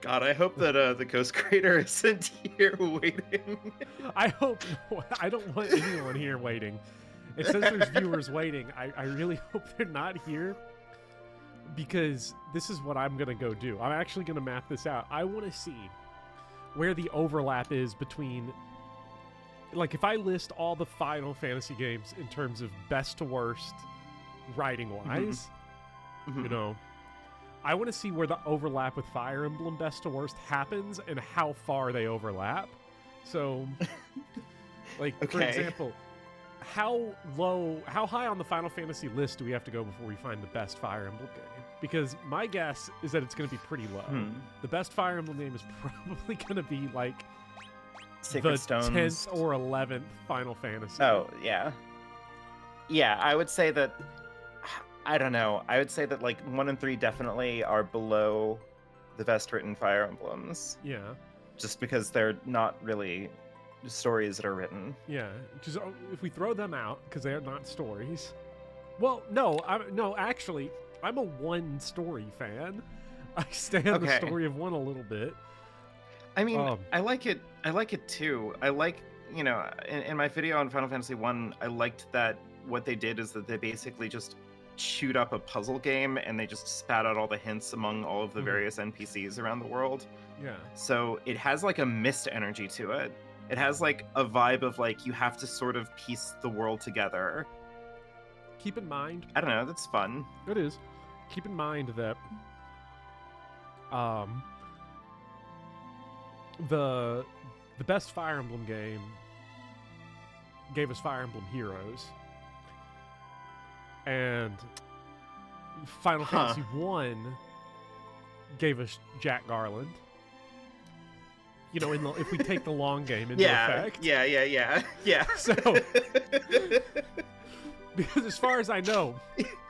God, I hope that the Ghost Creator isn't here waiting. I hope. I don't want anyone here waiting. It says there's viewers waiting. I really hope they're not here, because this is what I'm gonna go do. I'm actually gonna map this out. I want to see where the overlap is between, like, if I list all the Final Fantasy games in terms of best to worst, writing wise, you know, I want to see where the overlap with Fire Emblem best to worst happens and how far they overlap. So, like, for example, how high on the Final Fantasy list do we have to go before we find the best Fire Emblem game? Because my guess is that it's going to be pretty low. The best Fire Emblem game is probably going to be like Sacred Stones. 10th or 11th Final Fantasy. Oh, yeah. Yeah, I would say that, I don't know, I would say that like 1 and 3 definitely are below the best written Fire Emblems. Yeah. Just because they're not really stories that are written. Yeah, just if we throw them out because they're not stories. Well, no, actually, I'm a one story fan. I stand the story of one a little bit. I mean, I like it. I like it too. I like, you know, in my video on Final Fantasy 1, I liked that what they did is that they basically just chewed up a puzzle game and they just spat out all the hints among all of the various NPCs around the world. Yeah. So it has like a Myst energy to it. It has like a vibe of like you have to sort of piece the world together. Keep in mind, I don't know, that's fun. It is. Keep in mind that the best Fire Emblem game gave us Fire Emblem Heroes. And Final Fantasy 1 gave us Jack Garland. You know, if we take the long game into effect. Yeah. So, because as far as I know,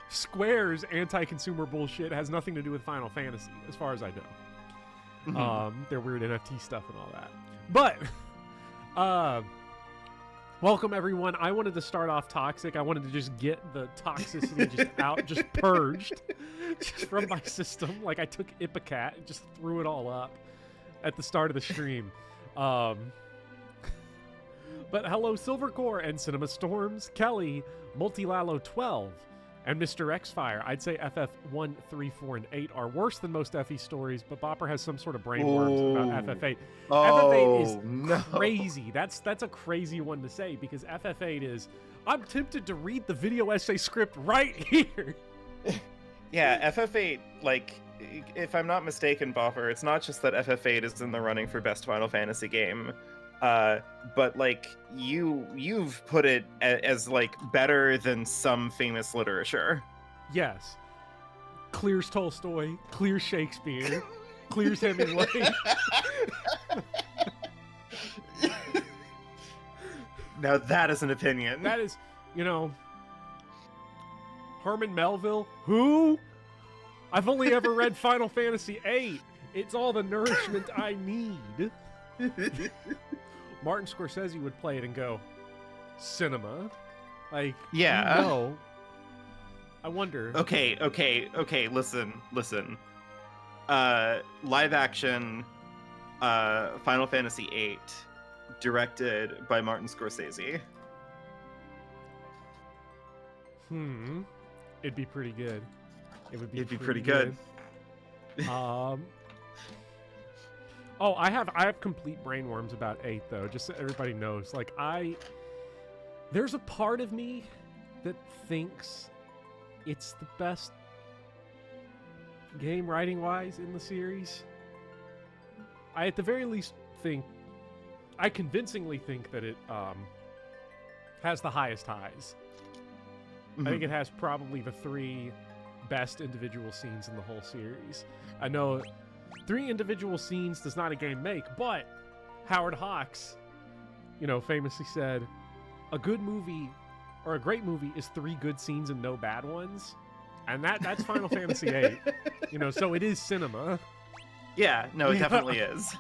Square's anti-consumer bullshit has nothing to do with Final Fantasy, as far as I know. Their weird NFT stuff and all that. But, welcome everyone. I wanted to start off toxic. I wanted to just get the toxicity just out, just purged just from my system. Like I took Ipecac and just threw it all up at the start of the stream. But hello Silvercore and Cinema Storms, Kelly, Multilalo 12, and Mr. Xfire. I'd say FF 1, 3, 4, and 8 are worse than most FE stories, but Bopper has some sort of brainworms about FF8. FF8 is crazy. That's a crazy one to say, because FF8 is, I'm tempted to read the video essay script right here. Yeah, FF8, like, if I'm not mistaken, Bopper, it's not just that FF8 is in the running for best Final Fantasy game, but like you've put it as like better than some famous literature. Yes, clears Tolstoy, clears Shakespeare, clears Hemingway. Now that is an opinion. That is, you know, Herman Melville. Who? I've only ever read Final Fantasy VIII. It's all the nourishment I need. Martin Scorsese would play it and go, cinema? Like, yeah. No. I wonder. Okay, listen. Live action Final Fantasy VIII, directed by Martin Scorsese. It'd be pretty good. It'd be pretty good. Oh, I have complete brainworms about 8 though, just so everybody knows. Like there's a part of me that thinks it's the best game writing wise in the series. I at the very least I convincingly think that it has the highest highs. I think it has probably the 3 best individual scenes in the whole series. I know 3 individual scenes does not a game make, but Howard Hawks, you know, famously said, a good movie or a great movie is 3 good scenes and no bad ones. And that's Final Fantasy VIII. You know, so it is cinema. Yeah, no, it definitely is.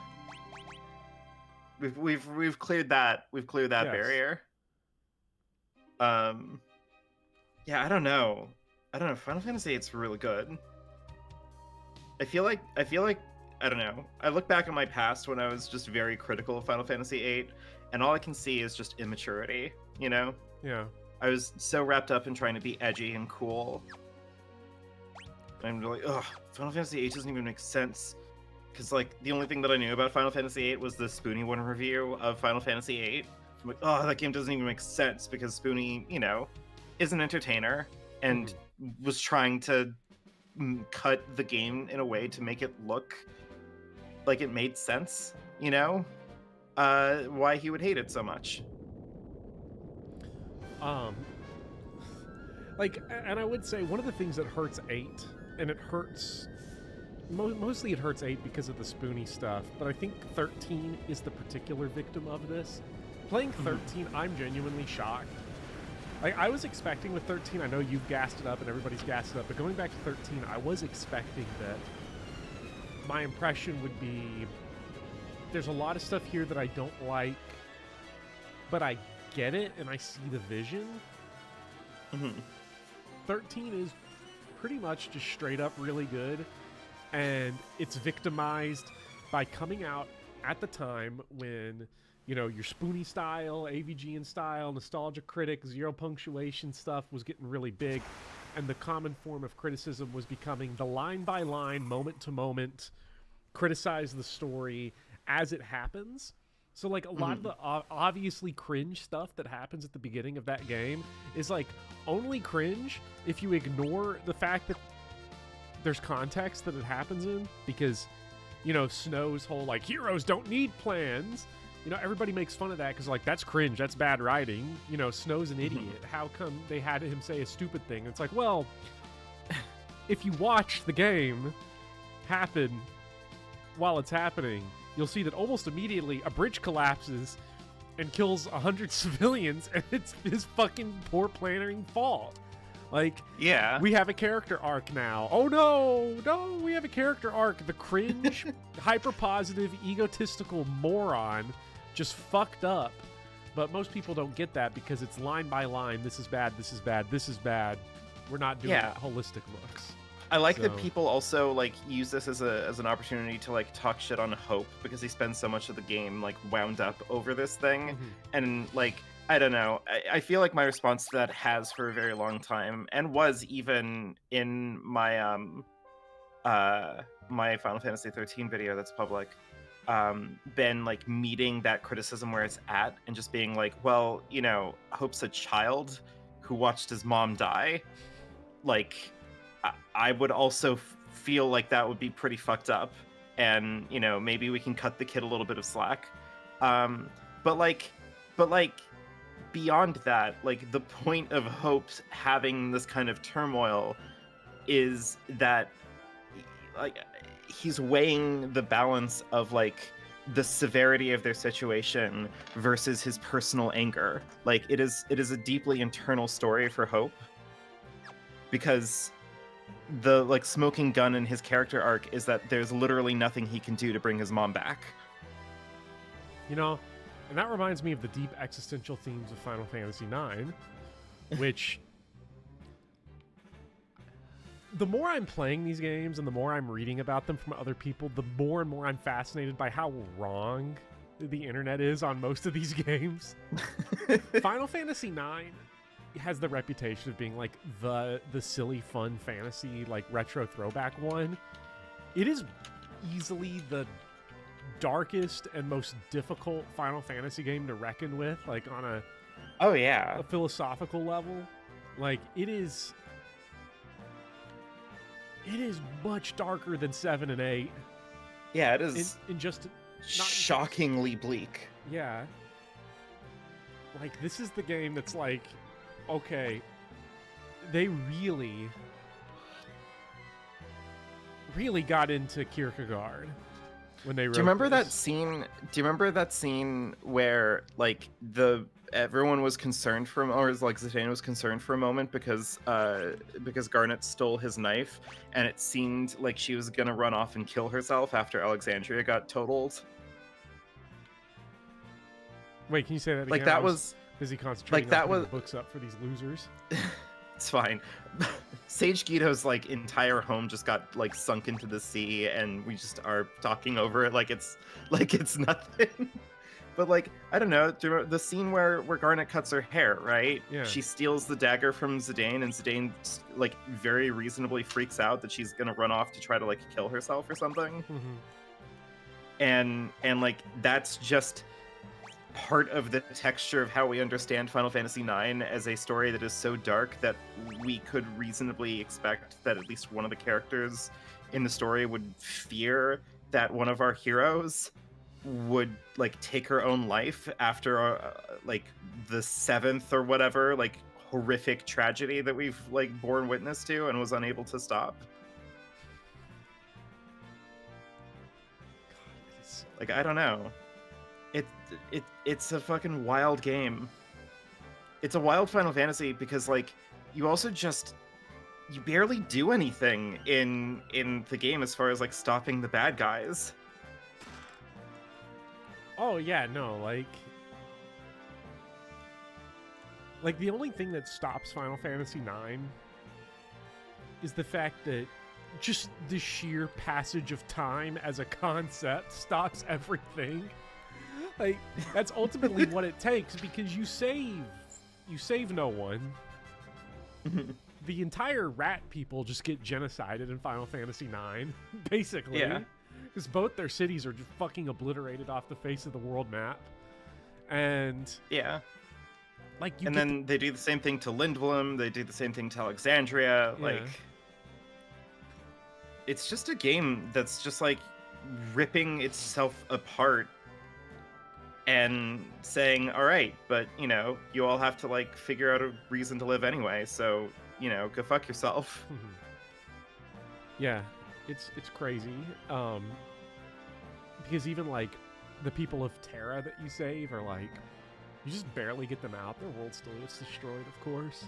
We've cleared that. We've cleared that barrier. Yeah, I don't know. Final Fantasy VIII's really good. I feel like I don't know. I look back at my past when I was just very critical of Final Fantasy VIII, and all I can see is just immaturity, you know? Yeah. I was so wrapped up in trying to be edgy and cool. I'm like, ugh, Final Fantasy VIII doesn't even make sense. Because, like, the only thing that I knew about Final Fantasy VIII was the Spoony One review of Final Fantasy VIII. I'm like, oh, that game doesn't even make sense because Spoony, you know, is an entertainer and was trying to cut the game in a way to make it look like it made sense, you know? Why he would hate it so much. Like, and I would say one of the things that hurts 8, and it hurts, mostly it hurts 8 because of the Spoony stuff, but I think 13 is the particular victim of this. Playing 13, I'm genuinely shocked. Like, I was expecting with 13, I know you've gassed it up and everybody's gassed it up, but going back to 13, I was expecting that my impression would be there's a lot of stuff here that I don't like, but I get it and I see the vision. 13 is pretty much just straight up really good, and it's victimized by coming out at the time when, you know, your Spoony style, AVGN style, nostalgia critic, zero punctuation stuff was getting really big, and the common form of criticism was becoming the line by line, moment to moment, criticize the story as it happens. So, like, a lot of the obviously cringe stuff that happens at the beginning of that game is, like, only cringe if you ignore the fact that there's context that it happens in. Because, you know, Snow's whole, like, heroes don't need plans. You know, everybody makes fun of that because, like, that's cringe. That's bad writing. You know, Snow's an idiot. How come they had him say a stupid thing? It's like, well, if you watch the game happen while it's happening, you'll see that almost immediately a bridge collapses and kills 100 civilians, and it's his fucking poor planning fault. Like, yeah, we have a character arc now. Oh no, we have a character arc. The cringe, hyper-positive, egotistical moron just fucked up. But most people don't get that because it's line by line. This is bad, this is bad, this is bad. We're not doing holistic looks. I like that people also, like, use this as an opportunity to, like, talk shit on Hope because he spends so much of the game, like, wound up over this thing. And, like, I don't know. I feel like my response to that has for a very long time, and was even in my my Final Fantasy 13 video that's public, been, like, meeting that criticism where it's at and just being like, well, you know, Hope's a child who watched his mom die. Like, I would also feel like that would be pretty fucked up, and, you know, maybe we can cut the kid a little bit of slack. But beyond that, like, the point of Hope having this kind of turmoil is that, like, he's weighing the balance of, like, the severity of their situation versus his personal anger. Like, it is a deeply internal story for Hope, because the, like, smoking gun in his character arc is that there's literally nothing he can do to bring his mom back. You know, and that reminds me of the deep existential themes of Final Fantasy IX, which the more I'm playing these games and the more I'm reading about them from other people, the more and more I'm fascinated by how wrong the internet is on most of these games. Final Fantasy IX has the reputation of being, like, the silly fun fantasy, like, retro throwback one. It is easily the darkest and most difficult Final Fantasy game to reckon with, like, on a philosophical level. Like, it is much darker than 7 and 8. Yeah, it is in just shockingly bleak. Yeah. Like, this is the game that's like, okay, they really got into Kierkegaard when they wrote. Do you remember that scene? Do you remember that scene where, like, everyone was concerned for, or like Zidane was concerned for a moment because Garnet stole his knife, and it seemed like she was gonna run off and kill herself after Alexandria got totaled. Wait, can you say that again? Like, that was busy concentrating on putting the books up for these losers. It's fine. Sage Guido's like entire home just got like sunk into the sea, and we just are talking over it like it's nothing. But like, I don't know, do you remember the scene where Garnet cuts her hair, right? Yeah. She steals the dagger from Zidane, and Zidane like very reasonably freaks out that she's gonna run off to try to like kill herself or something. And like that's just part of the texture of how we understand Final Fantasy IX as a story that is so dark that we could reasonably expect that at least one of the characters in the story would fear that one of our heroes would like take her own life after like the 7th or whatever like horrific tragedy that we've like borne witness to and was unable to stop. Like, I don't know. It's a fucking wild game. It's a wild Final Fantasy because like you also just you barely do anything in the game as far as like stopping the bad guys. Oh yeah, no, like the only thing that stops Final Fantasy IX is the fact that just the sheer passage of time as a concept stops everything. Like, that's ultimately what it takes, because you save no one. The entire rat people just get genocided in Final Fantasy IX, basically. Yeah. Because both their cities are just fucking obliterated off the face of the world map. And... yeah. Like, and then they do the same thing to Lindblum, they do the same thing to Alexandria, yeah. like... It's just a game that's just, like, ripping itself apart and saying, all right, but, you know, you all have to, like, figure out a reason to live anyway, so, you know, go fuck yourself. Yeah, it's crazy. Because even, like, the people of Terra that you save are, like, you just barely get them out. Their world still gets destroyed, of course.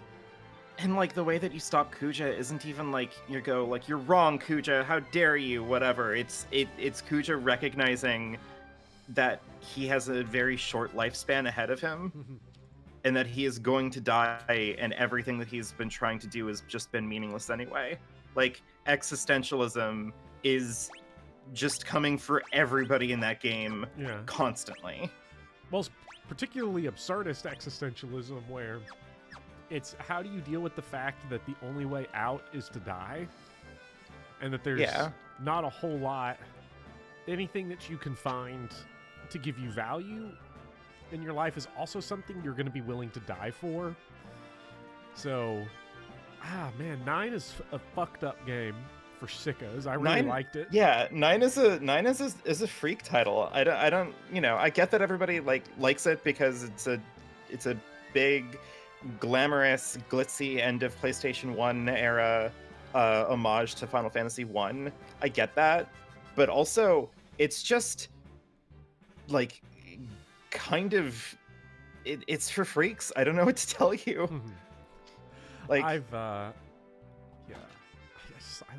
And, like, the way that you stop Kuja isn't even, like, you go, like, you're wrong, Kuja, how dare you, whatever. It's Kuja recognizing that he has a very short lifespan ahead of him, and that he is going to die, and everything that he's been trying to do has just been meaningless anyway. Like, existentialism is just coming for everybody in that game constantly. Well, it's particularly absurdist existentialism, where it's how do you deal with the fact that the only way out is to die? And that there's not a whole lot, anything that you can find to give you value in your life is also something you're going to be willing to die for. So, man, 9 is a fucked up game for sickos. I really liked it. Yeah, 9 is a freak title. I don't, you know, I get that everybody likes it because it's a big, glamorous, glitzy end of PlayStation 1 era homage to Final Fantasy 1. I get that, but also it's just like kind of it's for freaks. I don't know what to tell you. Like I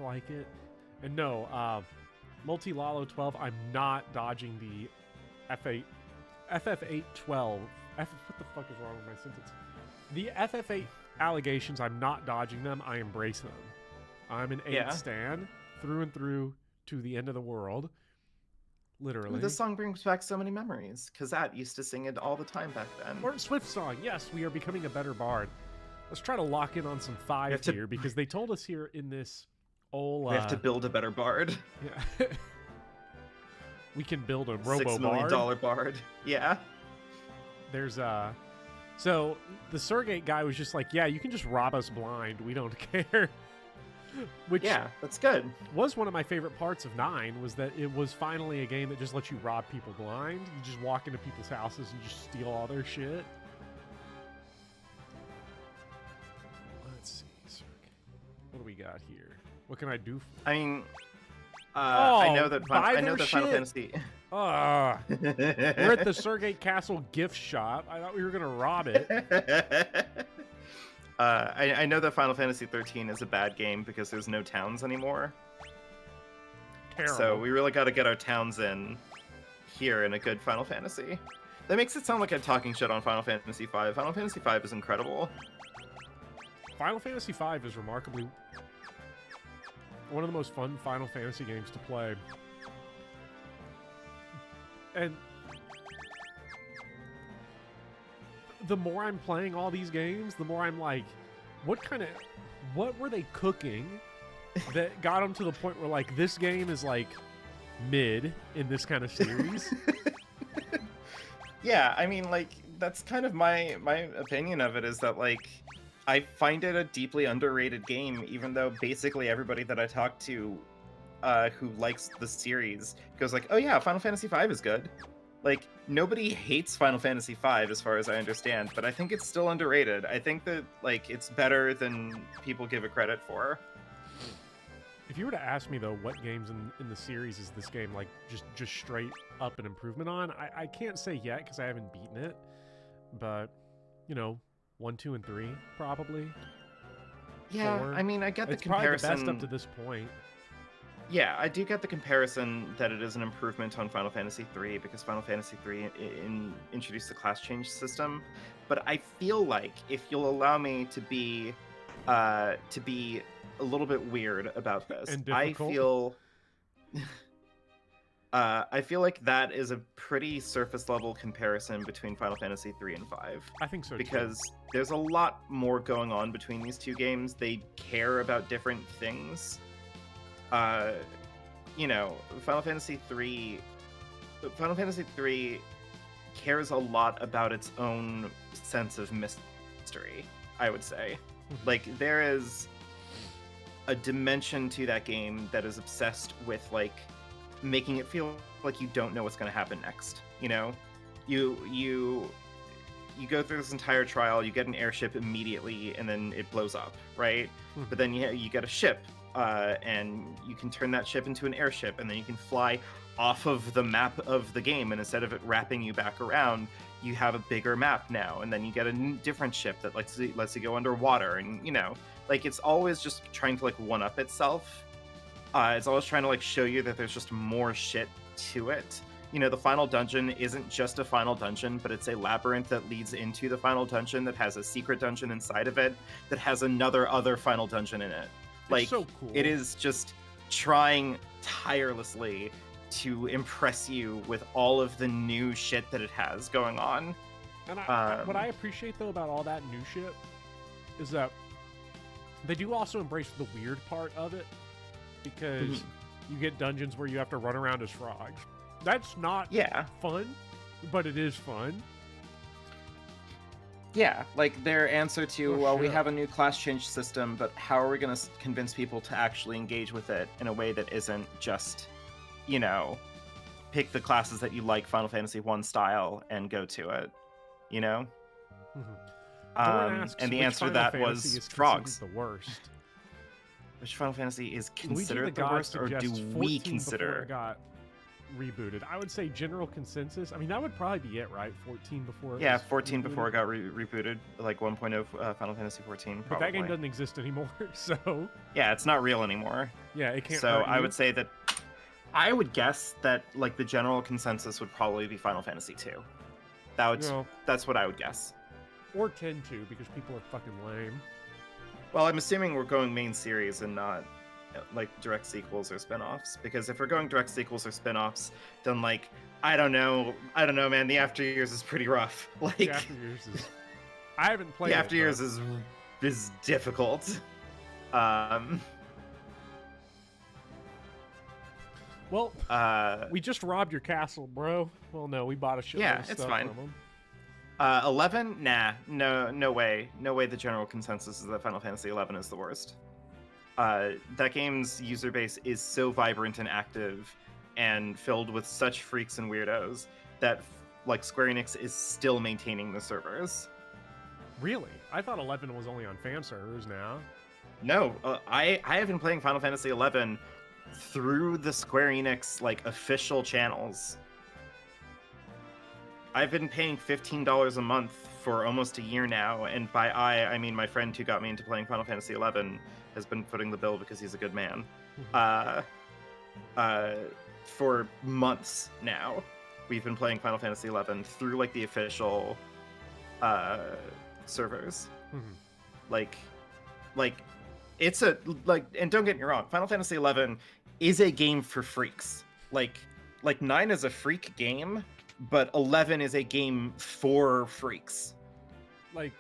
like it. And no, Multi-Lalo 12, I'm not dodging the FF812. What the fuck is wrong with my sentence? The FF8 allegations, I'm not dodging them. I embrace them. I'm an 8 stan through and through to the end of the world. Literally. This song brings back so many memories. Kazat used to sing it all the time back then. Or Swift song. Yes, we are becoming a better bard. Let's try to lock in on some 5 here, because they told us here in this old... We have to build a better bard. Yeah. We can build a robo-bard. $6 million bard. Yeah. There's So, the Surrogate guy was just like, yeah, you can just rob us blind. We don't care. Which that's good. Was one of my favorite parts of 9, was that it was finally a game that just lets you rob people blind. You just walk into people's houses and just steal all their shit. Let's see, Surrogate. What do we got here? What can I do? I mean, I know that Final Fantasy... We're at the Surrogate Castle gift shop. I thought we were going to rob it. I know that Final Fantasy 13 is a bad game because there's no towns anymore. Terrible. So we really got to get our towns in here in a good Final Fantasy. That makes it sound like I'm talking shit on Final Fantasy V. Final Fantasy V is incredible. Final Fantasy V is remarkably one of the most fun Final Fantasy games to play. And the more I'm playing all these games, the more I'm like, what were they cooking that got them to the point where, like, this game is, like, mid in this kind of series? Yeah, I mean, like, that's kind of my opinion of it, is that, like, I find it a deeply underrated game, even though basically everybody that I talk to who likes the series goes like, oh yeah, Final Fantasy V is good. Like, nobody hates Final Fantasy V as far as I understand, but I think it's still underrated. I think that, like, it's better than people give it credit for. If you were to ask me, though, what games in the series is this game, like, just straight up an improvement on, I can't say yet because I haven't beaten it, but, you know, 1, 2, and 3, probably. Yeah, 4. I mean, I get the it's probably the comparison. best up to this point. Yeah, I do get the comparison that it is an improvement on Final Fantasy III because Final Fantasy III introduced the class change system. But I feel like if you'll allow me to be a little bit weird about this, And difficult. I feel like that is a pretty surface level comparison between Final Fantasy III and V. I think so because too. There's a lot more going on between these two games. They care about different things. You know, Final Fantasy III cares a lot about its own sense of mystery, I would say. Like, there is a dimension to that game that is obsessed with, like, making it feel like you don't know what's going to happen next. You know, you go through this entire trial, you get an airship immediately, and then it blows up, right? But then you get a ship, and you can turn that ship into an airship, and then you can fly off of the map of the game, and instead of it wrapping you back around, you have a bigger map now, and then you get a different ship that lets you go underwater, and, you know, like, it's always just trying to, like, one-up itself. It's always trying to, like, show you that there's just more shit to it. You know, the final dungeon isn't just a final dungeon, but it's a labyrinth that leads into the final dungeon that has a secret dungeon inside of it that has other final dungeon in it. Like, it's so cool. It is just trying tirelessly to impress you with all of the new shit that it has going on. And what I appreciate, though, about all that new shit is that they do also embrace the weird part of it, because you get dungeons where you have to run around as frogs. That's not fun, but it is fun. Yeah, like, their answer to, we have a new class change system, but how are we going to convince people to actually engage with it in a way that isn't just, you know, pick the classes that you like Final Fantasy 1 style and go to it, you know? And the answer to that was frogs. The worst. Which Final Fantasy is considered the worst, or do we consider? It got rebooted. I would say general consensus. I mean, that would probably be it, right? 14 before. Yeah, 14 before it got rebooted, like 1.0 Final Fantasy 14. But that game doesn't exist anymore, so. Yeah, it's not real anymore. Yeah, it can't. So I would say that. I would guess that, like, the general consensus would probably be Final Fantasy 2. That's what I would guess. Or 10-2, because people are fucking lame. Well, I'm assuming we're going main series and not, like, direct sequels or spin-offs, because if we're going direct sequels or spin-offs, then, like, I don't know, man, the After Years is pretty rough. Like, the After Years is... I haven't played the After Years is difficult. Well, we just robbed your castle, bro. Well, no, we bought a shit yeah, of stuff it's fine. from them. 11? Nah, no way. No way the general consensus is that Final Fantasy 11 is the worst. That game's user base is so vibrant and active and filled with such freaks and weirdos that, like, Square Enix is still maintaining the servers. Really? I thought 11 was only on fan servers now. No, I have been playing Final Fantasy 11 through the Square Enix, like, official channels. I've been paying $15 a month for almost a year now, and by I mean my friend who got me into playing Final Fantasy 11 has been footing the bill because he's a good man. For months now, we've been playing Final Fantasy 11 through, like, the official servers. Like, Like, it's a and don't get me wrong, Final Fantasy 11 is a game for freaks. Like 9 is a freak game, but 11 is a game for freaks. Like,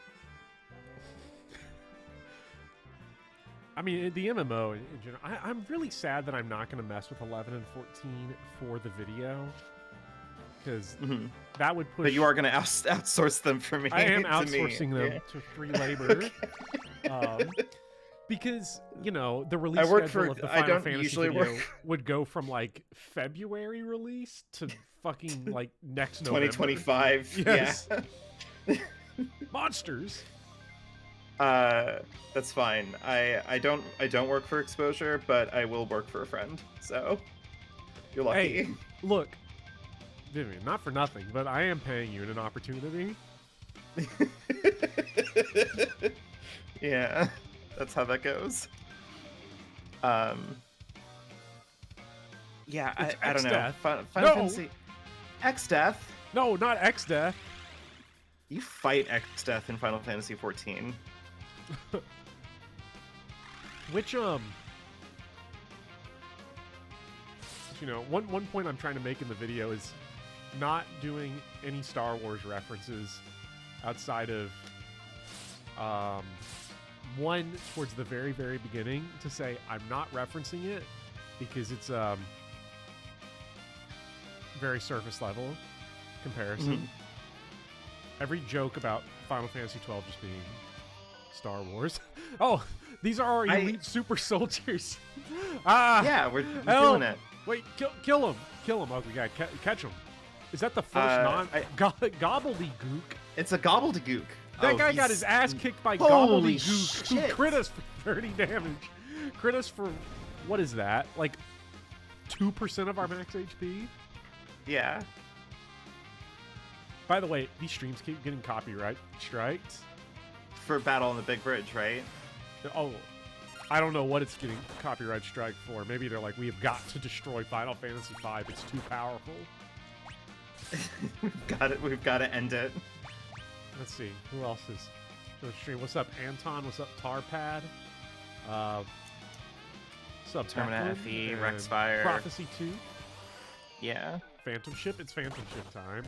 I mean, the MMO in general, I'm really sad that I'm not going to mess with 11 and 14 for the video, because that would push... But you are going to outsource them for me. I am outsourcing them to free labor. Okay. Because, you know, the release schedule of the Final Fantasy video would go from, like, February release to fucking, like, next November. 2025. Yes. Yeah. Monsters. That's fine. I don't work for exposure, but I will work for a friend. So you're lucky. Hey, look, Vivian, not for nothing, but I am paying you in an opportunity. Yeah, that's how that goes. Yeah, I don't know. Final Fantasy X-Death. No, not X-Death. You fight X-Death in Final Fantasy 14. Which you know, one point I'm trying to make in the video is not doing any Star Wars references outside of one towards the very, very beginning, to say I'm not referencing it because it's very surface level comparison. Every joke about Final Fantasy 12 just being Star Wars. Oh, these are our elite super soldiers. Yeah, we're doing it. Wait, kill him. Kill him, ugly guy. Catch him. Is that the first gobbledygook? It's a gobbledygook. That guy got his ass kicked by gobbledygook, who crit us for 30 damage. Crit us for, what is that? Like 2% of our max HP? Yeah. By the way, these streams keep getting copyright strikes. For Battle on the Big Bridge, right? Oh, I don't know what it's getting copyright strike for. Maybe they're like, we have got to destroy Final Fantasy V. It's too powerful. We've got to end it. Let's see. Who else is on the stream? What's up, Anton? What's up, Tarpad? What's up, Terminate FE, Rexfire. Prophecy 2. Yeah. Phantom Ship. It's Phantom Ship time.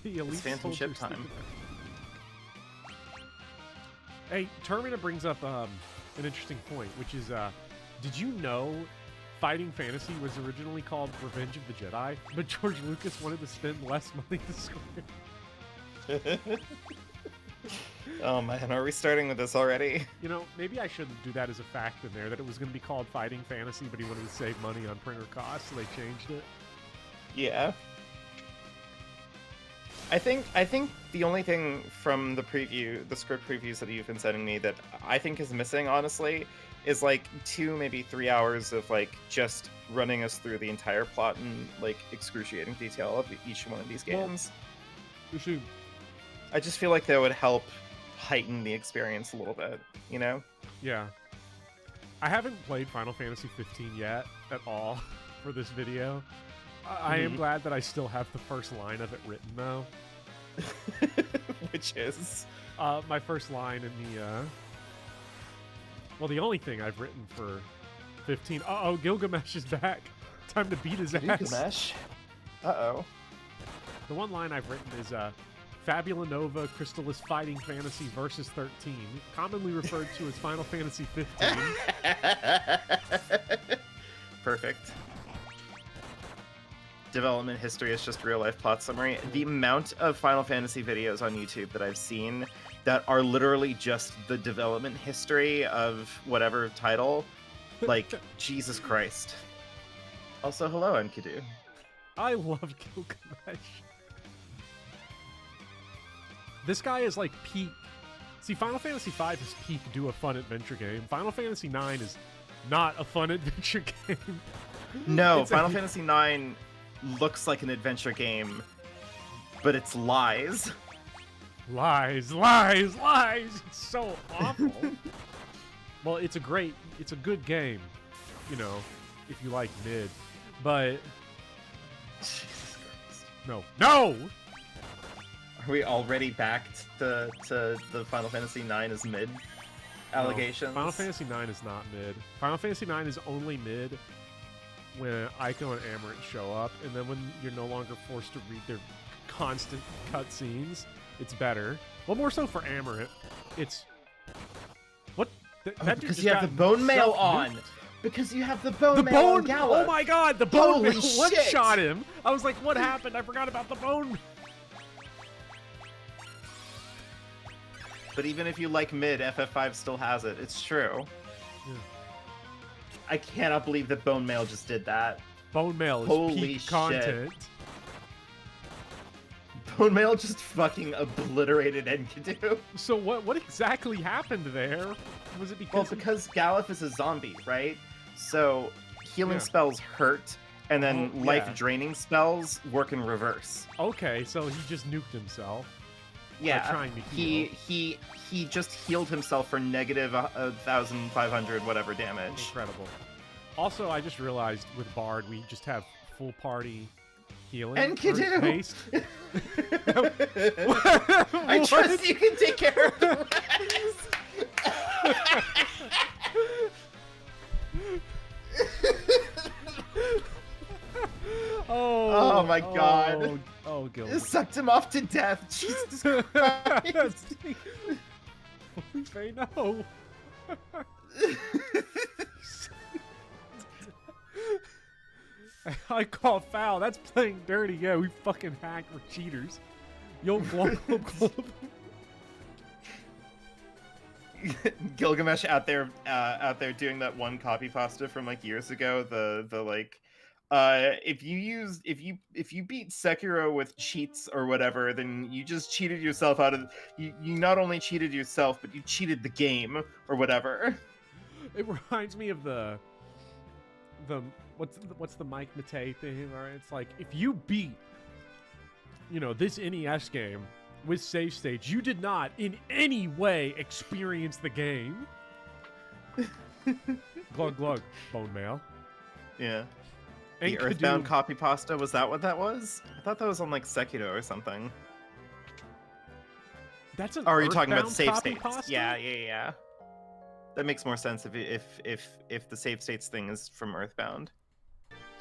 It's Phantom Ship time. Hey, Termina brings up an interesting point, which is, did you know Fighting Fantasy was originally called Revenge of the Jedi, but George Lucas wanted to spend less money to score? Oh man, are we starting with this already? You know, maybe I shouldn't do that as a fact in there, that it was going to be called Fighting Fantasy, but he wanted to save money on printer costs, so they changed it. Yeah. I think the only thing from the script previews that you've been sending me that I think is missing, honestly, is like 2, maybe 3 hours of like just running us through the entire plot in like excruciating detail of each one of these games. Well, I just feel like that would help heighten the experience a little bit, you know? Yeah. I haven't played Final Fantasy 15 yet at all for this video. I am glad that I still have the first line of it written, though. Which is? My first line in the... Well, the only thing I've written for 15... Uh-oh, Gilgamesh is back. Time to beat his ass. Gilgamesh? Uh-oh. The one line I've written is, Fabula Nova Crystallis Fighting Fantasy Versus 13, commonly referred to as Final Fantasy 15. Perfect. Development history is just real life plot summary. The amount of Final Fantasy videos on YouTube that I've seen that are literally just the development history of whatever title, like, Jesus Christ. Also, hello, Enkidu. I love Gilgamesh. This guy is like peak. See, Final Fantasy V is peak do a fun adventure game. Final Fantasy IX is not a fun adventure game. No, Final Fantasy IX looks like an adventure game, but it's lies. Lies, lies, lies. It's so awful. Well, it's a good game, you know, if you like mid, but Jesus Christ. No. Are we already back to the Final Fantasy IX as mid? allegations. Final Fantasy IX is not mid. Final Fantasy IX is only mid when Aiko and Amarant show up, and then when you're no longer forced to read their constant cutscenes, it's better. Well, more so for Amarant. It's... What? Because you have the bone mail on. Because you have the bone mail on Gala. Oh my god, the bone mail shit. one-shot him. I was like, what happened? I forgot about the bone. But even if you like mid, FF5 still has it. It's true. Yeah. I cannot believe that bone mail just did that. Bone mail is Holy peak shit. content. Bone mail just fucking obliterated Enkidu. So what exactly happened there? Was it because... Well, because Galuf is a zombie, right? So healing spells hurt, and then life-draining spells work in reverse. Okay, so he just nuked himself. Yeah, trying to heal. He just healed himself for negative 1,500 whatever damage. Incredible. Also, I just realized with Bard, we just have full party healing. Enkidu! I trust you can take care of the rest. Oh my god. Oh, Gil. It sucked him off to death. Jesus Christ. Say no. I call foul. That's playing dirty. Yeah, we fucking hack. We're cheaters. Yo, glub. Gilgamesh out there doing that one copy pasta from like years ago. The like, if you beat Sekiro with cheats or whatever, then you just cheated yourself out of. You not only cheated yourself, but you cheated the game or whatever. It reminds me of the what's the Mike Matei thing? Right? It's like if you beat, this NES game with save states, you did not in any way experience the game. Glug glug, bone mail. Yeah. The Earthbound copy pasta, was that what that was? I thought that was on like Sekiro or something. That's an. Or are you talking about save copy states? pasta? Yeah. That makes more sense if the save states thing is from Earthbound.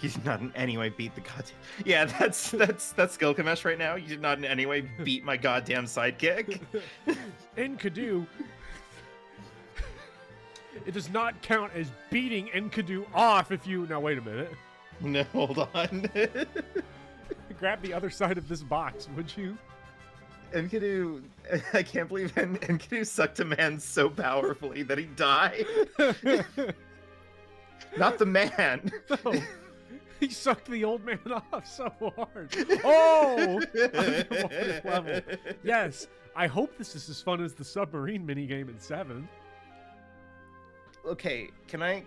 You did not in any way beat the goddamn... Yeah, that's Gilgamesh right now. You did not in any way beat my goddamn sidekick. Enkidu... It does not count as beating Enkidu off if you... Now, wait a minute. No, hold on. Grab the other side of this box, would you? Enkidu... I can't believe Enkidu sucked a man so powerfully that he died. Not the man. No. He sucked the old man off so hard. Oh! Level. Yes, I hope this is as fun as the submarine minigame in 7. Okay, can I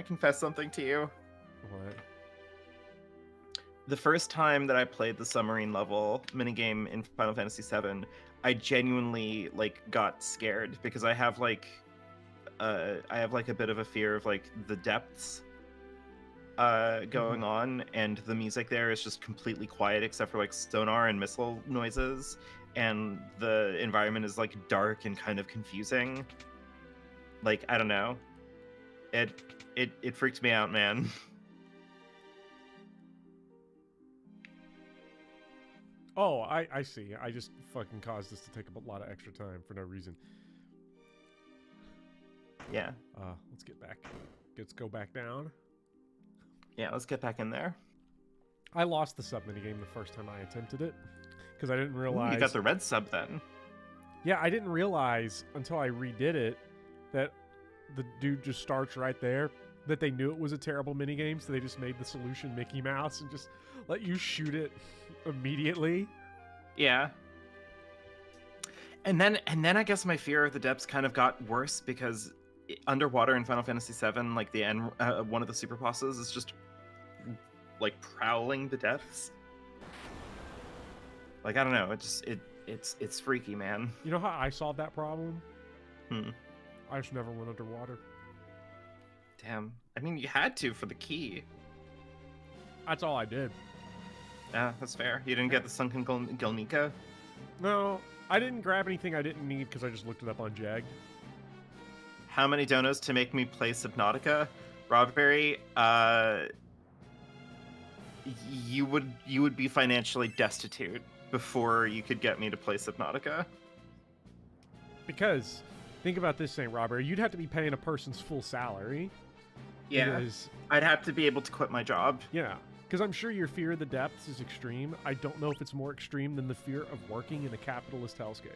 confess something to you? What? The first time that I played the submarine level minigame in Final Fantasy VII, I genuinely got scared because I have a bit of a fear of the depths going on, and the music there is just completely quiet except for sonar and missile noises, and the environment is dark and kind of confusing. I don't know. It freaked me out, man. Oh, I see. I just fucking caused this to take up a lot of extra time for no reason. Yeah. Let's get back. Let's go back down. Yeah, let's get back in there. I lost the sub minigame the first time I attempted it because I didn't realize... You got the red sub then. Yeah, I didn't realize until I redid it that the dude just starts right there, that they knew it was a terrible minigame, so they just made the solution Mickey Mouse and just let you shoot it immediately. Yeah. And then I guess my fear of the depths kind of got worse because underwater in Final Fantasy VII, the end, one of the super bosses is just prowling the depths. I don't know. It's freaky, man. You know how I solved that problem? I just never went underwater. Damn. I mean, you had to for the key. That's all I did. Yeah, that's fair. You didn't get the sunken Gilnika? No, I didn't grab anything I didn't need because I just looked it up on Jagged. how many donos to make me play Subnautica, Robberry, you would be financially destitute before you could get me to play Subnautica. Because think about this, St. Robert. You'd have to be paying a person's full salary. Yeah. Because, I'd have to be able to quit my job. Yeah. Because I'm sure your fear of the depths is extreme. I don't know if it's more extreme than the fear of working in a capitalist hellscape.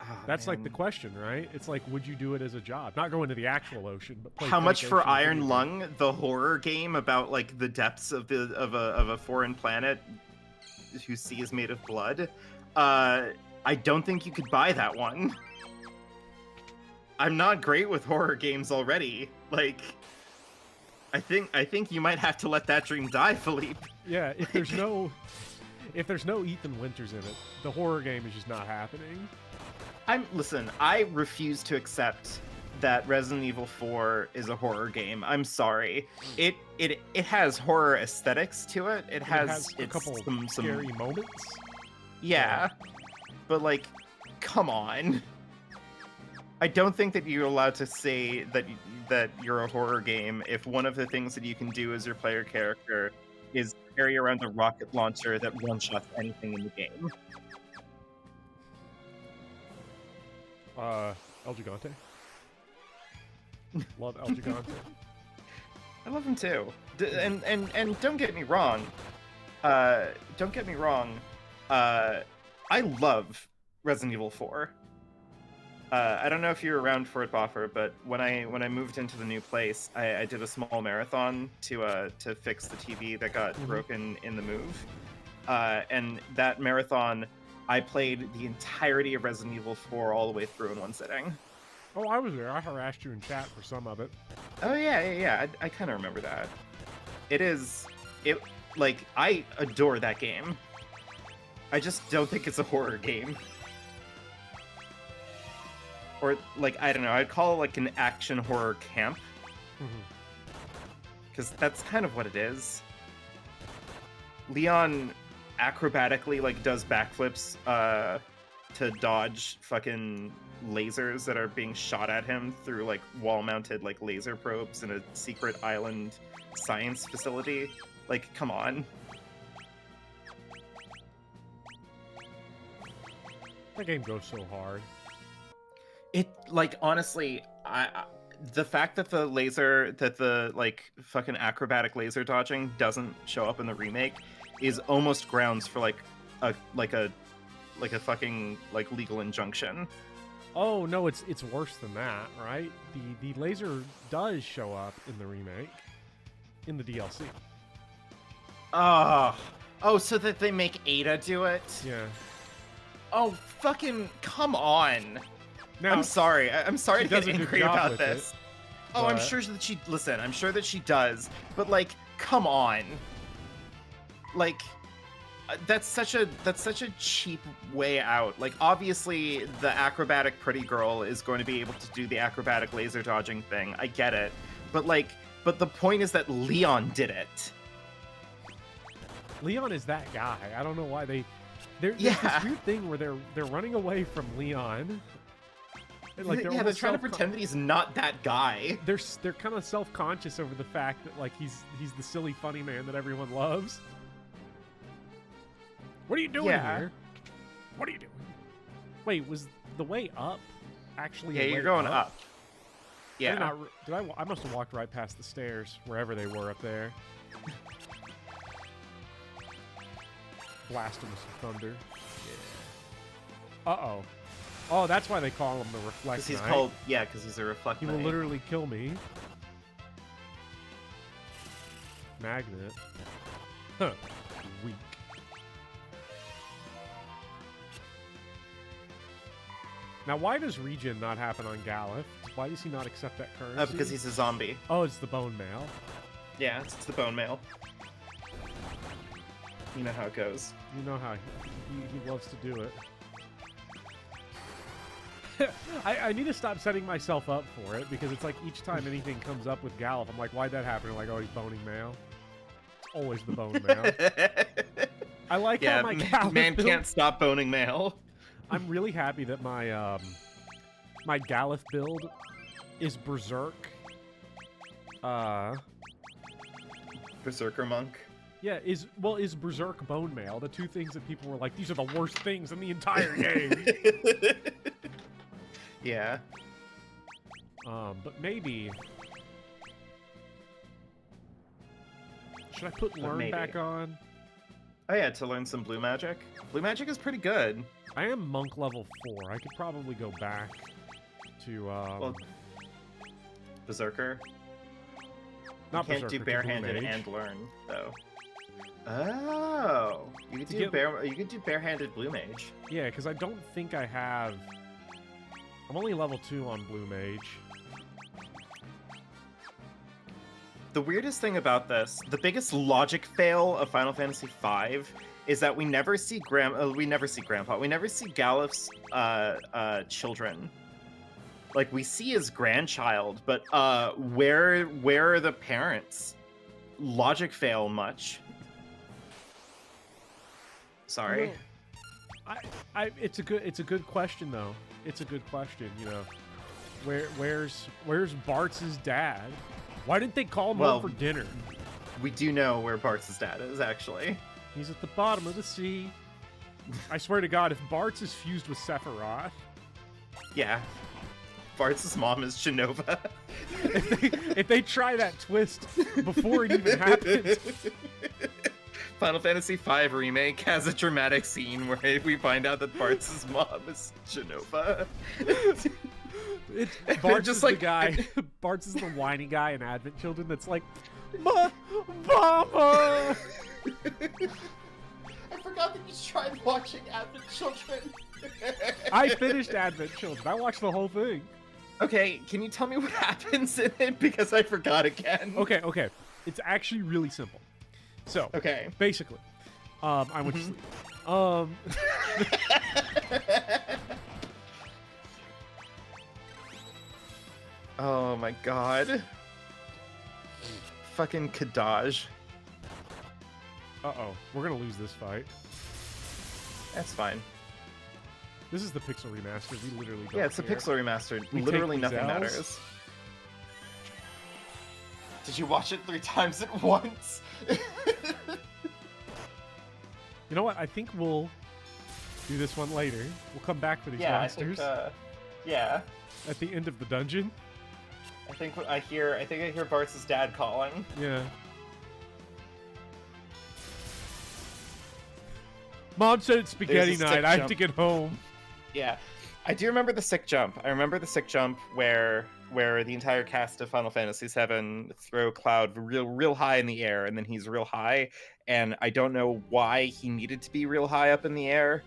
Oh, That's man. like the question, right? It's like, would you do it as a job? Not go into the actual ocean, but play how much for ocean Iron Lung, the horror game about like the depths of a foreign planet whose sea is made of blood? I don't think you could buy that one. I'm not great with horror games already. Like, I think you might have to let that dream die, Philippe. Yeah, if there's no Ethan Winters in it, the horror game is just not happening. Listen, I refuse to accept that Resident Evil 4 is a horror game. I'm sorry. It has horror aesthetics to it. It has a couple some scary moments. Yeah. But like, come on. I don't think that you're allowed to say that you're a horror game if one of the things that you can do as your player character is carry around a rocket launcher that one-shots anything in the game. El Gigante. Love El Gigante. I love him too. And don't get me wrong. I love Resident Evil 4. I don't know if you're around for it, Boffer, but when I moved into the new place, I did a small marathon to fix the TV that got broken in the move. And that marathon, I played the entirety of Resident Evil 4 all the way through in one sitting. Oh, I was there. I harassed you in chat for some of it. Oh yeah. I kind of remember that. Like, I adore that game. I just don't think it's a horror game. Or, like, I don't know, I'd call it like an action horror camp. Because that's kind of what it is. Leon acrobatically, like, does backflips to dodge fucking lasers that are being shot at him through, like, wall-mounted, like, laser probes in a secret island science facility. Like, come on. That game goes so hard. It, like, honestly, the fact that the like fucking acrobatic laser dodging doesn't show up in the remake is almost grounds for like a fucking like legal injunction. Oh no, it's worse than that, right? The laser does show up in the remake, in the DLC. Oh, so that they make Ada do it? Yeah. Oh, fucking come on. Now, I'm sorry to get angry about with this. But... I'm sure that she does, but like, come on. Like, that's such a cheap way out. Like, obviously the acrobatic pretty girl is going to be able to do the acrobatic laser dodging thing. I get it. But the point is that Leon did it. Leon is that guy. I don't know why there's this weird thing where they're running away from Leon. Like they're trying to pretend that he's not that guy. They're kind of self-conscious over the fact that like he's the silly funny man that everyone loves. What are you doing here? What are you doing? Wait, was the way up actually? Yeah, you're going up. Yeah. I must have walked right past the stairs wherever they were up there. Blast him with some thunder. Yeah. Uh-oh. Oh, that's why they call him the Reflect Knight. Because he's a Reflect Knight. He will literally kill me. Magnet. Huh. Weak. Now, why does regen not happen on Galif? Why does he not accept that currency? Because he's a zombie. Oh, it's the bone mail. Yeah, it's the bone mail. You know how it goes. You know how he loves to do it. I need to stop setting myself up for it, because it's like each time anything comes up with Galif, I'm like, why'd that happen? I'm like, oh, he's boning mail. It's always the bone mail. I like how my Galif man build... can't stop boning mail. I'm really happy that my my Galif build is Berserk. Berserker Monk. Yeah, is Berserk Bone Mail, the two things that people were like, these are the worst things in the entire game. Yeah. But maybe... Should I put Learn back on? Oh yeah, to learn some blue magic. Blue magic is pretty good. I am monk level 4. I could probably go back to, well, Berserker. Not you can't Berserker, do barehanded and learn, though. Oh, you could do barehanded blue mage. Yeah, because I don't think I have... I'm only level 2 on blue mage. The weirdest thing about this, the biggest logic fail of Final Fantasy V, is that we never see Grandpa, we never see Galif's children. Like, we see his grandchild, but where are the parents? Logic fail much. Sorry. No, it's a good question though. It's a good question, you know. Where's Bart's dad? Why didn't they call him home for dinner? We do know where Bart's dad is, actually. He's at the bottom of the sea. I swear to God, if Bart's is fused with Sephiroth... Yeah. Bart's mom is Genova. if they try that twist before it even happens... Final Fantasy V Remake has a dramatic scene where we find out that Bart's mom is Genova. Bart's just like the guy. Bart's is the whiny guy in Advent Children that's like, Mama. I forgot that you tried watching Advent Children. I finished Advent Children. I watched the whole thing. Okay, can you tell me what happens in it? Because I forgot again. Okay. It's actually really simple. So, okay. Basically, I went to sleep. Oh my god. Fucking Kadaj. Uh-oh. We're gonna lose this fight. That's fine. This is the pixel remaster. We literally don't Yeah, it's care. a pixel remastered. Literally nothing matters. Did you watch it 3 times at once? You know what? I think we'll do this one later. We'll come back for these masters. Yeah. At the end of the dungeon. I think I hear Bart's dad calling. Yeah. Mom said it's spaghetti night. I have to get home. Yeah. I do remember the sick jump. I remember the sick jump where the entire cast of Final Fantasy VII throw Cloud real high in the air, and then he's real high, and I don't know why he needed to be real high up in the air.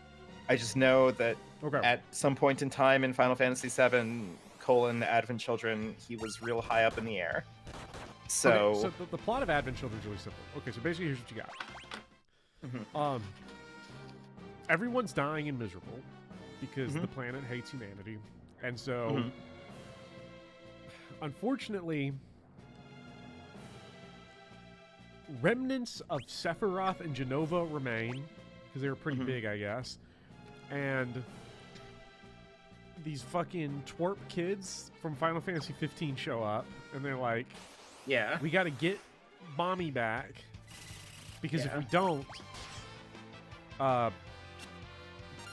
I just know that at some point in time in Final Fantasy VII, Advent Children, he was real high up in the air. So, the plot of Advent Children is really simple. Okay, so basically here's what you got. Mm-hmm. Everyone's dying and miserable because the planet hates humanity. And so, unfortunately, remnants of Sephiroth and Genova remain, because they were pretty big, I guess. And these fucking twerp kids from Final Fantasy 15 show up, and they're like, yeah, we gotta get Mommy back, because if we don't,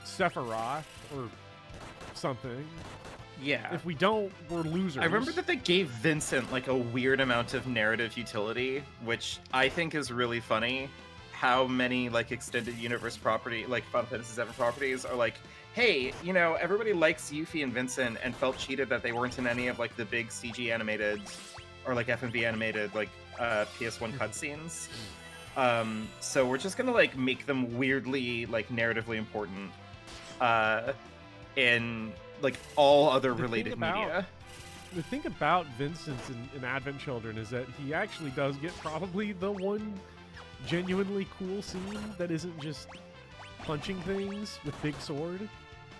Sephiroth or something. Yeah. If we don't, we're losers. I remember that they gave Vincent like a weird amount of narrative utility, which I think is really funny. How many like extended universe property, like Final Fantasy VII properties, are like, hey, you know, everybody likes Yuffie and Vincent and felt cheated that they weren't in any of like the big CG animated or like FMV animated like PS1 cutscenes. So we're just gonna like make them weirdly like narratively important in like all other related media. The thing about Vincent in Advent Children is that he actually does get probably the one genuinely cool scene that isn't just punching things with big sword,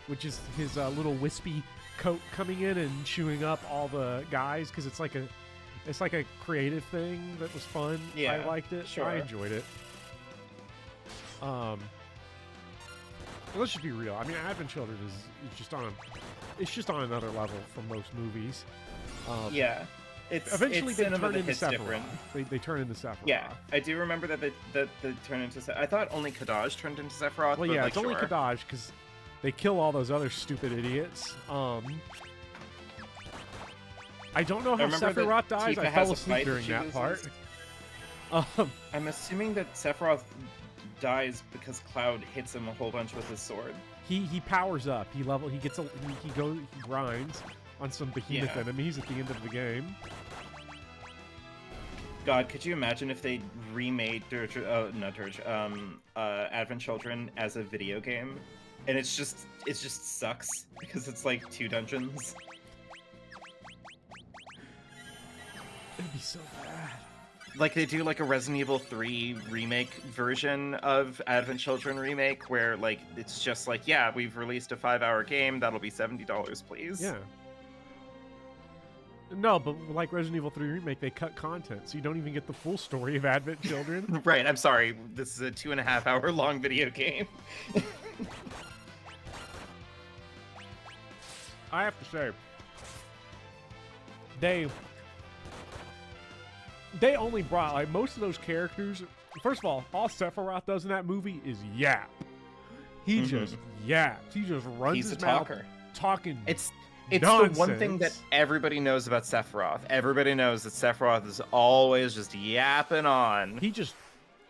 which is his little wispy coat coming in and chewing up all the guys, because it's like a creative thing that was fun. Yeah, I liked it. Sure. I enjoyed it. let's just be real. I mean, Advent Children is just on, it's just on another level from most movies. Yeah. Eventually, it's they turn into hits Sephiroth. different. They turn into Sephiroth. Yeah, I do remember that they turn into. I thought only Kadaj turned into Sephiroth. Well, but, yeah, like, it's only sure. Kadaj because they kill all those other stupid idiots. I don't know how Sephiroth dies. Tifa I fell has a asleep fight during she that loses. part. I'm assuming that Sephiroth dies because Cloud hits him a whole bunch with his sword. He powers up. He grinds on some behemoth enemies at the end of the game. God, could you imagine if they remade Advent Children as a video game, and it just sucks because it's like 2 dungeons. It'd be so bad. Like they do like a Resident Evil 3 remake version of Advent Children remake, where like it's just like, yeah, we've released a 5-hour game that'll be $70, please. Yeah. No, but like Resident Evil 3 Remake, they cut content, so you don't even get the full story of Advent Children. Right, I'm sorry. This is a 2.5-hour long video game. I have to say, they only brought, like, most of those characters. First of all Sephiroth does in that movie is yap. He just yaps. He just runs He's his a mouth talker. talking. It's nonsense. the one thing that everybody knows about Sephiroth. Everybody knows that Sephiroth is always just yapping on.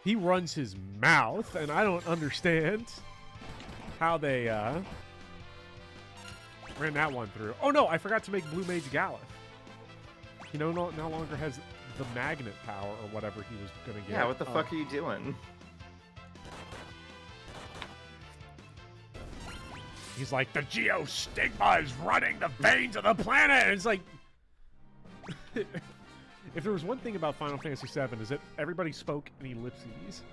He runs his mouth, and I don't understand how they ran that one through. Oh no, I forgot to make Blue Mage Galef. He no longer has the magnet power or whatever he was gonna get. Yeah, what the fuck are you doing? He's like, the geostigma is running the veins of the planet. And it's like, if there was one thing about Final Fantasy VII, is that everybody spoke in ellipses.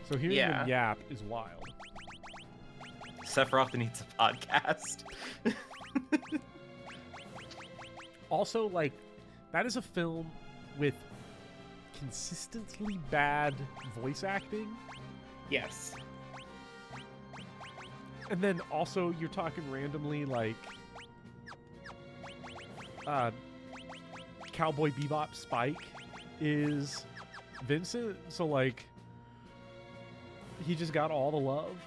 So hearing them yap is wild. Sephiroth needs a podcast. Also, like, that is a film with consistently bad voice acting. Yes. And then also you're talking randomly like Cowboy Bebop Spike is Vincent, so like he just got all the love.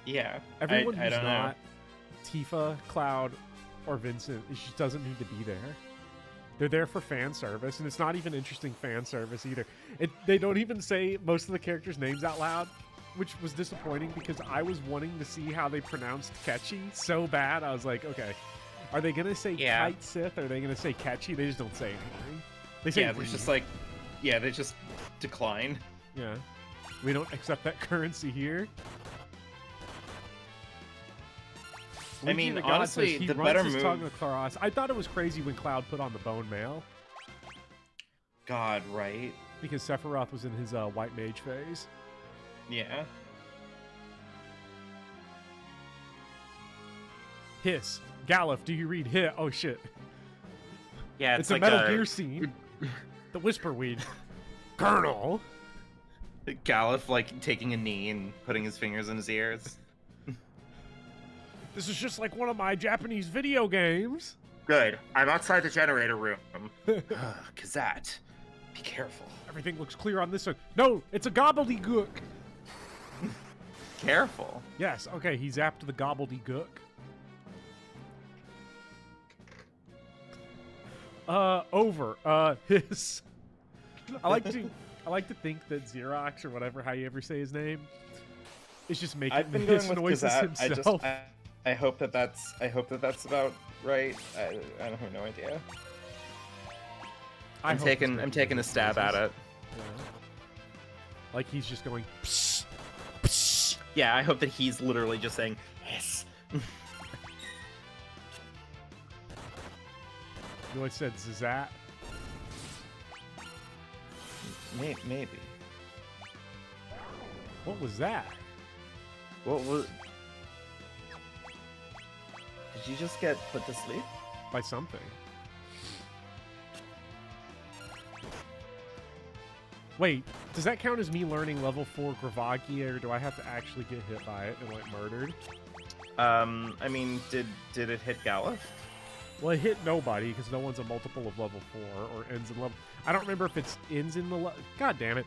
Yeah. Everyone I who's don't not know. Tifa, Cloud, or Vincent, it just doesn't need to be there. They're there for fan service, and it's not even interesting fan service either. They don't even say most of the characters' names out loud, which was disappointing because I was wanting to see how they pronounced Ketchy so bad. I was like, okay, are they going to say Kite Sith? Or are they going to say Ketchy? They just don't say anything. They say it's just like, they just decline. Yeah. We don't accept that currency here. I mean, honestly, the better move... I thought it was crazy when Cloud put on the bone mail. God, right? Because Sephiroth was in his white mage phase. Yeah. Hiss. Galef, do you read Hit? Oh, shit. Yeah, it's a like Metal Gear scene. The Whisper Weed. Colonel! Galef, like, taking a knee and putting his fingers in his ears. This is just like one of my Japanese video games. Good. I'm outside the generator room. Kazat, be careful. Everything looks clear on this one. No, it's a gobbledygook. Careful. Yes, okay, he zapped the gobbledygook. Hiss. I like to think that Xerox or whatever, how you ever say his name, is just making the hiss noises himself. I hope that that's about right. I have no idea. I'm taking a stab at it. Yeah. Like he's just going psh, psh. Yeah, I hope that he's literally just saying hiss. You know, I said Zazat. Maybe. What was that? What was? Did you just get put to sleep? By something. Wait, does that count as me learning level 4 Gravagia, or do I have to actually get hit by it and, like, murdered? I mean, did it hit Galuf? Well, it hit nobody, because no one's a multiple of level 4, or ends in level... I don't remember if it's ends in the... God damn it.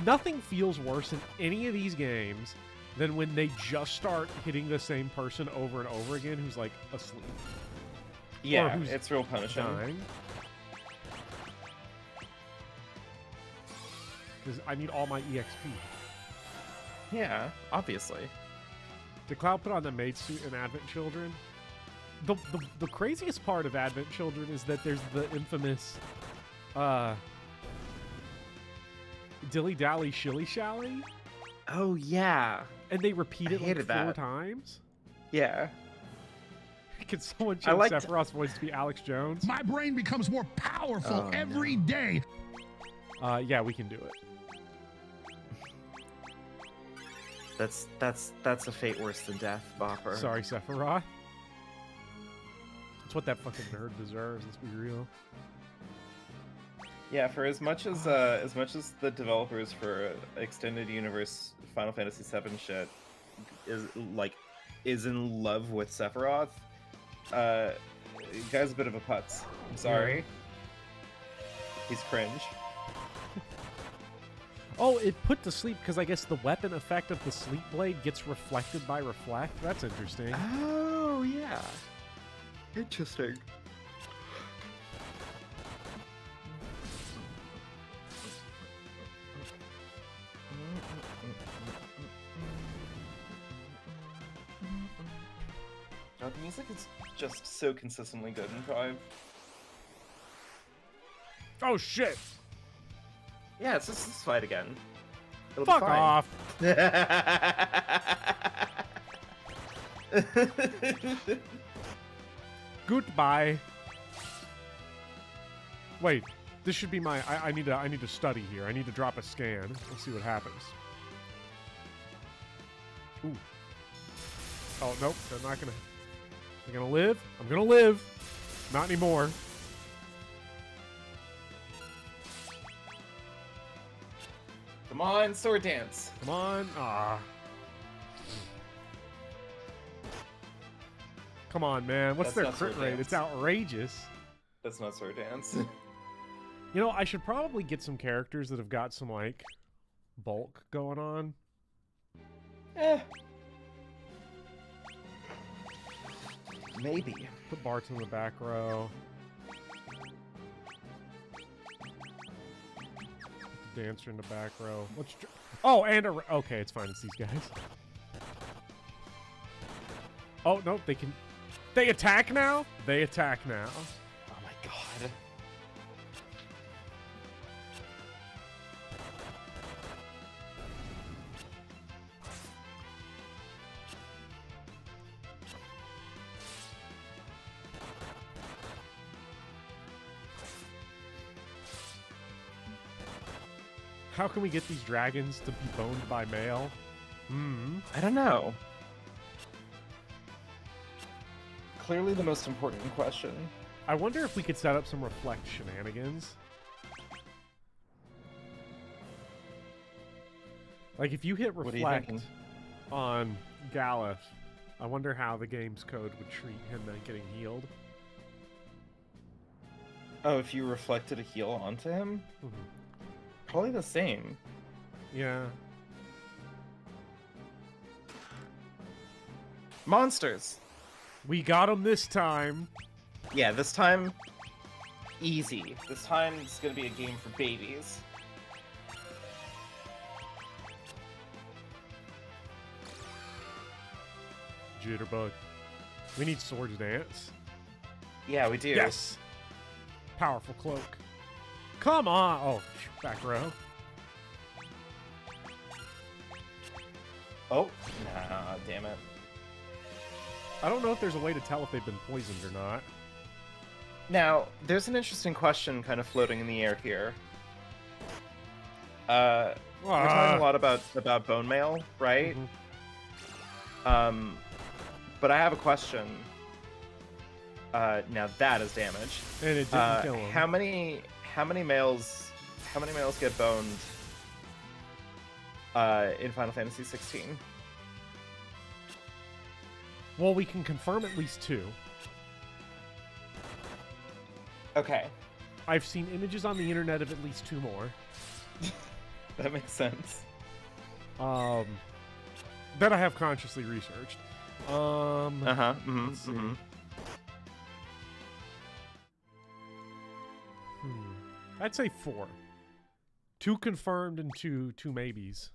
Nothing feels worse in any of these games than when they just start hitting the same person over and over again who's, like, asleep. Yeah, it's real punishing. Dying. Because I need all my EXP. Yeah, obviously. Did Cloud put on the maid suit in Advent Children? The craziest part of Advent Children is that there's the infamous Dilly Dally Shilly Shally. Oh yeah. And they repeat it like 4 that. times. Yeah. Can someone change Sephiroth's voice to be Alex Jones? My brain becomes more powerful every day. Yeah, we can do it. That's a fate worse than death, Bopper. Sorry, Sephiroth. That's what that fucking nerd deserves. Let's be real. Yeah, for as much as the developers for Extended Universe Final Fantasy VII shit is in love with Sephiroth, guy's a bit of a putz. I'm sorry. Yeah. He's cringe. Oh, it put to sleep because I guess the weapon effect of the sleep blade gets reflected by reflect. That's interesting. Oh yeah. Interesting. Oh, the music is just so consistently good in 5. Oh shit! Yeah, it's just this fight again. It'll Fuck be fine. off! Goodbye. Wait, this should be my. I need to study here. I need to drop a scan. Let's see what happens. Ooh. Oh nope, they're not gonna. I'm gonna live. I'm gonna live. Not anymore. Come on, sword dance. Come on. Ah. Come on, man. What's their crit rate? It's outrageous. That's not sword dance. You know, I should probably get some characters that have got some, like, bulk going on. Maybe. Put Bart in the back row. Put the Dancer in the back row. Let's. Oh, and a. Okay, it's fine. It's these guys. Oh no, they can. They attack now. They attack now. Oh my god. How can we get these dragons to be boned by mail? I don't know. Clearly the most important question. I wonder if we could set up some reflect shenanigans. Like if you hit reflect on Galuf, I wonder how the game's code would treat him getting healed. Oh, if you reflected a heal onto him? Probably the same. Yeah. Monsters! We got him this time. Yeah, this time, easy. This time it's gonna be a game for babies. Jitterbug. We need Sword Dance. Yeah, we do. Yes! Powerful cloak. Come on! Oh, back row. Oh, nah, damn it. I don't know if there's a way to tell if they've been poisoned or not. Now, there's an interesting question kind of floating in the air here. We're talking a lot about bone mail, right? But I have a question. Now that is damage. And it didn't kill him. How many males get boned in Final Fantasy 16. Well, we can confirm at least 2. Okay. I've seen images on the internet of at least 2 more. That makes sense. That I have consciously researched. Let's see. I'd say 4. 2 confirmed and two maybes.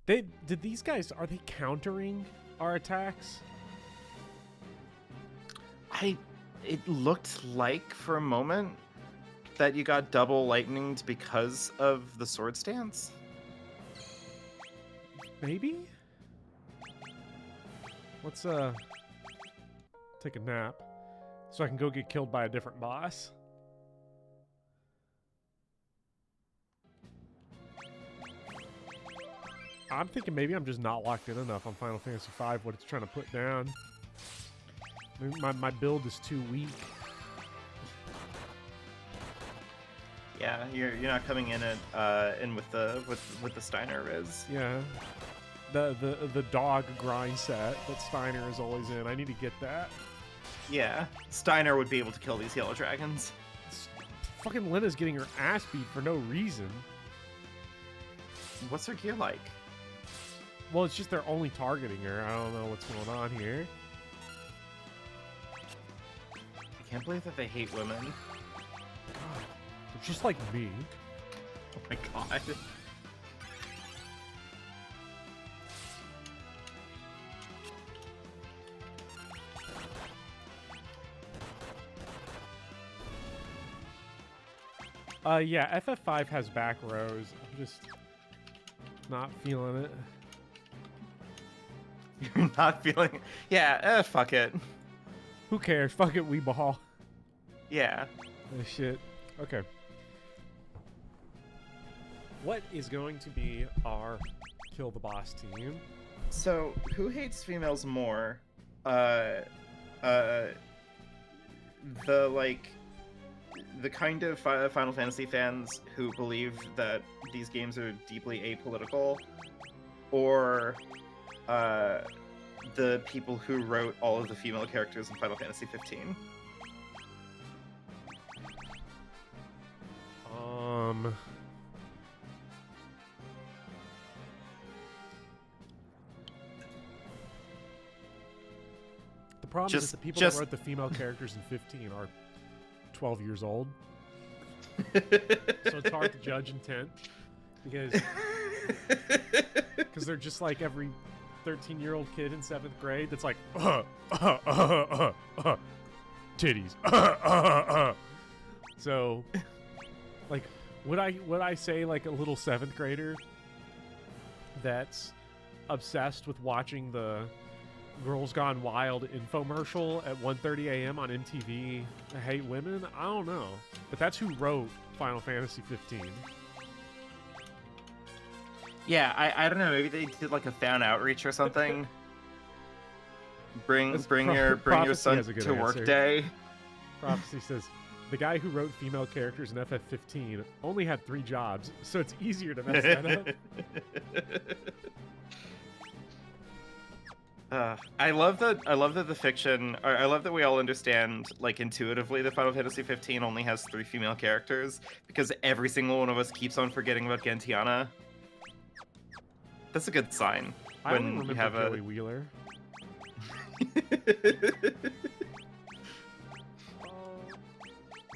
Did these guys, are they countering our attacks? It looked like for a moment that you got double lightninged because of the sword stance. Maybe? Let's take a nap so I can go get killed by a different boss. I'm thinking maybe I'm just not locked in enough on Final Fantasy V, what it's trying to put down. Maybe my build is too weak. Yeah, you're not coming in with the Steiner Riz. Yeah. The dog grind set that Steiner is always in. I need to get that. Yeah, Steiner would be able to kill these yellow dragons. Fucking Lena's getting her ass beat for no reason. What's her gear like? Well, it's just they're only targeting her. I don't know what's going on here. I can't believe that they hate women. God, they're just like me. Oh my god. Yeah, FF5 has back rows. I'm just not feeling it. You're not feeling it? Yeah, fuck it. Who cares? Fuck it, we ball. Yeah. Oh, shit. Okay. What is going to be our kill the boss team? So, who hates females more? The kind of Final Fantasy fans who believe that these games are deeply apolitical, or the people who wrote all of the female characters in Final Fantasy 15? The problem is that the people that wrote the female characters in 15 are 12 years old. So it's hard to judge intent because they're just like every 13-year-old kid in 7th grade that's like titties. So like would I say like a little 7th grader that's obsessed with watching the Girls Gone Wild infomercial at 1:30 a.m. on MTV I hate women? I don't know. But that's who wrote Final Fantasy 15. Yeah, I don't know. Maybe they did like a fan outreach or something. bring your son to work day. Prophecy says, the guy who wrote female characters in FF15 only had 3 jobs, so it's easier to mess that up. I love that the fiction. I love that we all understand, like, intuitively that Final Fantasy 15 only has 3 female characters because every single one of us keeps on forgetting about Gentiana. That's a good sign when you have Joey Wheeler.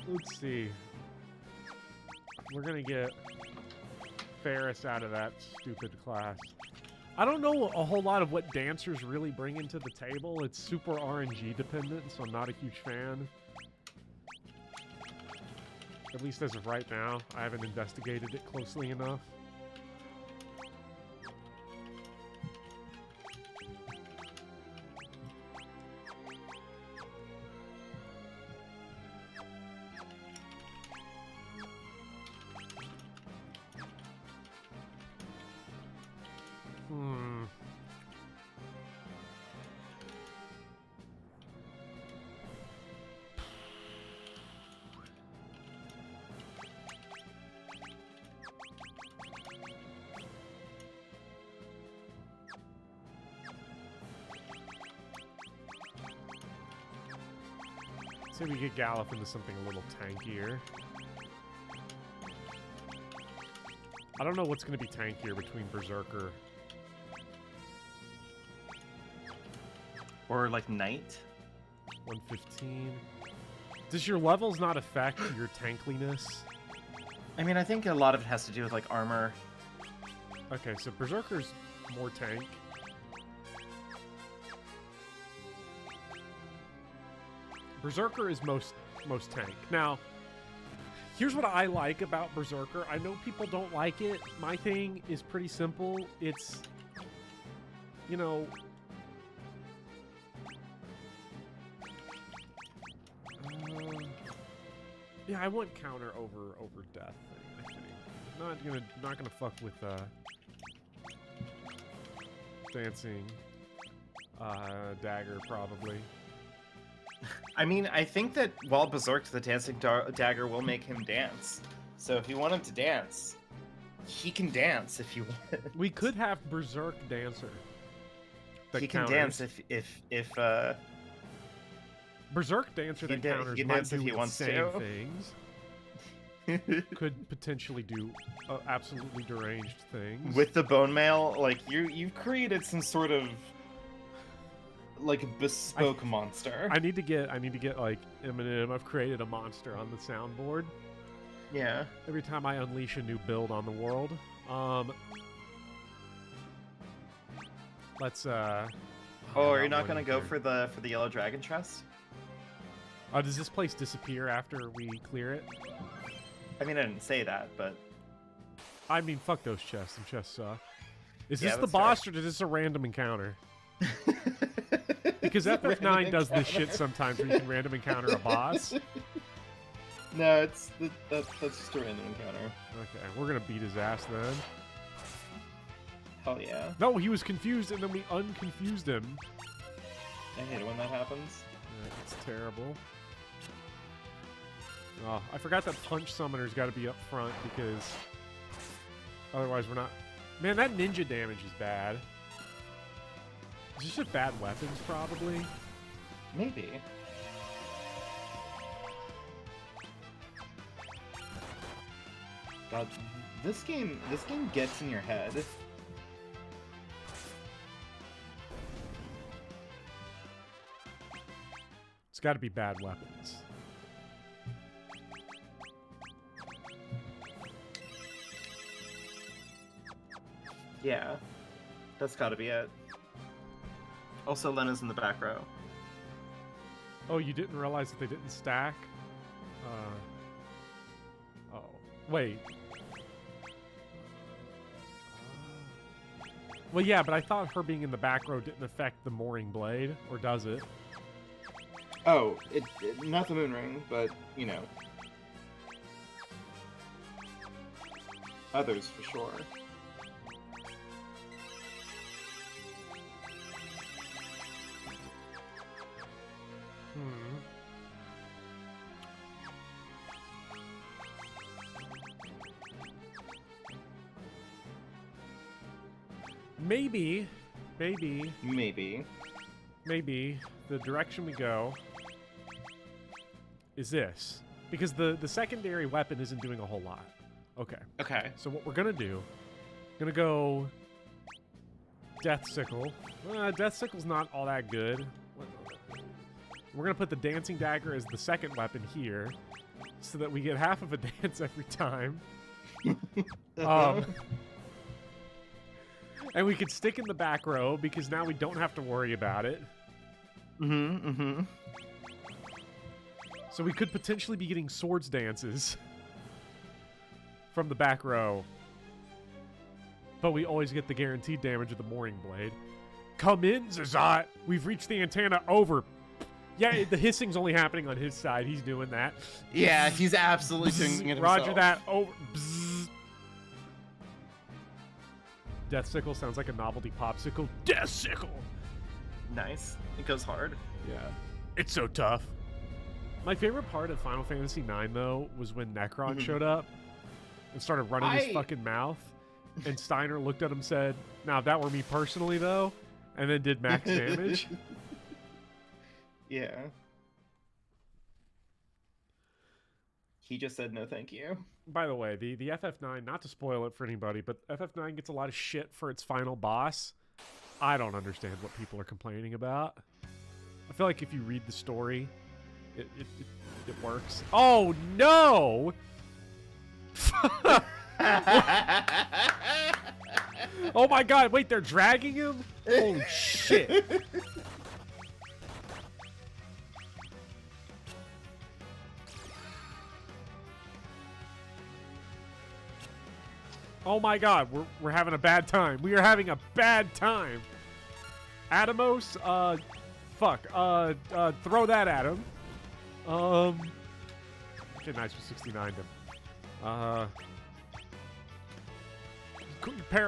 Let's see. We're gonna get Ferris out of that stupid class. I don't know a whole lot of what dancers really bring into the table. It's super RNG dependent, so I'm not a huge fan. At least as of right now, I haven't investigated it closely enough. Say we get Gallop into something a little tankier. I don't know what's going to be tankier between Berserker. Or like Knight. 115. Does your levels not affect your tankliness? I mean, I think a lot of it has to do with like armor. Okay, so Berserker's more tank. Berserker is most tank. Now, here's what I like about Berserker. I know people don't like it. My thing is pretty simple. It's, you know, yeah, I want counter over death thing, I think. Not gonna fuck with dancing dagger probably. I mean, I think that while Berserked, the dancing dagger will make him dance. So if you want him to dance, he can dance if you want. We could have Berserk Dancer. He can dance if Berserk Dancer that counters he might dance do if he wants insane to. things. Could potentially do absolutely deranged things. With the bone mail, like you've created some sort of like a bespoke monster. I need to get like Eminem. I've created a monster on the soundboard. Yeah. Every time I unleash a new build on the world. Let's Oh, are you not gonna go for the yellow dragon chest? Does this place disappear after we clear it? I mean, I didn't say that, but I mean, fuck those chests. Them chests suck. Is Yeah, this the that's boss or is this a random encounter? Because FF9 does this shit sometimes where you can random encounter a boss. No, that's just a random encounter. Okay, we're gonna beat his ass then. Hell yeah. No, he was confused and then we unconfused him. I hate it when that happens. Yeah, it's terrible. Oh, I forgot that punch summoner's got to be up front because otherwise we're not... Man, that ninja damage is bad. Is this just bad weapons, probably? Maybe. God, this game gets in your head. It's got to be bad weapons. Yeah, that's gotta be it. Also, Lena's in the back row. Oh, you didn't realize that they didn't stack? Oh. Wait. Well, yeah, but I thought her being in the back row didn't affect the mooring blade, or does it? Oh, not the moon ring, but, you know. Others, for sure. Maybe the direction we go is this. Because the secondary weapon isn't doing a whole lot. Okay. Okay. So what we're gonna do, gonna go Death Sickle. Death Sickle's not all that good. We're gonna put the Dancing Dagger as the second weapon here, so that we get half of a dance every time. And we could stick in the back row because now we don't have to worry about it. So we could potentially be getting swords dances from the back row. But we always get the guaranteed damage of the mooring blade. Come in, Zazat! We've reached the antenna. Over. Yeah, the hissing's only happening on his side. He's doing that. Yeah, he's absolutely doing it himself. Roger that. Over. Bzz. Death Sickle sounds like a novelty popsicle. Death Sickle! Nice. It goes hard. Yeah. It's so tough. My favorite part of Final Fantasy IX, though, was when Necron showed up and started running his fucking mouth. And Steiner looked at him and said, now, if that were me personally, though, and then did max damage. Yeah. He just said no thank you. By the way, the FF9, not to spoil it for anybody, but FF9 gets a lot of shit for its final boss. I don't understand what people are complaining about. I feel like if you read the story, it works. Oh, no! Oh my god, wait, they're dragging him? Holy shit. Oh my god, we're having a bad time. We are having a bad time. Atomos, throw that at him. Okay, nice for 69 him.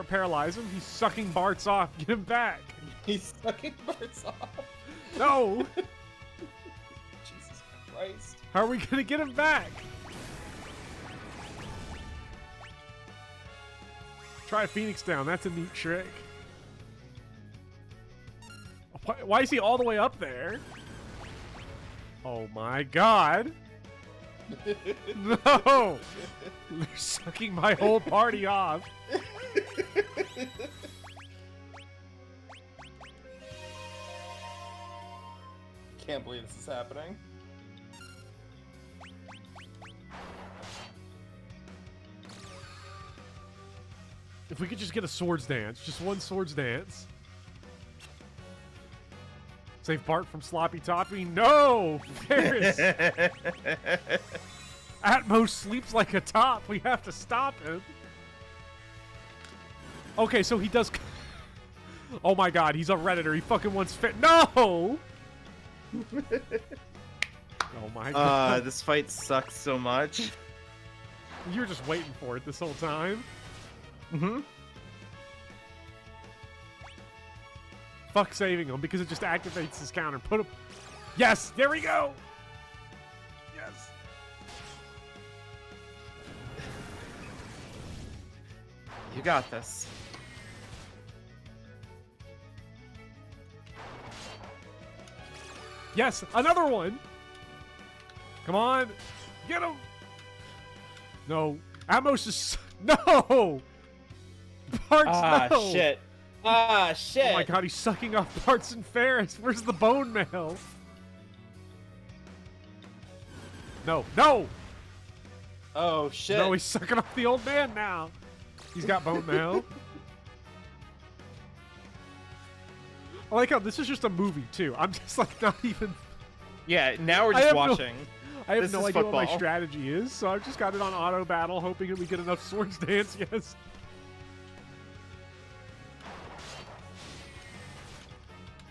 Paralyze him. He's sucking Bart's off. Get him back. He's sucking Bart's off. No. Jesus Christ. How are we gonna get him back? Try Phoenix down. That's a neat trick. Why is he all the way up there? Oh my god. No! They're sucking my whole party off. Can't believe this is happening. If we could just get a swords dance, just one swords dance. Save Bart from Sloppy Toppy. No! Ferris! Atmos sleeps like a top. We have to stop him. Okay, so he does... Oh my god, he's a Redditor. He fucking wants fit. No! Oh my god. This fight sucks so much. You were just waiting for it this whole time. Mm-hmm. Fuck saving him because it just activates his counter. Put him... Yes! There we go! Yes! You got this. Yes! Another one! Come on! Get him! No. Atmos is... No! Parts, no! Shit. Ah, shit. Oh my god, he's sucking off Parts and Ferris. Where's the bone mail? No. No! Oh, shit. No, he's sucking off the old man now. He's got bone mail. I like how this is just a movie, too. I'm just, like, not even... Yeah, now we're just watching. I have This no is idea what my football. strategy is, so I've just got it on auto battle, hoping that we get enough swords dance, yes.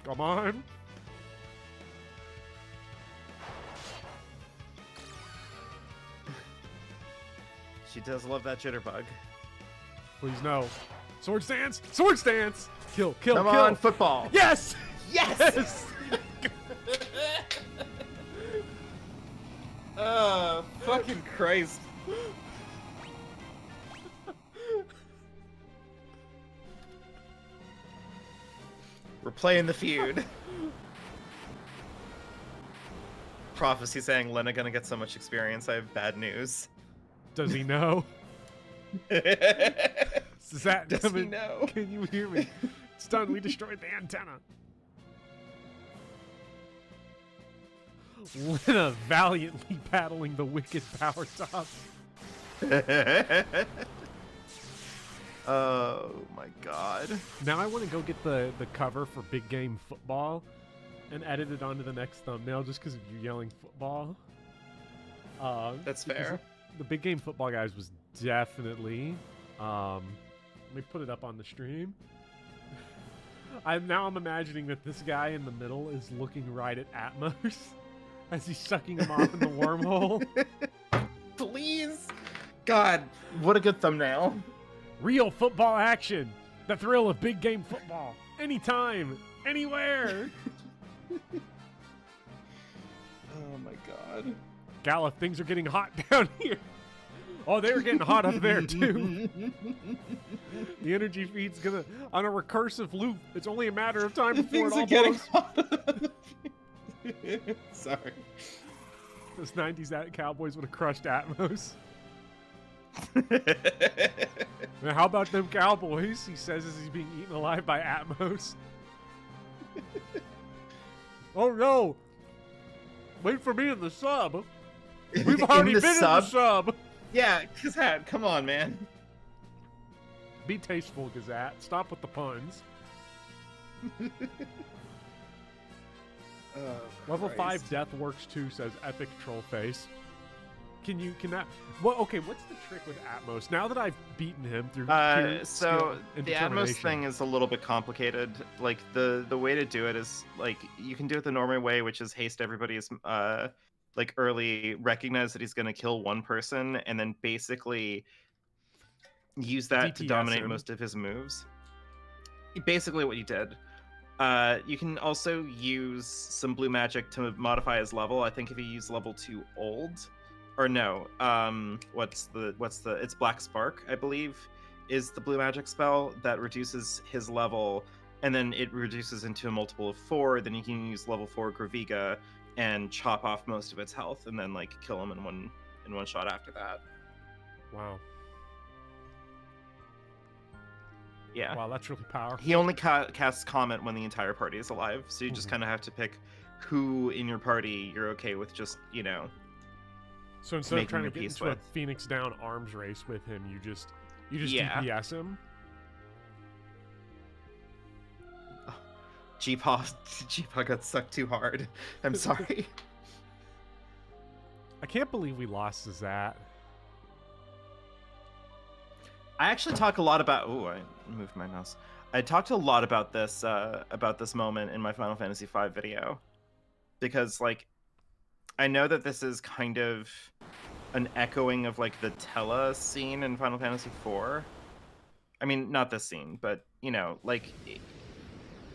Come on. She does love that jitterbug. Please no. Swords dance! Swords dance! Kill, kill, Come kill! on, football. Yes! Yes! Yes! Fucking Christ. We're playing the feud. Prophecy saying Lena gonna get so much experience. I have bad news. Does he know? Is that Does he know? Can you hear me? It's done. We destroyed the antenna. Lena valiantly battling the wicked power top. Oh my god. Now I want to go get the cover for Big Game Football and edit it onto the next thumbnail just because of you yelling football. That's because fair. The Big Game Football guys was definitely... let me put it up on the stream. I'm imagining that this guy in the middle is looking right at Atmos as he's sucking him off in the wormhole. Please. God, what a good thumbnail. Real football action. The thrill of big game football. Anytime, anywhere. Oh my god. Gallup, things are getting hot down here. Oh, they were getting hot up there too. The energy feed's gonna on a recursive loop. It's only a matter of time before Things it all are getting blows. hot. Sorry. Those 90s Cowboys would have crushed Atmos. Now, how about them Cowboys? He says as he's being eaten alive by Atmos. Oh no! Wait for me in the sub. We've already been in the sub. Yeah, Kazat, come on, man. Be tasteful, Gazat. Stop with the puns. Level 5 Death Works 2 says epic troll face. Can that? Well, okay. What's the trick with Atmos? Now that I've beaten him through so the Atmos thing is a little bit complicated. Like the way to do it is like you can do it the normal way, which is haste everybody's like early, recognize that he's going to kill one person, and then basically use that to dominate most of his moves. Basically, what you did. You can also use some blue magic to modify his level. I think if you use level 2 old. Or no, it's Black Spark, I believe, is the blue magic spell that reduces his level, and then it reduces into a multiple of 4. Then you can use level 4 Graviga and chop off most of its health, and then like kill him in one shot after that. Wow. Yeah. Wow, that's really powerful. He only casts Comet when the entire party is alive, so you just kind of have to pick who in your party you're okay with just, So instead of trying to get into a Phoenix Down arms race with him, you just DPS him. Oh, G-Paw got sucked too hard. I'm sorry. I can't believe we lost Zat. I actually talk a lot about. Oh, I moved my mouse. I talked a lot about this moment in my Final Fantasy V video, because like I know that this is kind of an echoing of like the Tella scene in Final Fantasy IV. I mean, not this scene, but like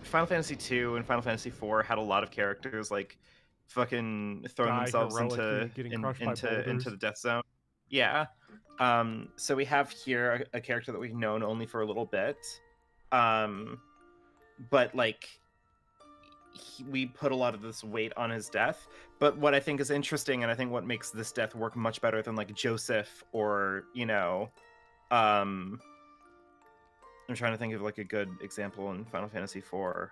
Final Fantasy II and Final Fantasy IV had a lot of characters like fucking throwing themselves into the death zone. Yeah. So we have here a character that we've known only for a little bit, but like we put a lot of this weight on his death. But what I think is interesting, and I think what makes this death work much better than like Joseph or I'm trying to think of like a good example in Final Fantasy IV, or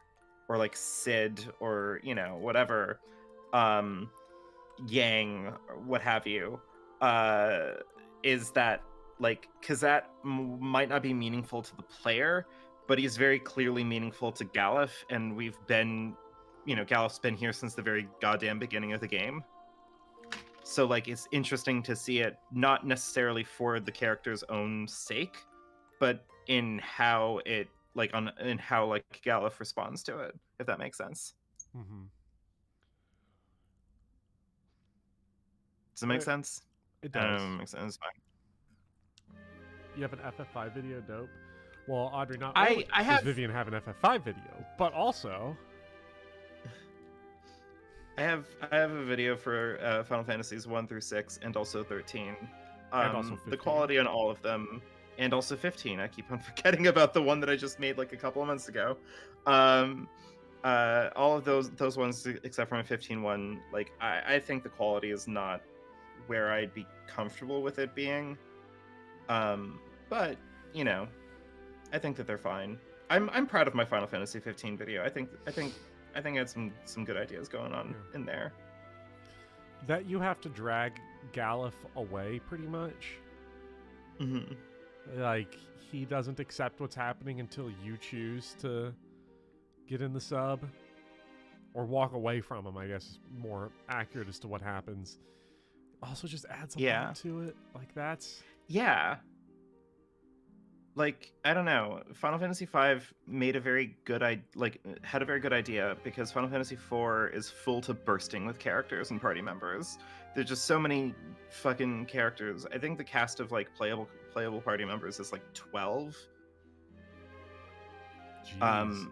like Sid, or whatever, Yang, or what have you, is that like Kazat might not be meaningful to the player, but he's very clearly meaningful to Galuf, and we've been, Galuf's been here since the very goddamn beginning of the game. So like it's interesting to see it not necessarily for the character's own sake, but in how it in how like Galuf responds to it, if that makes sense. Mm-hmm. Does it make sense? It does. It makes sense. It's fine. You have an FF5 video, dope. Well, Audrey, not only does Vivian have an FF5 video, but also I have a video for Final Fantasies 1 through 6 and also 13. And also 15. The quality on all of them, and also 15. I keep on forgetting about the one that I just made like a couple of months ago. All of those ones except for my 15 one, like I think the quality is not where I'd be comfortable with it being. But I think that they're fine. I'm proud of my Final Fantasy 15 video. I think I had some good ideas going on in there. That you have to drag Galuf away pretty much. Mm-hmm. Like he doesn't accept what's happening until you choose to get in the sub or walk away from him, I guess is more accurate as to what happens. Also just adds a lot to it. Like that's like, I don't know. Final Fantasy V had a very good idea, because Final Fantasy IV is full to bursting with characters and party members. There's just so many fucking characters. I think the cast of like playable party members is like 12. Jeez.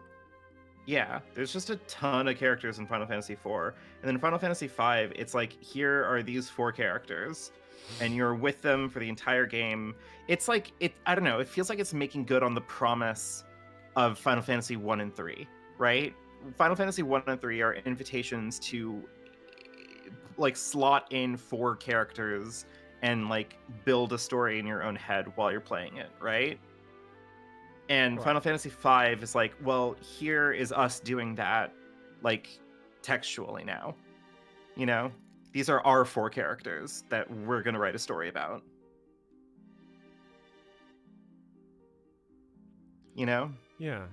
Yeah, there's just a ton of characters in Final Fantasy IV. And then Final Fantasy V, it's like, here are these 4 characters, and you're with them for the entire game. It's like, I don't know, it feels like it's making good on the promise of Final Fantasy 1 and 3, right? Final Fantasy 1 and 3 are invitations to like slot in 4 characters and like build a story in your own head while you're playing it, right? And Final Fantasy V is like, well, here is us doing that, like, textually now. You know? These are our 4 characters that we're going to write a story about. You know? Yeah.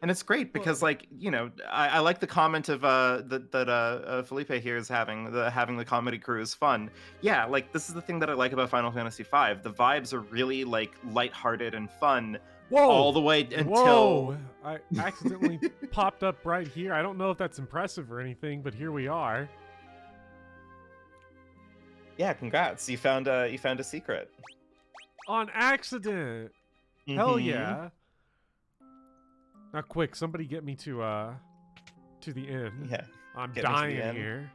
And it's great because, like, you know, I like the comment of that Felipe here is having the comedy crew is fun. Yeah, like, this is the thing that I like about Final Fantasy V. The vibes are really, like, lighthearted and fun. Whoa! All the way until... Whoa! I accidentally popped up right here. I don't know if that's impressive or anything, but here we are. Yeah, congrats. You found a secret. On accident! Hell yeah. Now quick, somebody get me to the inn. Yeah. I'm dying here.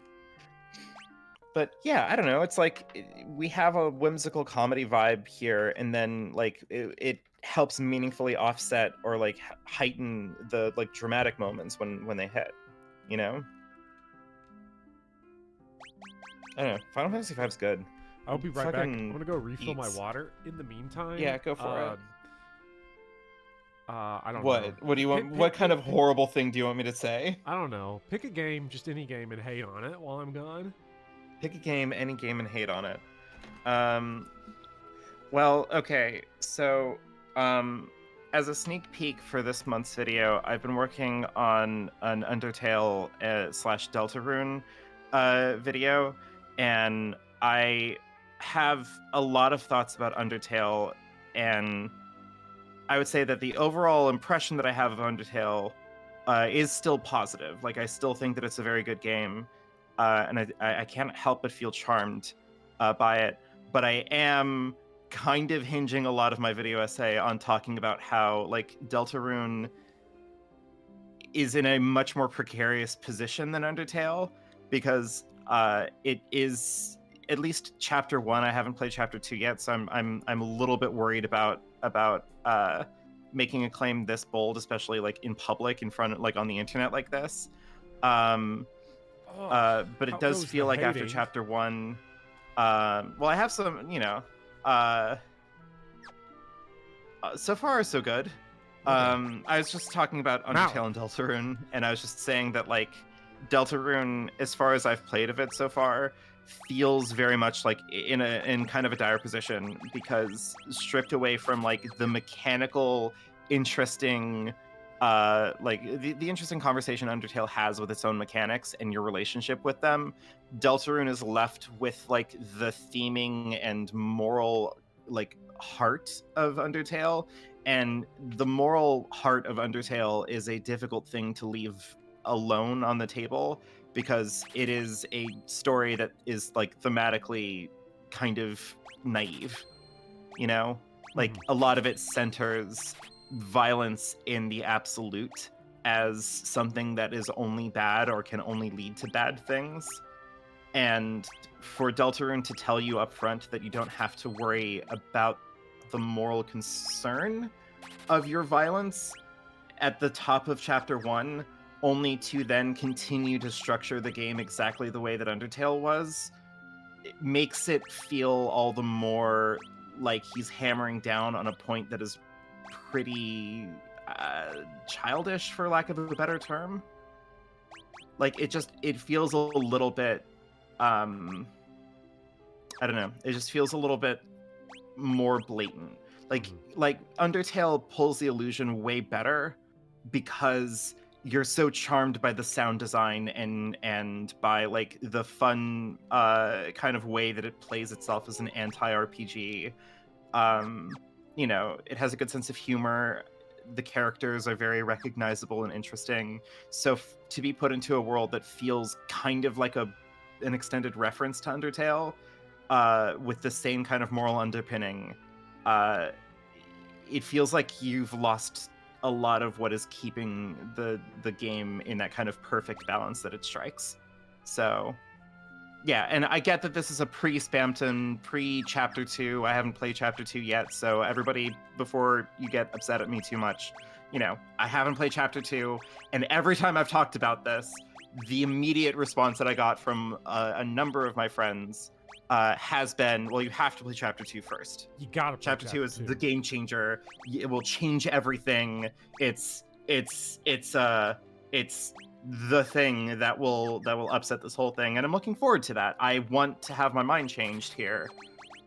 But yeah, I don't know. It's like we have a whimsical comedy vibe here, and then like it helps meaningfully offset or like heighten the like dramatic moments when they hit, you know? I don't know. Final Fantasy V is good. I'll be right back. I'm gonna go refill my water. In the meantime, yeah, go for it. I don't know. What do you want? What kind of horrible thing do you want me to say? I don't know. Pick a game, just any game, and hate on it while I'm gone. Pick a game, any game, and hate on it. Well, okay. So, as a sneak peek for this month's video, I've been working on an Undertale / Deltarune video, and I have a lot of thoughts about Undertale, and I would say that the overall impression that I have of Undertale is still positive. Like, I still think that it's a very good game, and I can't help but feel charmed by it. But I am kind of hinging a lot of my video essay on talking about how, like, Deltarune is in a much more precarious position than Undertale, because it is, at least chapter 1. I haven't played chapter 2 yet, so I'm a little bit worried about making a claim this bold, especially like in public, in front of, like, on the internet like this. But it does feel like after chapter 1, well, I have some, you know, so far so good. I was just talking about Undertale and Deltarune, and I was just saying that, like, Deltarune, as far as I've played of it so far, feels very much like in kind of a dire position, because stripped away from like the mechanical, interesting, like the interesting conversation Undertale has with its own mechanics and your relationship with them, Deltarune is left with like the theming and moral like heart of Undertale, and the moral heart of Undertale is a difficult thing to leave alone on the table, because it is a story that is like thematically kind of naive, you know? Like, a lot of it centers violence in the absolute as something that is only bad or can only lead to bad things. And for Deltarune to tell you up front that you don't have to worry about the moral concern of your violence at the top of chapter 1, only to then continue to structure the game exactly the way that Undertale was, it makes it feel all the more like he's hammering down on a point that is pretty childish, for lack of a better term. Like, it feels a little bit, I don't know, it just feels a little bit more blatant. Like Undertale pulls the illusion way better because you're so charmed by the sound design and by like the fun kind of way that it plays itself as an anti-RPG. You know, it has a good sense of humor. The characters are very recognizable and interesting. So to be put into a world that feels kind of like an extended reference to Undertale, with the same kind of moral underpinning, it feels like you've lost a lot of what is keeping the game in that kind of perfect balance that it strikes. So yeah, and I get that this is a pre-Spamton, pre-Chapter 2. I haven't played Chapter 2 yet, so everybody, before you get upset at me too much, you know, I haven't played Chapter 2, and every time I've talked about this, the immediate response that I got from a number of my friends has been, well, you have to play Chapter 2 first. You gotta play Chapter 2 is the game changer. It will change everything. It's the thing that will upset this whole thing, and I'm looking forward to that. I want to have my mind changed here.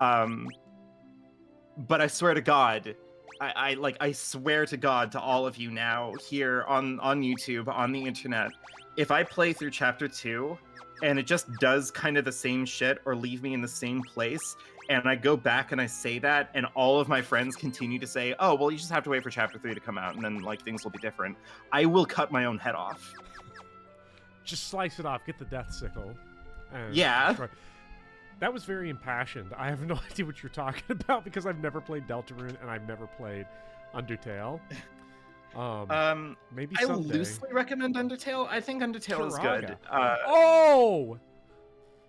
But I swear to God, I swear to God to all of you now here on YouTube, on the internet, if I play through Chapter 2 and it just does kind of the same shit or leave me in the same place, and I go back and I say that, and all of my friends continue to say, oh, well, you just have to wait for Chapter 3 to come out, and then, like, things will be different, I will cut my own head off. Just slice it off, get the death sickle. And yeah. destroy. That was very impassioned. I have no idea what you're talking about because I've never played Deltarune and I've never played Undertale. Maybe someday. I loosely recommend Undertale. I think Undertale is good. Oh!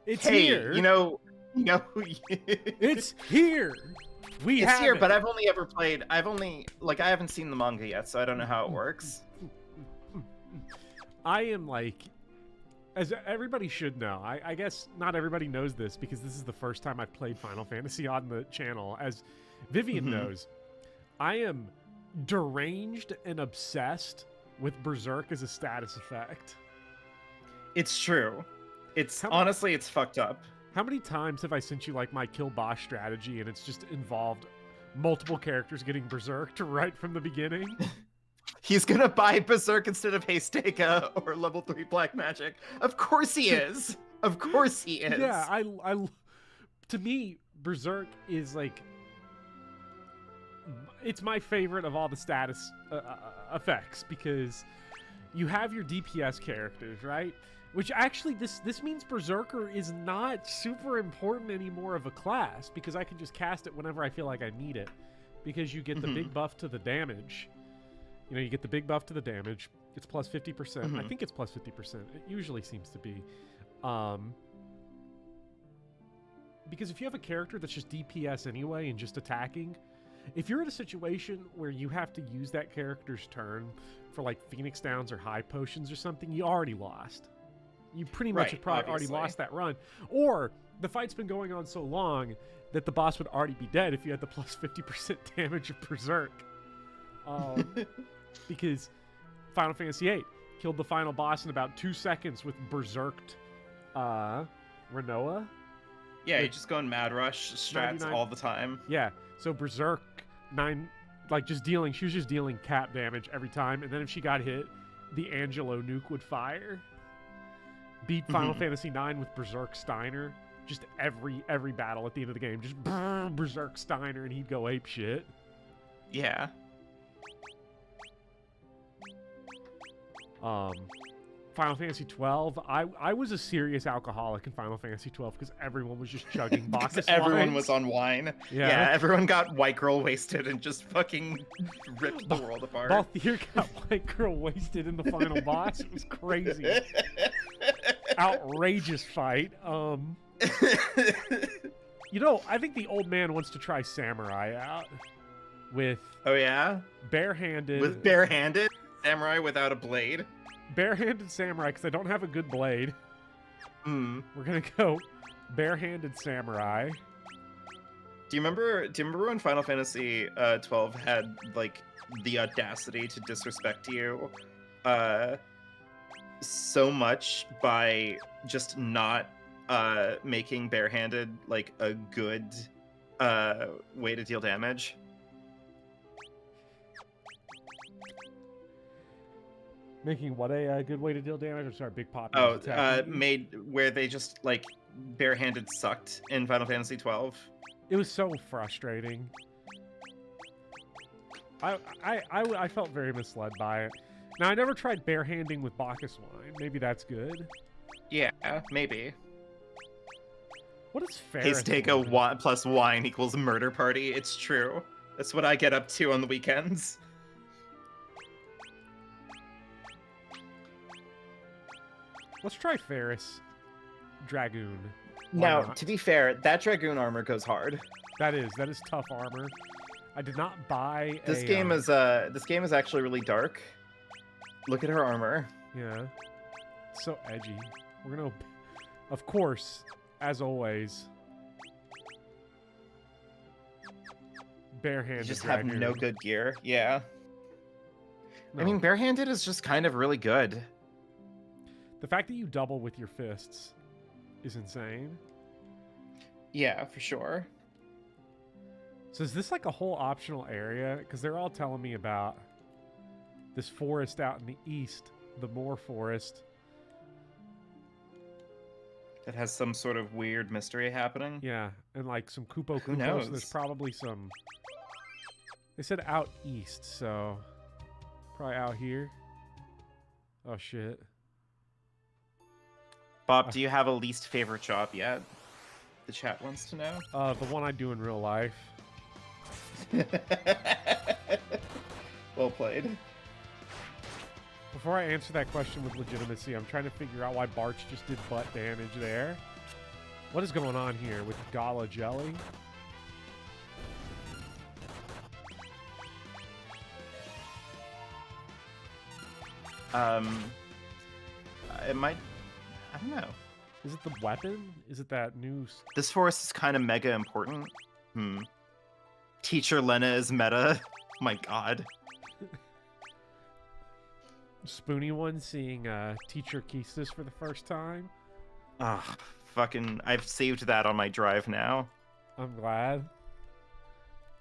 It's here. You know, it's here. It's here, but I haven't seen the manga yet, so I don't know how it works. I am like, as everybody should know, I guess not everybody knows this because this is the first time I've played Final Fantasy on the channel. As Vivian knows, I am deranged and obsessed with Berserk as a status effect. It's true. Honestly, it's fucked up. How many times have I sent you like my kill boss strategy and it's just involved multiple characters getting berserked right from the beginning? He's gonna buy Berserk instead of Heisteka or level 3 Black Magic. Of course he is. Of course he is. Yeah, to me, Berserk is like, it's my favorite of all the status effects because you have your DPS characters, right? Which actually, this means Berserker is not super important anymore of a class because I can just cast it whenever I feel like I need it because you get the big buff to the damage. You know, you get the big buff to the damage. It's plus 50%. I think it's plus 50%. It usually seems to be. Because if you have a character that's just DPS anyway and just attacking, if you're in a situation where you have to use that character's turn for like Phoenix Downs or high potions or something, you already lost. You pretty much have probably already lost that run. Or the fight's been going on so long that the boss would already be dead if you had the plus 50% damage of Berserk. Because Final Fantasy VIII killed the final boss in about 2 seconds with Berserked Renoa. Yeah, you're just going Mad Rush strats 99. All the time. Yeah, so Berserk 9, like she was just dealing cap damage every time, and then if she got hit, the Angelo nuke would fire. Beat Final Fantasy IX with Berserk Steiner. Just every battle at the end of the game, just Berserk Steiner, and he'd go ape shit. Yeah. Final Fantasy 12. I was a serious alcoholic in Final Fantasy 12 because everyone was just chugging Bacchus everyone was on wine. Yeah, everyone got white girl wasted and just fucking ripped the world apart. Balthier got white girl wasted in the final boss. It was crazy. Outrageous fight. You know, I think the old man wants to try Samurai out with. Oh yeah, barehanded. With barehanded Samurai without a blade. Barehanded Samurai because I don't have a good blade. We're gonna go barehanded Samurai. Do you remember when Final Fantasy 12 had like the audacity to disrespect you so much by just not making barehanded like a good way to deal damage? Making what a good way to deal damage? I'm sorry, big pop. Made where they just like barehanded sucked in Final Fantasy 12. It was so frustrating. I felt very misled by it. Now I never tried barehanding with Bacchus wine. Maybe that's good. Yeah, maybe. What is Ferris? Heisteka plus wine equals murder party. It's true. That's what I get up to on the weekends. Let's try Ferris Dragoon. Now, to be fair, that Dragoon armor goes hard. That is tough armor. I did not buy this game is actually really dark. Look at her armor. Yeah. It's so edgy. We're gonna, of course, as always, barehanded. You just have no good gear. Yeah. No. I mean, barehanded is just kind of really good. The fact that you double with your fists is insane. Yeah, for sure. So is this like a whole optional area? Because they're all telling me about this forest out in the east, the Moor Forest. It has some sort of weird mystery happening. Yeah, and like some Koopo Who Koopo, knows? so there's probably some... They said out east, so probably out here. Oh, shit. Bob, do you have a least favorite job yet? The chat wants to know. The one I do in real life. Well played. Before I answer that question with legitimacy, I'm trying to figure out why Barch just did butt damage there. What is going on here with Gala Jelly? It might... I don't know. Is it the weapon? Is it that new... This forest is kind of mega important. Teacher Lena is meta. Oh my god. Spoony one seeing Teacher Keistis for the first time. Ah, fucking... I've saved that on my drive now. I'm glad.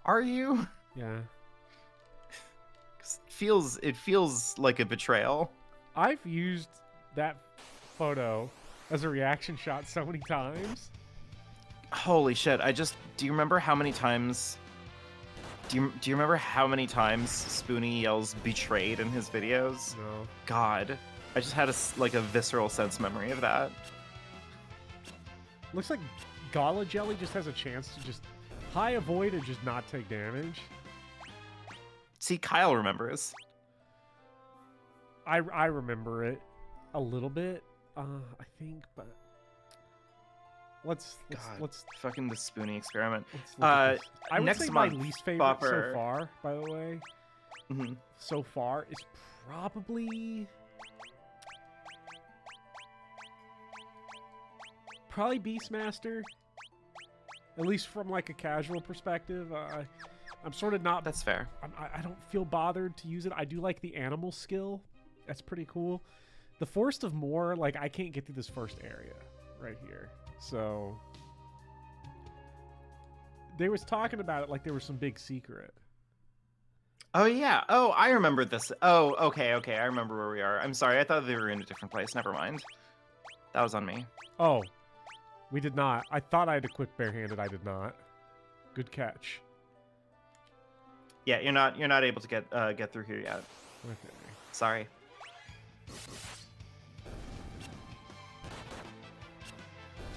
Are you? Yeah. It feels like a betrayal. I've used that photo as a reaction shot so many times. Holy shit! Do you remember how many times? Do you remember how many times Spoony yells "betrayed" in his videos? No. God, I just had a visceral sense memory of that. Looks like Gala Jelly just has a chance to just high avoid and just not take damage. See, Kyle remembers. I remember it a little bit, I think, but let's fucking the Spoony experiment. I would next say month, my least favorite Bopper. so far, by the way, so far is probably Beastmaster. At least from like a casual perspective. I'm sort of not... That's fair. I don't feel bothered to use it. I do like the animal skill. That's pretty cool. The Forest of Moor, like, I can't get through this first area right here. So... They was talking about it like there was some big secret. Oh, yeah. Oh, I remember this. Oh, okay. I remember where we are. I'm sorry. I thought they were in a different place. Never mind. That was on me. Oh. We did not. I thought I had equipped barehanded. I did not. Good catch. Yeah, you're not able to get through here yet. Okay. Sorry.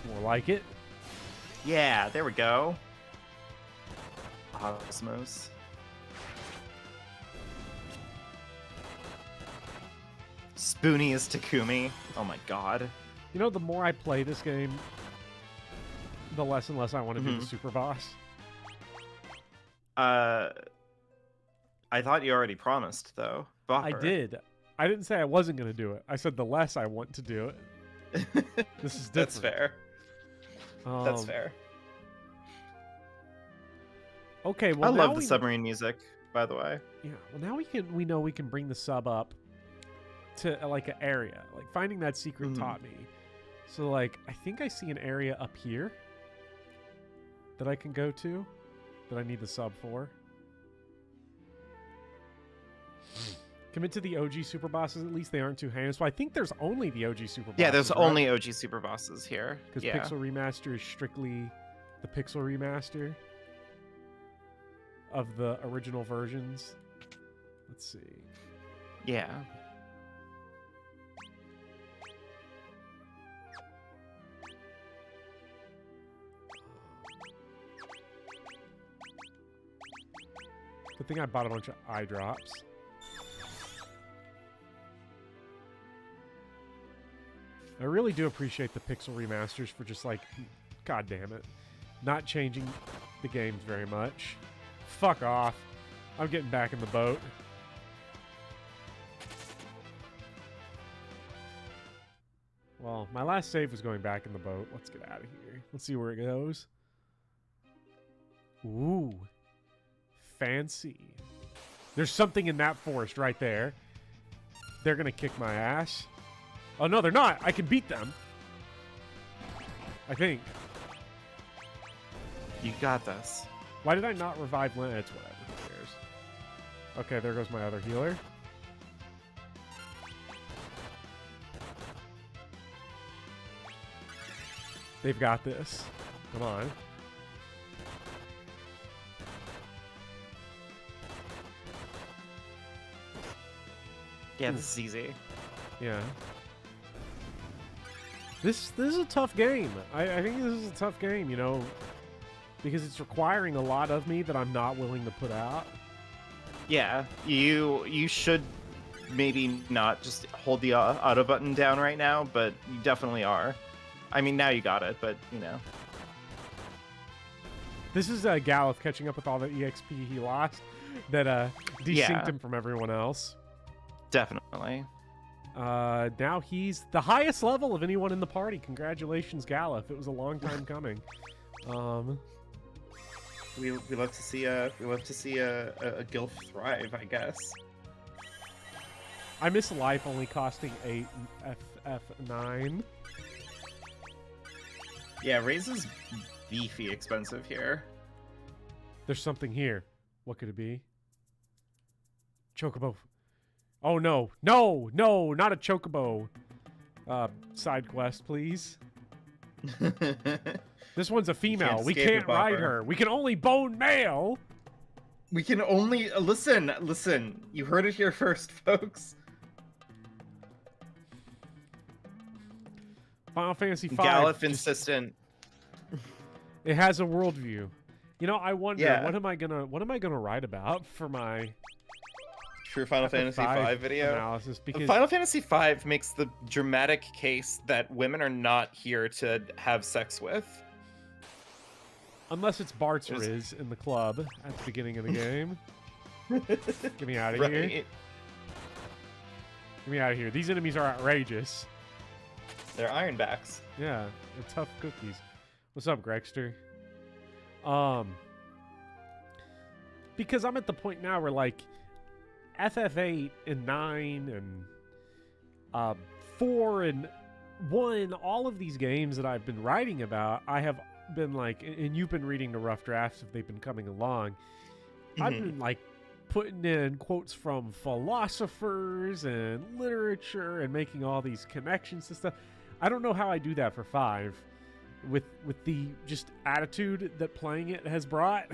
More like it. Yeah, there we go. Osmos. Spoony is Takumi. Oh my god. You know, the more I play this game, the less and less I want to be the super boss. I thought you already promised, though. Bopper. I did. I didn't say I wasn't going to do it. I said the less I want to do it. This is different. That's fair. That's fair. Okay, well, I love the submarine music, by the way. Yeah, well, now we know we can bring the sub up to like an area. Like finding that secret taught me. So like I think I see an area up here that I can go to that I need the sub for. Commit to the OG super bosses, at least they aren't too heinous. So I think there's only the OG super bosses. Yeah, there's right? only OG super bosses here. Because Pixel Remaster is strictly the Pixel Remaster of the original versions. Let's see. Yeah. Good thing I bought a bunch of eye drops. I really do appreciate the Pixel Remasters for just like, god damn it, not changing the games very much. Fuck off. I'm getting back in the boat. Well, my last save was going back in the boat. Let's get out of here. Let's see where it goes. Ooh. Fancy. There's something in that forest right there. They're going to kick my ass. Oh, no, they're not. I can beat them. I think. You got this. Why did I not revive Lynn? It's whatever. Who cares? Okay, there goes my other healer. They've got this. Come on. Yeah, this is easy. Yeah. This is a tough game. I think this is a tough game, you know, because it's requiring a lot of me that I'm not willing to put out. Yeah, you should maybe not just hold the auto button down right now, but you definitely are. I mean, now you got it, but, you know. This is Gallup catching up with all the EXP he lost that desynced him from everyone else. Definitely. Now he's the highest level of anyone in the party. Congratulations, Gallup. It was a long time coming. We love to see a Gilf thrive, I guess. I miss life only costing 8 and FF9. Yeah, Raze is beefy expensive here. There's something here. What could it be? Chocobo. Oh no. No, no, not a chocobo. Side quest, please. This one's a female. We can't ride her. We can only bone male. We can only listen. You heard it here first, folks. Final Fantasy V. Gallup insistent. It has a worldview. You know, I wonder what am I gonna write about for my Final Fantasy V video analysis? Because Final Fantasy V makes the dramatic case that women are not here to have sex with. Unless it's Bart's Riz in the club at the beginning of the game. Get me out of here. Get me out of here. These enemies are outrageous. They're ironbacks. Yeah, they're tough cookies. What's up, Gregster? Because I'm at the point now where, like, FF8 and 9 and 4 and 1, all of these games that I've been writing about, I have been like, and you've been reading the rough drafts if they've been coming along, I've been like putting in quotes from philosophers and literature and making all these connections and stuff. I don't know how I do that for 5 with the just attitude that playing it has brought.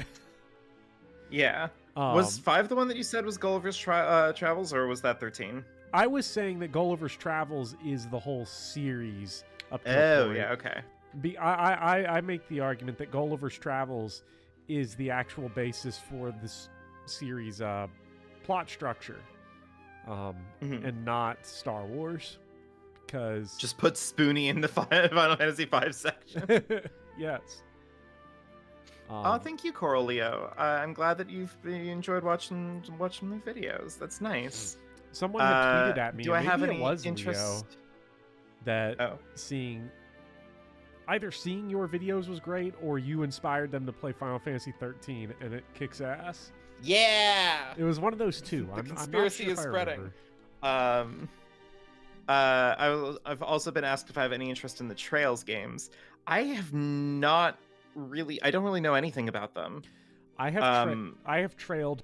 Yeah. Was 5 the one that you said was Gulliver's Travels, or was that 13? I was saying that Gulliver's Travels is the whole series up to Oh, yeah, okay. I make the argument that Gulliver's Travels is the actual basis for this series plot structure, and not Star Wars, because just put Spoonie in the Final Fantasy V section. Yes. Oh, thank you, Coral Leo. I'm glad that you enjoyed watching my videos. That's nice. Someone had tweeted at me. Do I have any interest? Leo, that either seeing your videos was great, or you inspired them to play Final Fantasy 13, and it kicks ass. Yeah. It was one of those two. The conspiracy is spreading. I've also been asked if I have any interest in the Trails games. I have not really. I don't really know anything about them. I have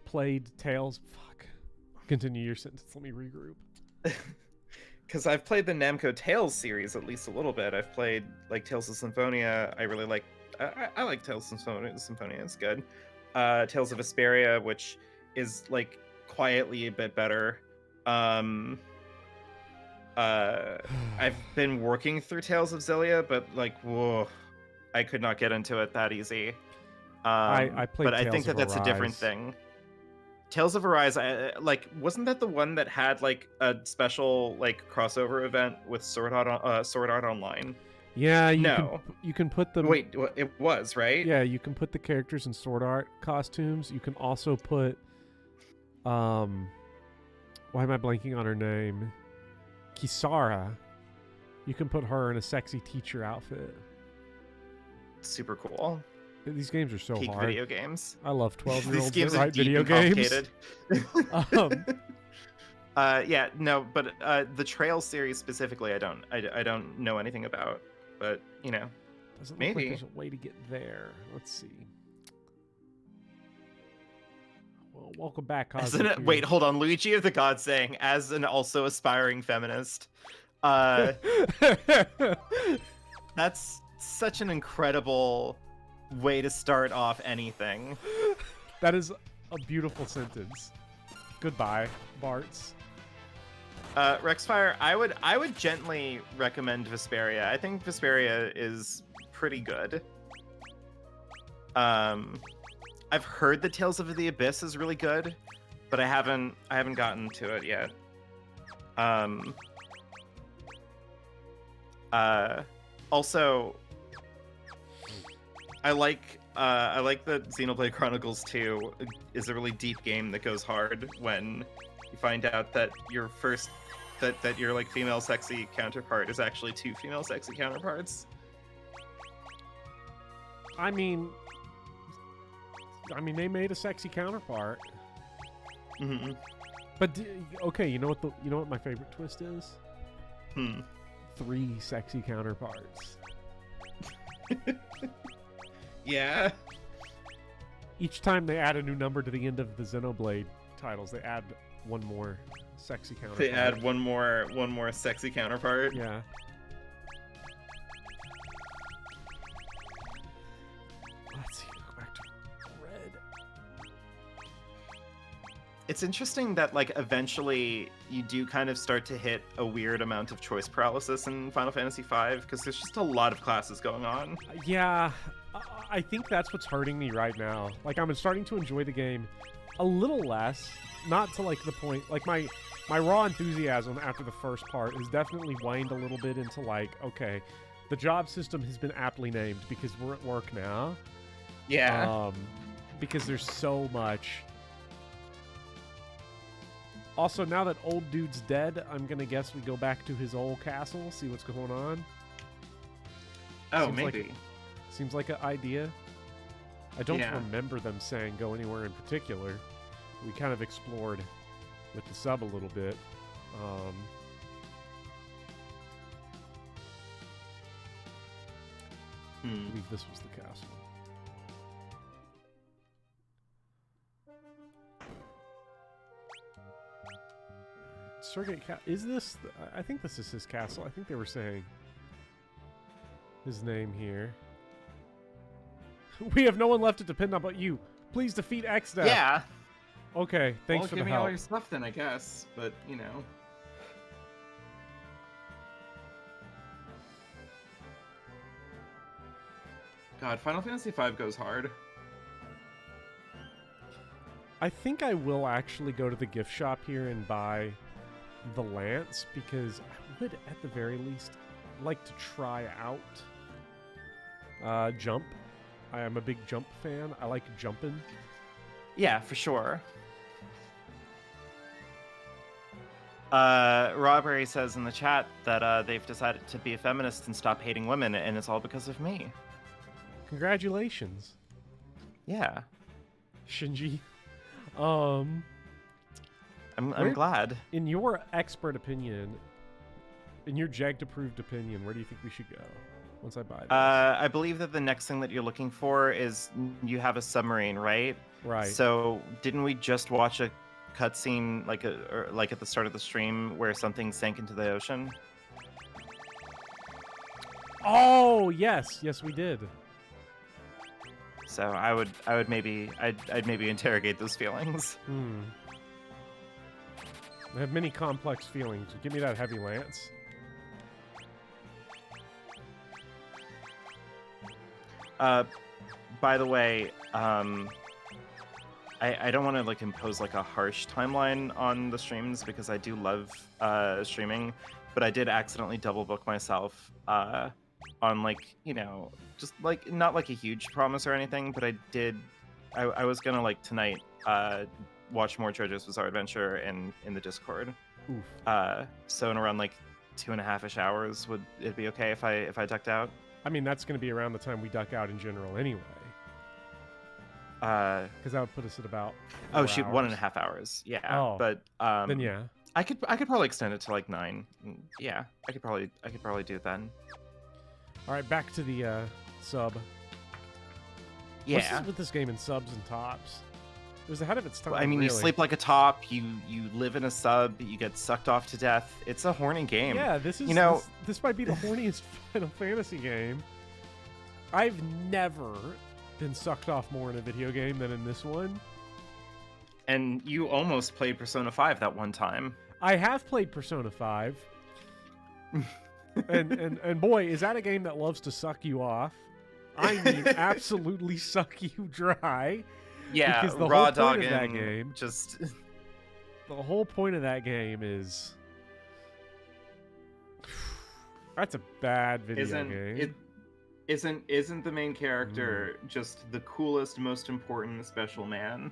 played Tales. Fuck. Continue your sentence. Let me regroup. Because I've played the Namco Tales series at least a little bit. I've played like Tales of Symphonia. I really like. I like Tales of Symphonia. It's good. Tales of Vesperia, which is like quietly a bit better. I've been working through Tales of Xillia, but like, whoa, I could not get into it that easy. I played, but I think that's a different thing. Tales of Arise, wasn't that the one that had like a special like crossover event with Sword Art Online? Yeah, you can put them. Wait, it was, right? Yeah, you can put the characters in Sword Art costumes. You can also put, why am I blanking on her name? Kisara. You can put her in a sexy teacher outfit. Super cool. These games are so Peak hard. video games. I love 12-year-olds These games that are write deep video and games. complicated. Yeah, no, but the Trail series specifically, I don't know anything about, but you know, Doesn't look maybe like there's a way to get there. Let's see. Well, welcome back, Cosmic. Wait, hold on. Luigi of the Gods saying, as an also aspiring feminist, that's such an incredible way to start off anything. That is a beautiful sentence. Goodbye, Bart's. Rexfire, I would gently recommend Vesperia. I think Vesperia is pretty good. I've heard the Tales of the Abyss is really good, but I haven't gotten to it yet. Also, I like that Xenoblade Chronicles 2 is a really deep game that goes hard when you find out that your like female sexy counterpart is actually two female sexy counterparts. I mean, they made a sexy counterpart. Mm-hmm. But okay, you know what my favorite twist is? 3 sexy counterparts. Yeah. Each time they add a new number to the end of the Xenoblade titles, they add one more sexy counterpart. They add one more sexy counterpart. Yeah. Let's see. Go back to red. It's interesting that like eventually you do kind of start to hit a weird amount of choice paralysis in Final Fantasy V because there's just a lot of classes going on. Yeah, I think that's what's hurting me right now. Like I'm starting to enjoy the game a little less, not to like the point. Like my raw enthusiasm after the first part has definitely waned a little bit into like, okay, the job system has been aptly named because we're at work now. Yeah. Because there's so much. Also, now that old dude's dead, I'm gonna guess we go back to his old castle, see what's going on. Oh, seems maybe. Seems like an idea. I don't remember them saying go anywhere in particular. We kind of explored with the sub a little bit. I believe this was the castle. Sergei, is this? I think this is his castle. I think they were saying his name here. We have no one left to depend on but you. Please defeat X-Death. Yeah. Okay, thanks for the help. Give me all your stuff then, I guess. But, you know. God, Final Fantasy V goes hard. I think I will actually go to the gift shop here and buy the Lance because I would, at the very least, like to try out Jump. I am a big Jump fan. I like jumping. Yeah, for sure. Robbery says in the chat that they've decided to be a feminist and stop hating women, and it's all because of me. Congratulations. Yeah. Shinji. I'm glad. In your expert opinion, in your Jagged-approved opinion, where do you think we should go once I buy this? I believe that the next thing that you're looking for is you have a submarine, right? Right. So didn't we just watch a cutscene like at the start of the stream where something sank into the ocean? Oh yes, we did. So I'd maybe interrogate those feelings. I have many complex feelings. Give me that heavy lance. By the way, I don't want to like impose like a harsh timeline on the streams because I do love streaming, but I did accidentally double book myself on like, you know, just like not like a huge promise or anything, but I was gonna like tonight watch more JoJo's Bizarre Adventure in the Discord. Oof. So in around like 2.5-ish hours. Would it be okay if I ducked out? I mean, that's going to be around the time we duck out in general anyway. Because that would put us at about 4 shoot, hours. 1.5 hours. Yeah. Oh, but then yeah. I could probably extend it to like 9. Yeah, I could probably do it then. All right, back to the sub. Yeah. What's with this game in subs and tops? It was ahead of its time. I mean, really. you sleep like a top. You live in a sub. You get sucked off to death. It's a horny game. Yeah, this is this might be the horniest Final Fantasy game. I've never been sucked off more in a video game than in this one. And you almost played Persona 5 that one time. I have played Persona 5. and boy, is that a game that loves to suck you off. I mean, absolutely suck you dry. Yeah, because the raw whole point dogging of that game, just the whole point of that game is that's a bad video game. Isn't the main character just the coolest, most important special man?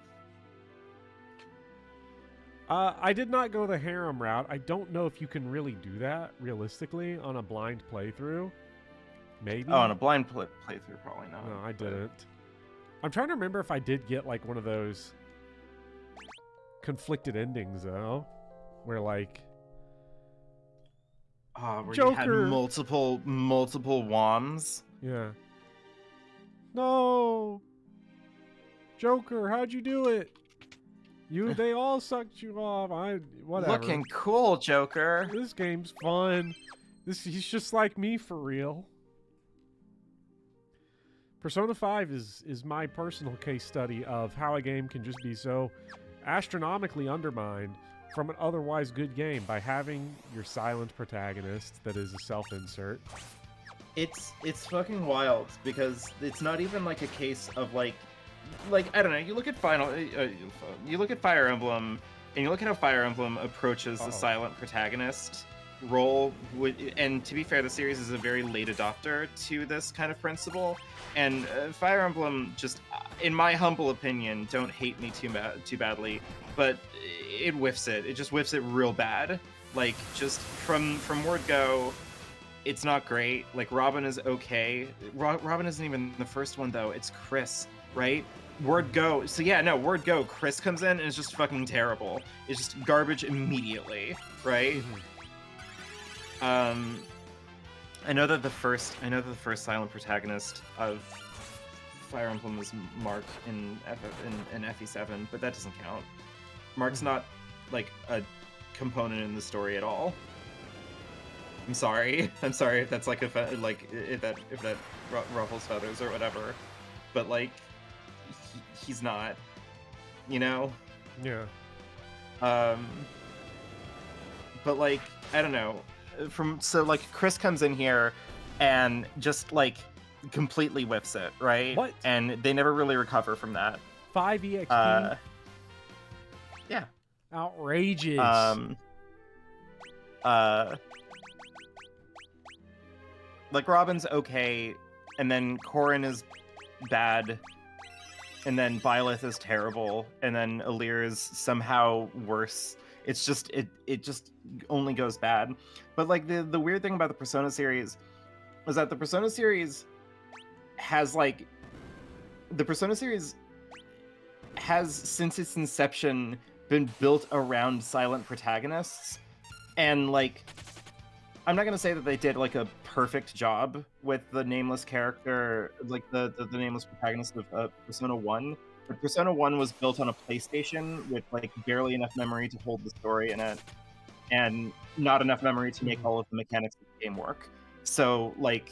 I did not go the harem route. I don't know if you can really do that realistically on a blind playthrough. Maybe. Oh, on a blind playthrough, probably not. No, I didn't. I'm trying to remember if I did get like one of those conflicted endings though, where like where Joker. You had multiple wands. Yeah. No. Joker, how'd you do it? They all sucked you off. Whatever. Looking cool, Joker. This game's fun. He's just like me for real. Persona 5 is my personal case study of how a game can just be so astronomically undermined from an otherwise good game by having your silent protagonist that is a self-insert. It's fucking wild because it's not even like a case of like I don't know. You look at you look at Fire Emblem, and you look at how Fire Emblem approaches the silent protagonist role. And to be fair, the series is a very late adopter to this kind of principle. And Fire Emblem, just in my humble opinion, don't hate me too badly, but it whiffs it. It just whiffs it real bad. Like just from word go, it's not great. Like Robin is okay. Robin isn't even the first one though. It's Chris, right? Word go. So yeah, no, word go. Chris comes in and it's just fucking terrible. It's just garbage immediately, right? Mm-hmm. I know that the first silent protagonist of Fire Emblem is Mark in FE7, but that doesn't count. Mark's not like a component in the story at all. I'm sorry if that's like if that ruffles feathers or whatever, but like he's not, you know. Yeah. But like I don't know. So like Chris comes in here and just like completely whiffs it, right? What? And they never really recover from that. 5 EXP. Yeah. Outrageous. Like Robin's okay, and then Corrin is bad, and then Byleth is terrible, and then Alir is somehow worse. It's just it just only goes bad. But like the weird thing about the Persona series is that the Persona series has since its inception been built around silent protagonists, and like I'm not gonna say that they did like a perfect job with the nameless character, like the nameless protagonist of Persona 1. But Persona 1 was built on a PlayStation with like barely enough memory to hold the story in it, and not enough memory to make all of the mechanics of the game work. So like,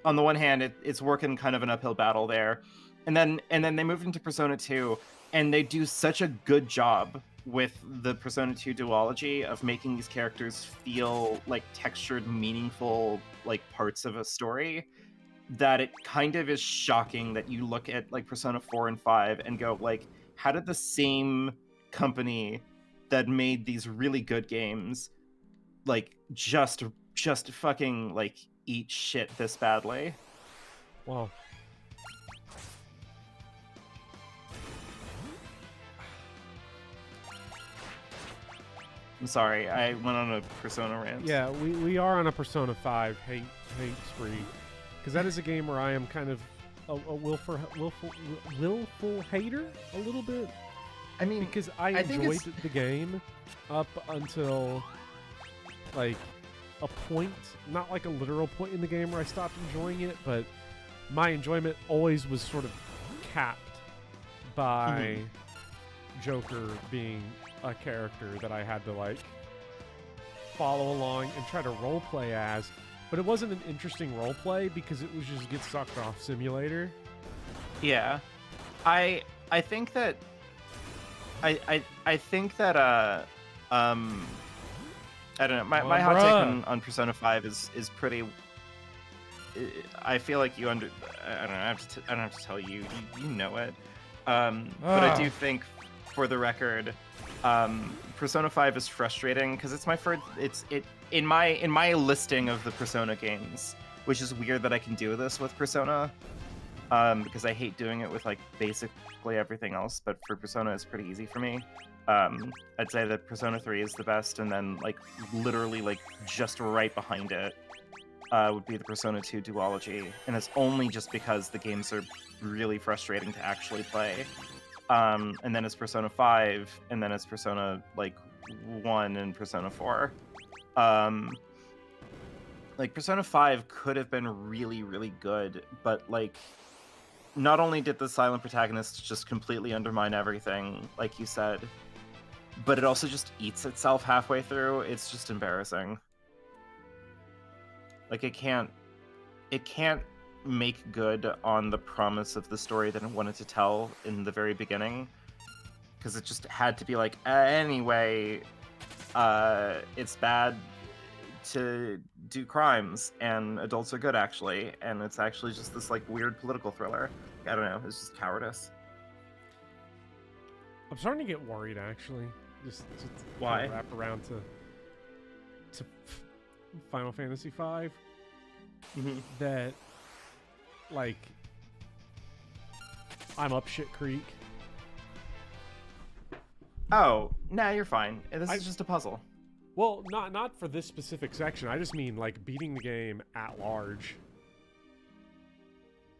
on the one hand, it's working kind of an uphill battle there, and then they moved into Persona 2, and they do such a good job with the Persona 2 duology of making these characters feel like textured, meaningful like parts of a story, that it kind of is shocking that you look at like Persona 4 and 5 and go like, how did the same company that made these really good games like just fucking like eat shit this badly? Wow. I'm sorry, I went on a Persona rant. Yeah, we are on a Persona 5 hate spree, because that is a game where I am kind of a willful hater a little bit. I mean, because I enjoyed the game up until like a point, not like a literal point in the game where I stopped enjoying it, but my enjoyment always was sort of capped by Joker being a character that I had to like follow along and try to roleplay as, but it wasn't an interesting roleplay because it was just get sucked off simulator. Yeah, I think that I think that I don't know. My hot take on Persona 5 is pretty. I feel like you I don't know. I don't have to tell you. You know it. But I do think, for the record, Persona 5 is frustrating because it's my first. In my listing of the Persona games, which is weird that I can do this with Persona, because I hate doing it with like basically everything else. But for Persona, it's pretty easy for me. I'd say that Persona 3 is the best, and then like literally like just right behind it would be the Persona 2 duology, and it's only just because the games are really frustrating to actually play. And then it's Persona 5, and then it's Persona like 1 and Persona 4. Like Persona 5 could have been really, really good, but like not only did the silent protagonist just completely undermine everything, like you said, but it also just eats itself halfway through. It's just embarrassing. Like it can't make good on the promise of the story that it wanted to tell in the very beginning, because it just had to be like, anyway, it's bad to do crimes and adults are good actually, and it's actually just this like weird political thriller. I don't know, it's just cowardice. I'm starting to get worried actually. Just why wrap around to Final Fantasy V. That like I'm up shit creek. Oh, nah, you're fine. This is just a puzzle. Well, not for this specific section. I just mean like beating the game at large.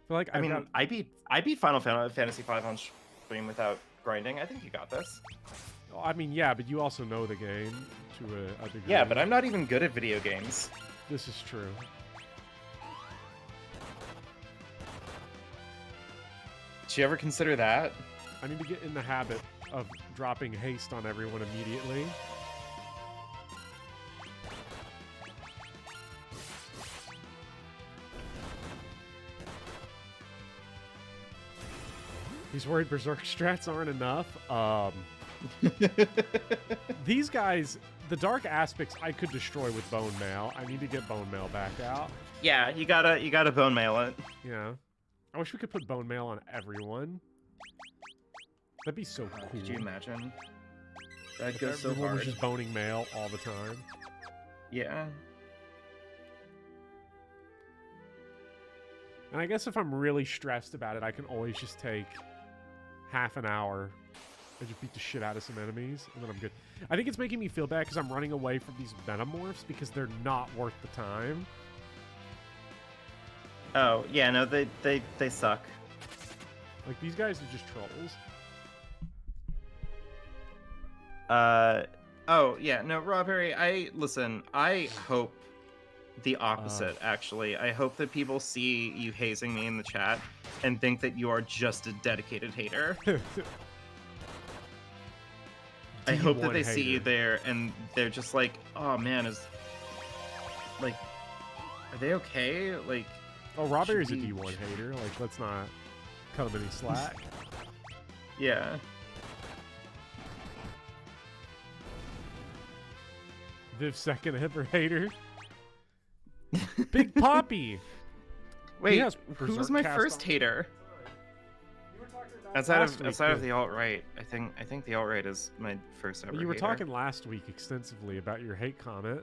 I feel like I beat Final Fantasy V on stream without grinding. I think you got this. I mean, yeah, but you also know the game to a degree. Yeah, but I'm not even good at video games. This is true. Did you ever consider that? I need to get in the habit of dropping haste on everyone immediately. He's worried Berserk strats aren't enough. These guys, the dark aspects I could destroy with bone mail. I need to get bone mail back out. Yeah, you gotta bone mail it. Yeah. I wish we could put bone mail on everyone. That'd be so cool. Could you imagine? That'd go so everyone hard. was just boning mail all the time. Yeah. And I guess if I'm really stressed about it, I can always just take half an hour and just beat the shit out of some enemies, and then I'm good. I think it's making me feel bad because I'm running away from these metamorphs because they're not worth the time. Oh, yeah, no, they suck. Like, these guys are just trolls. Oh, yeah, no, Robberry, I hope the opposite, actually. I hope that people see you hazing me in the chat and think that you are just a dedicated hater. I hope that they see you there and they're just like, oh man, are they okay? Like, oh, Robberry's a D1 hater. Like, let's not cut him any slack. Yeah. Viv second ever hater. Big Poppy. Wait, who was my first hater? Outside of the alt-right, I think the alt-right is my first ever. You were hater. talking last week extensively about your hate comment.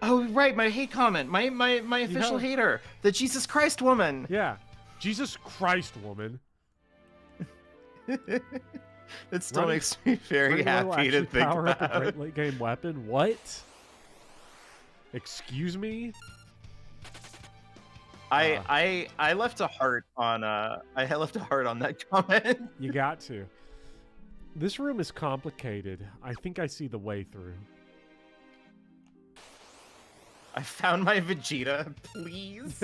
Oh right, my hate comment, my official hater, the Jesus Christ woman. Yeah, Jesus Christ woman. It still makes me very happy to think power about. up a great late game weapon. What? Excuse me? I left a heart on I left a heart on that comment. You got to. This room is complicated. I think I see the way through. I found my Vegeta, please.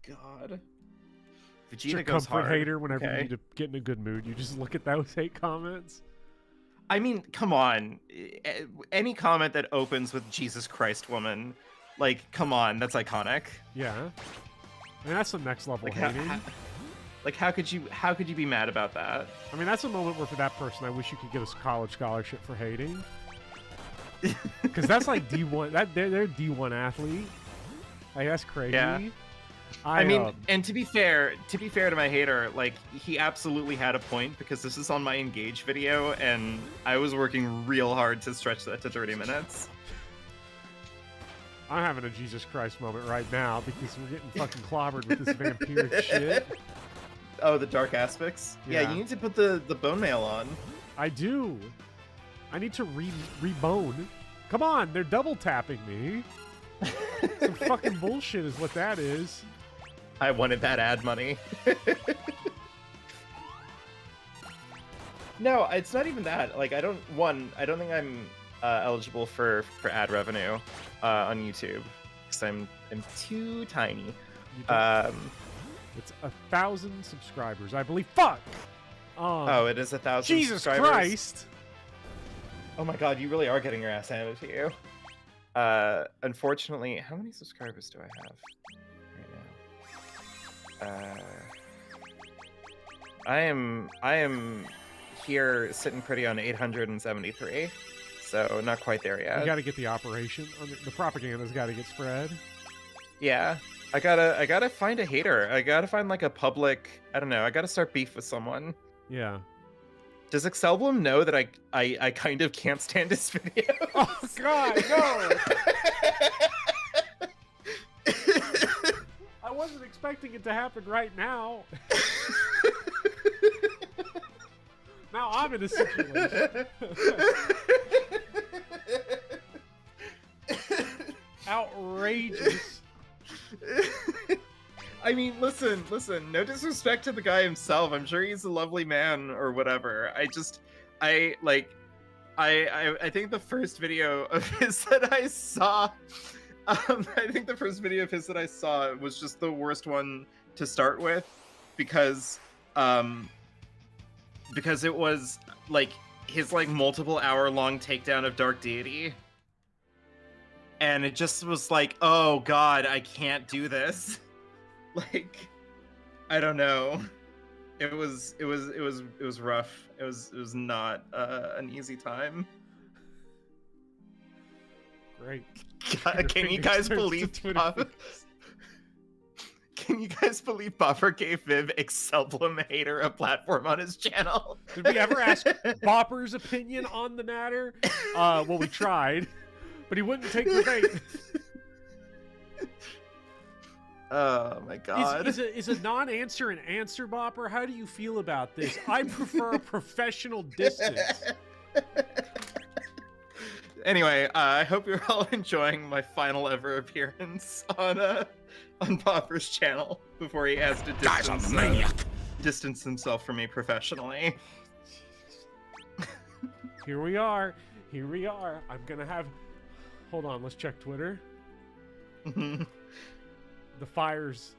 God. It's your Vegeta goes comfort hard. hater whenever you need to get in a good mood. You just look at those hate comments. I mean, come on. Any comment that opens with Jesus Christ woman, like, come on, that's iconic. Yeah. I mean, that's some next level hating. How could you be mad about that? I mean, that's a moment where for that person, I wish you could get a college scholarship for hating. Because that's like D1. They're D1 athlete. Like, that's crazy. Yeah. I mean, and to be fair to my hater, like, he absolutely had a point, because this is on my Engage video, and I was working real hard to stretch that to 30 minutes. I'm having a Jesus Christ moment right now because we're getting fucking clobbered with this vampiric shit. Oh, the dark aspects? Yeah, you need to put the bone mail on. I do. I need to rebone. Come on, they're double tapping me. Some fucking bullshit is what that is. I wanted that ad money. No, it's not even that. Like, I don't think I'm eligible for ad revenue on YouTube, because I'm too tiny. It's 1,000 subscribers, I believe. Fuck! Oh, it is 1,000 Jesus subscribers? Christ! Oh my god, you really are getting your ass handed to you. Unfortunately, how many subscribers do I have right now? I am here sitting pretty on 873, so not quite there yet. You gotta get the operation. The propaganda's gotta get spread. Yeah. I gotta find a hater. I gotta find like a public, I don't know, I gotta start beef with someone. Yeah. Does Excelblum know that I kind of can't stand his videos? Oh god, no! I wasn't expecting it to happen right now. Now I'm in a situation. Outrageous. I mean, listen, no disrespect to the guy himself. I'm sure he's a lovely man or whatever. I think the first video of his that I saw, was just the worst one to start with, because it was like his like multiple hour long takedown of Dark Deity. And it just was like, oh god, I can't do this. Like, I don't know. It was rough. It was not an easy time. Great. Can you guys believe Buffer gave Viv Excelblum hater a platform on his channel? Did we ever ask Bopper's opinion on the matter? Well, we tried, but he wouldn't take the bait. Oh my god. Is a non-answer an answer, Bopper? How do you feel about this? I prefer a professional distance. Anyway, I hope you're all enjoying my final ever appearance on Bopper's channel before he has to distance himself from me professionally. Here we are. I'm gonna have... Hold on, let's check Twitter. The fires,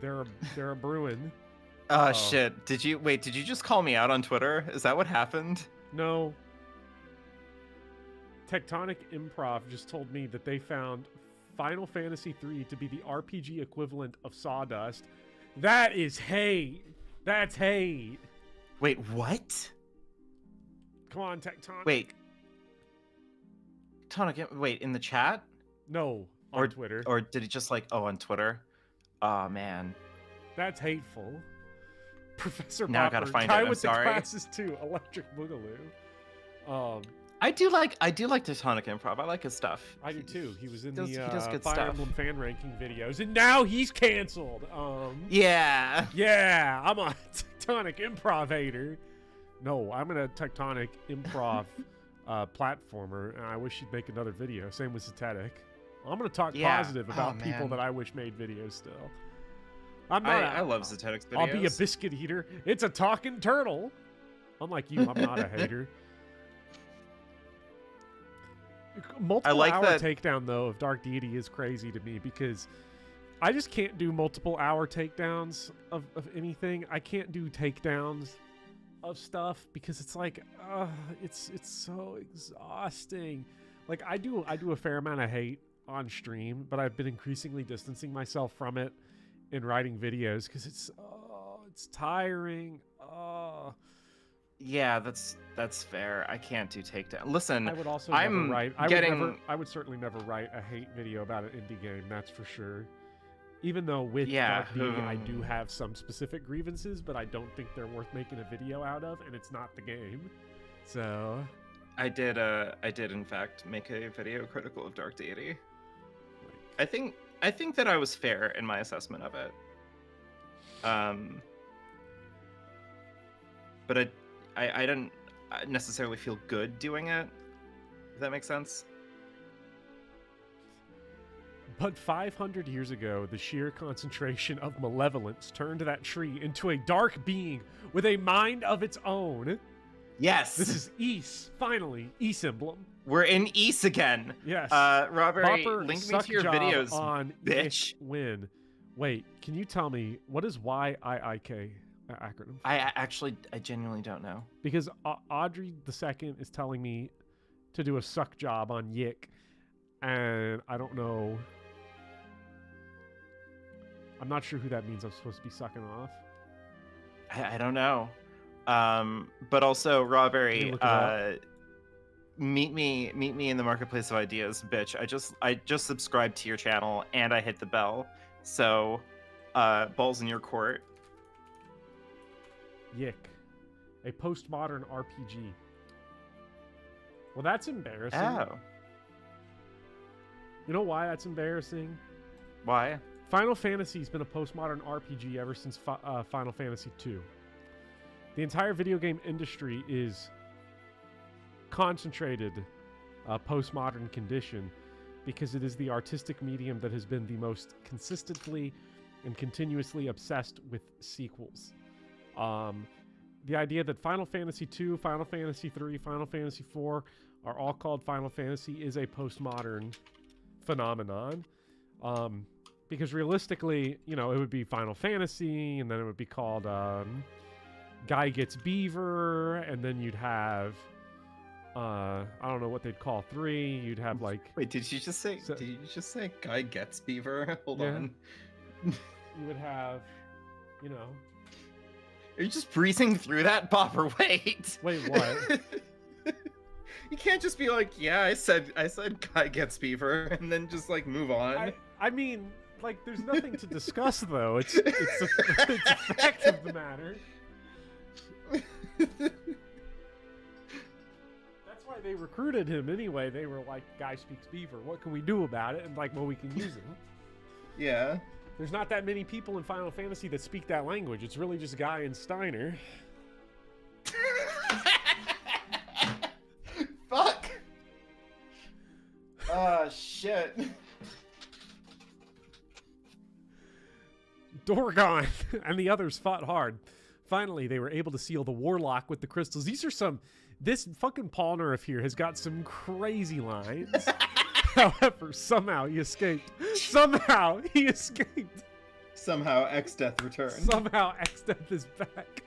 they're a brewing. Oh shit! Did you just call me out on Twitter? Is that what happened? No. Tectonic Improv just told me that they found Final Fantasy III to be the RPG equivalent of Sawdust. That is hate. That's hate. Wait, what? Come on, Tectonic. Wait, in the chat? No. On Twitter. Or did he just like, on Twitter? Oh man. That's hateful. Professor now Bopper, I gotta find guy it. I'm with sorry. the glasses too. Electric Boogaloo. I do like Tectonic Improv. I like his stuff. I do too. He was in he does the good Fire stuff. Emblem fan ranking videos, and now he's canceled. Yeah. Yeah, I'm a Tectonic Improv hater. No, I'm in a Tectonic Improv platformer, and I wish he'd make another video. Same with Zetetic. I'm gonna talk positive about people that I wish made videos still. I love Zetetic's videos. I'll be a biscuit eater. It's a talking turtle. Unlike you, I'm not a hater. Multiple hour takedown though of Dark Deity is crazy to me because I just can't do multiple hour takedowns of anything. I can't do takedowns of stuff because it's like it's so exhausting. Like I do a fair amount of hate on stream, but I've been increasingly distancing myself from it in writing videos because it's tiring. Yeah, that's fair. I can't do takedown. Listen, I would also I would certainly never write a hate video about an indie game, that's for sure. Even though with Dark Deity, I do have some specific grievances, but I don't think they're worth making a video out of, and it's not the game. So I did in fact make a video critical of Dark Deity. I think that I was fair in my assessment of it. But I didn't necessarily feel good doing it, if that makes sense. But 500 years ago, the sheer concentration of malevolence turned that tree into a dark being with a mind of its own. Yes! This is Ys, finally, Ys emblem. We're in Ys again. Yes. Robert, link me to your videos, on bitch. Win. Wait, can you tell me, what is YIIK acronym? I genuinely don't know. Because Audrey II is telling me to do a suck job on Yik, and I don't know. I'm not sure who that means I'm supposed to be sucking off. I don't know. But also, Robert, meet me in the marketplace of ideas, bitch. I just subscribed to your channel and I hit the bell. So, balls in your court. Yik, a postmodern RPG. Well, that's embarrassing. Oh. You know why that's embarrassing? Why? Final Fantasy's been a postmodern RPG ever since Final Fantasy II. The entire video game industry is concentrated postmodern condition because it is the artistic medium that has been the most consistently and continuously obsessed with sequels. The idea that Final Fantasy II, Final Fantasy III, Final Fantasy IV are all called Final Fantasy is a postmodern phenomenon. Because realistically, you know, it would be Final Fantasy, and then it would be called Guy Gets Beaver, and then you'd have I don't know what they'd call 3. You'd have like wait, did you just say Guy Gets Beaver? Hold on. You would have, you know. Are you just breezing through that, Bopper? Wait, what? You can't just be like, yeah, I said Guy Gets Beaver, and then just like move on. I mean, like, there's nothing to discuss though. It's a fact of the matter. That's why they recruited him anyway. They were like, Guy speaks Beaver. What can we do about it? And like, well, we can use him. Yeah. There's not that many people in Final Fantasy that speak that language. It's really just Guy and Steiner. Fuck. Oh, shit. Dorgon and the others fought hard. Finally, they were able to seal the warlock with the crystals. This fucking Paul Nerf here has got some crazy lines. However, somehow he escaped. Somehow he escaped. Somehow X-Death returned. Somehow X-Death is back.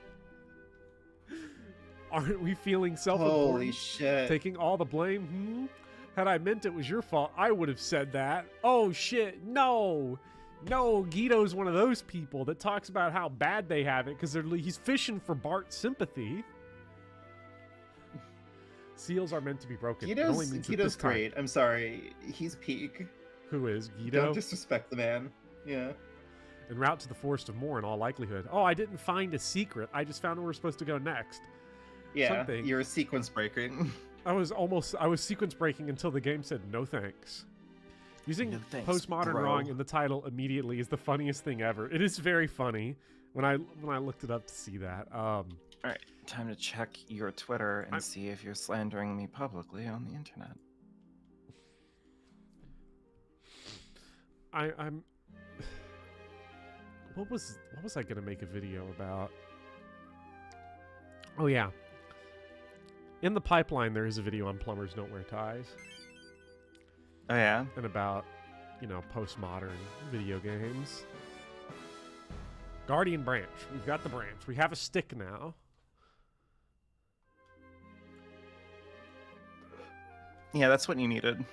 Aren't we feeling self-important? Holy shit. Taking all the blame? Had I meant it was your fault, I would have said that. Oh shit, no. No, Guido's one of those people that talks about how bad they have it because he's fishing for Bart's sympathy. Seals are meant to be broken. Guido's great. I'm sorry. He's peak. Who is Guido? Don't disrespect the man. Yeah. En route to the Forest of Moor in all likelihood. Oh, I didn't find a secret. I just found where we're supposed to go next. Yeah, you're a sequence breaking. I was sequence breaking until the game said no thanks. Using No thanks, postmodern bro. wrong in the title immediately is the funniest thing ever. It is very funny when I looked it up to see that. All right, time to check your Twitter and see if you're slandering me publicly on the internet. I'm what was I gonna make a video about? Oh yeah. In the pipeline there is a video on Plumbers Don't Wear Ties. Oh yeah? And about, postmodern video games. Guardian branch. We've got the branch. We have a stick now. Yeah, that's what you needed.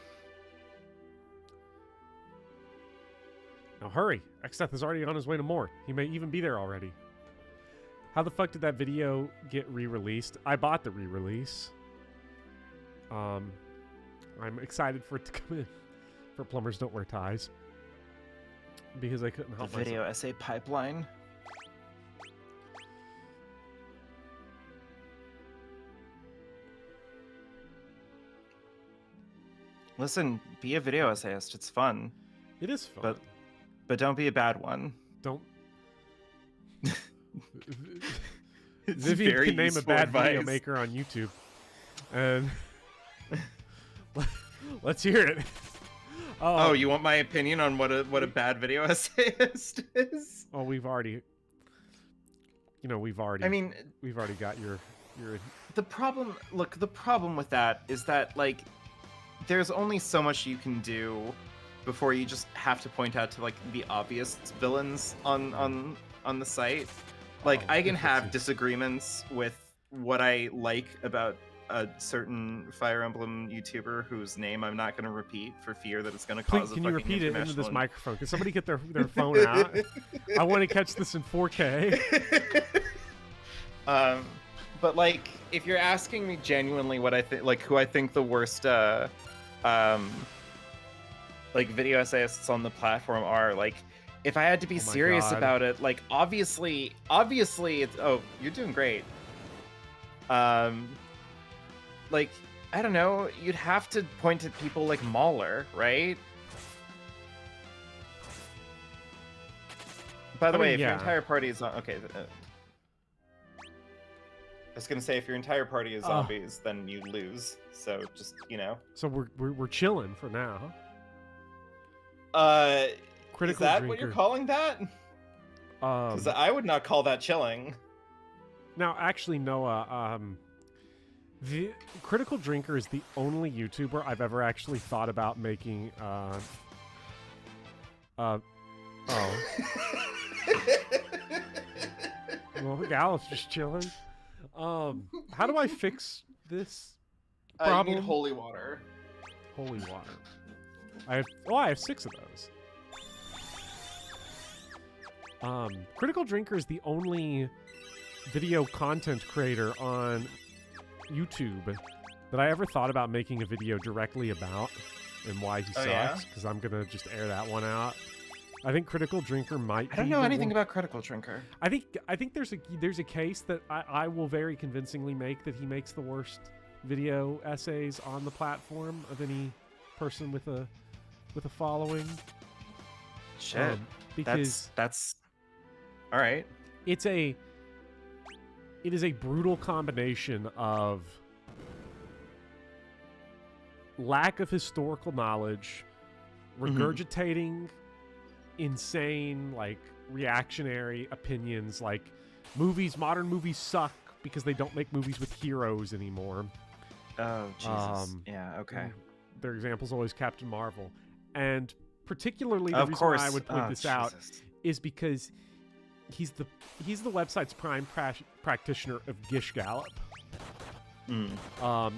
Now hurry. Xdeath is already on his way to more. He may even be there already. How the fuck did that video get re-released? I bought the re-release. I'm excited for it to come in for Plumbers Don't Wear Ties. Because I couldn't help the video essay pipeline. Listen, be a video essayist. It's fun. It is fun. But don't be a bad one. Don't. Vivian can name a bad video maker on YouTube. And let's hear it. Oh, you want my opinion on what a bad video essayist is? Oh, we've already. I mean, we've already got your. The problem with that is that like, there's only so much you can do before you just have to point out to like the obvious villains on the site. Like, I can have disagreements with what I like about a certain Fire Emblem YouTuber whose name I'm not going to repeat for fear that it's going to cause Can you repeat it into this microphone? Can somebody get their phone out? I want to catch this in 4K. But like, if you're asking me genuinely what I think, like who I think the worst like video essayists on the platform are, like, if I had to be serious about it, like obviously it's you're doing great. Like, I don't know, you'd have to point at people like Mauler, right? By the way, if your entire party is okay, I was gonna say, if your entire party is zombies, then you lose. So just, So we're chilling for now. Is that what you're calling that? Because I would not call that chilling. Now, actually, Noah, the Critical Drinker is the only YouTuber I've ever actually thought about making. Well, Gal's just chilling. How do I fix this problem? You need holy water. Holy water. I have 6 of those. Critical Drinker is the only video content creator on YouTube that I ever thought about making a video directly about and why he sucks, because I'm gonna just air that one out. I think Critical Drinker might. I don't know anything about Critical Drinker. I think there's a case that I will very convincingly make that he makes the worst video essays on the platform of any person with a following. Shit. Because that's all right. It is a brutal combination of lack of historical knowledge, regurgitating insane, like, reactionary opinions, like modern movies suck because they don't make movies with heroes anymore. Oh, Jesus. Yeah, okay. Their example's always Captain Marvel. And particularly the reason why I would point this out is because he's the website's prime practitioner of Gish Gallop.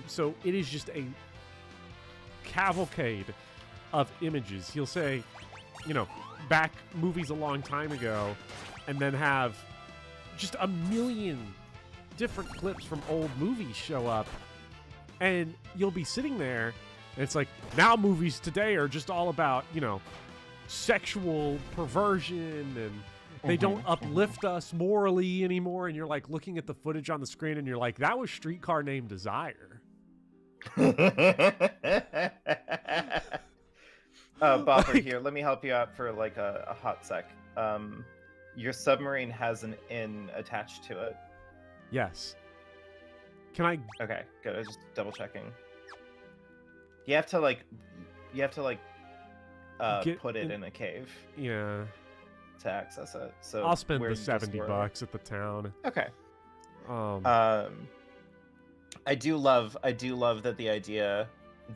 So it is just a cavalcade of images. He'll say, back movies a long time ago, and then have just a million different clips from old movies show up, and you'll be sitting there, and it's like, now movies today are just all about, sexual perversion, and they don't uplift us morally anymore, and you're like looking at the footage on the screen, and you're like, that was Streetcar Named Desire. Bopper, here, let me help you out for like a hot sec. Your submarine has an inn attached to it. Yes. Can I? Okay, good. I was just double checking. You have to put it in a cave. Yeah. To access it. So I'll spend the $70 at the town. Okay. I do love that the idea,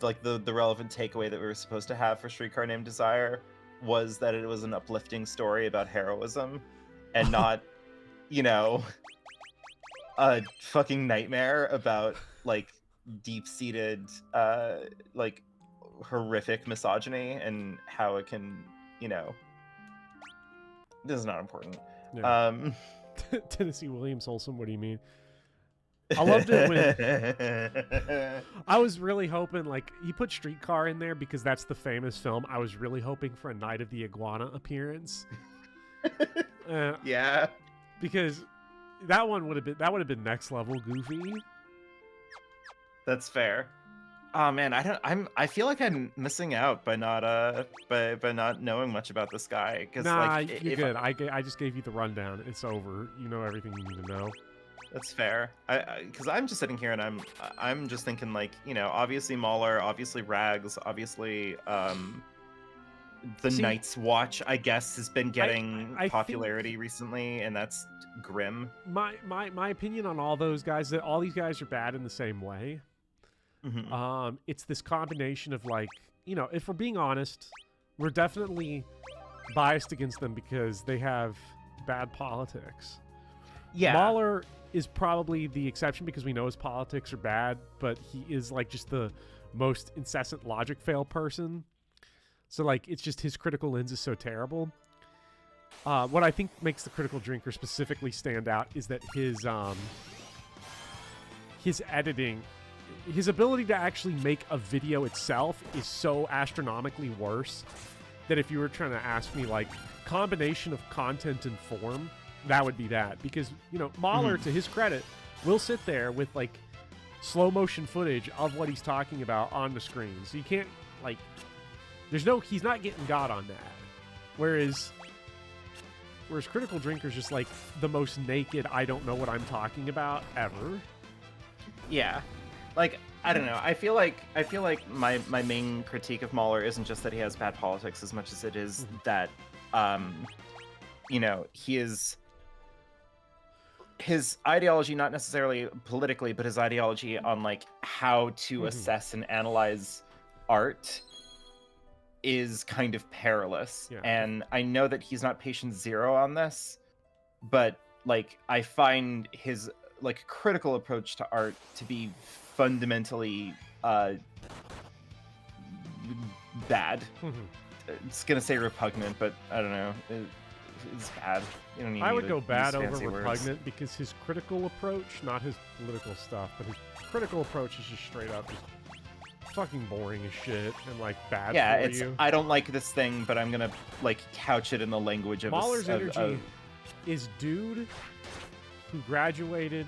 like the relevant takeaway that we were supposed to have for Streetcar Named Desire was that it was an uplifting story about heroism and not, a fucking nightmare about like deep-seated like horrific misogyny and how it can, this is not important. Yeah. Tennessee Williams Wholesome, what do you mean? I loved it when I was really hoping, like, he put Streetcar in there because that's the famous film. I was really hoping for a Night of the Iguana appearance. Yeah, because that would have been next level goofy. That's fair. Oh man, I feel like I'm missing out by not knowing much about this guy. Nah, you're good. I just gave you the rundown. It's over. You know everything you need to know. That's fair. Because I'm just sitting here and I'm just thinking, like, obviously Mahler, obviously Rags, obviously the Night's Watch, I guess, has been getting popularity recently, and that's grim. My opinion on all those guys, that all these guys are bad in the same way. Mm-hmm. It's this combination of, like, if we're being honest, we're definitely biased against them because they have bad politics. Yeah. Mahler is probably the exception because we know his politics are bad, but he is like just the most incessant logic fail person. So like it's just his critical lens is so terrible. What I think makes the Critical Drinker specifically stand out is that his editing, his ability to actually make a video itself is so astronomically worse that if you were trying to ask me like combination of content and form, that would be that. Because, Mahler, to his credit, will sit there with like slow motion footage of what he's talking about on the screen. So you can't like, he's not getting God on that. Whereas Critical Drinker's just like the most naked, I don't know what I'm talking about ever. Yeah. Like, I don't know. I feel like my main critique of Mahler isn't just that he has bad politics as much as it is that, he is his ideology, not necessarily politically, but his ideology on like how to assess and analyze art is kind of perilous. Yeah. And I know that he's not patient zero on this, but like I find his like critical approach to art to be fundamentally bad. It's gonna say repugnant, but I don't know. It's bad. You don't need I would go bad over repugnant words. because his critical approach, not his political stuff, but his critical approach is just straight up just fucking boring as shit and like bad for you. I don't like this thing, but I'm gonna like couch it in the language of Mahler's energy is dude who graduated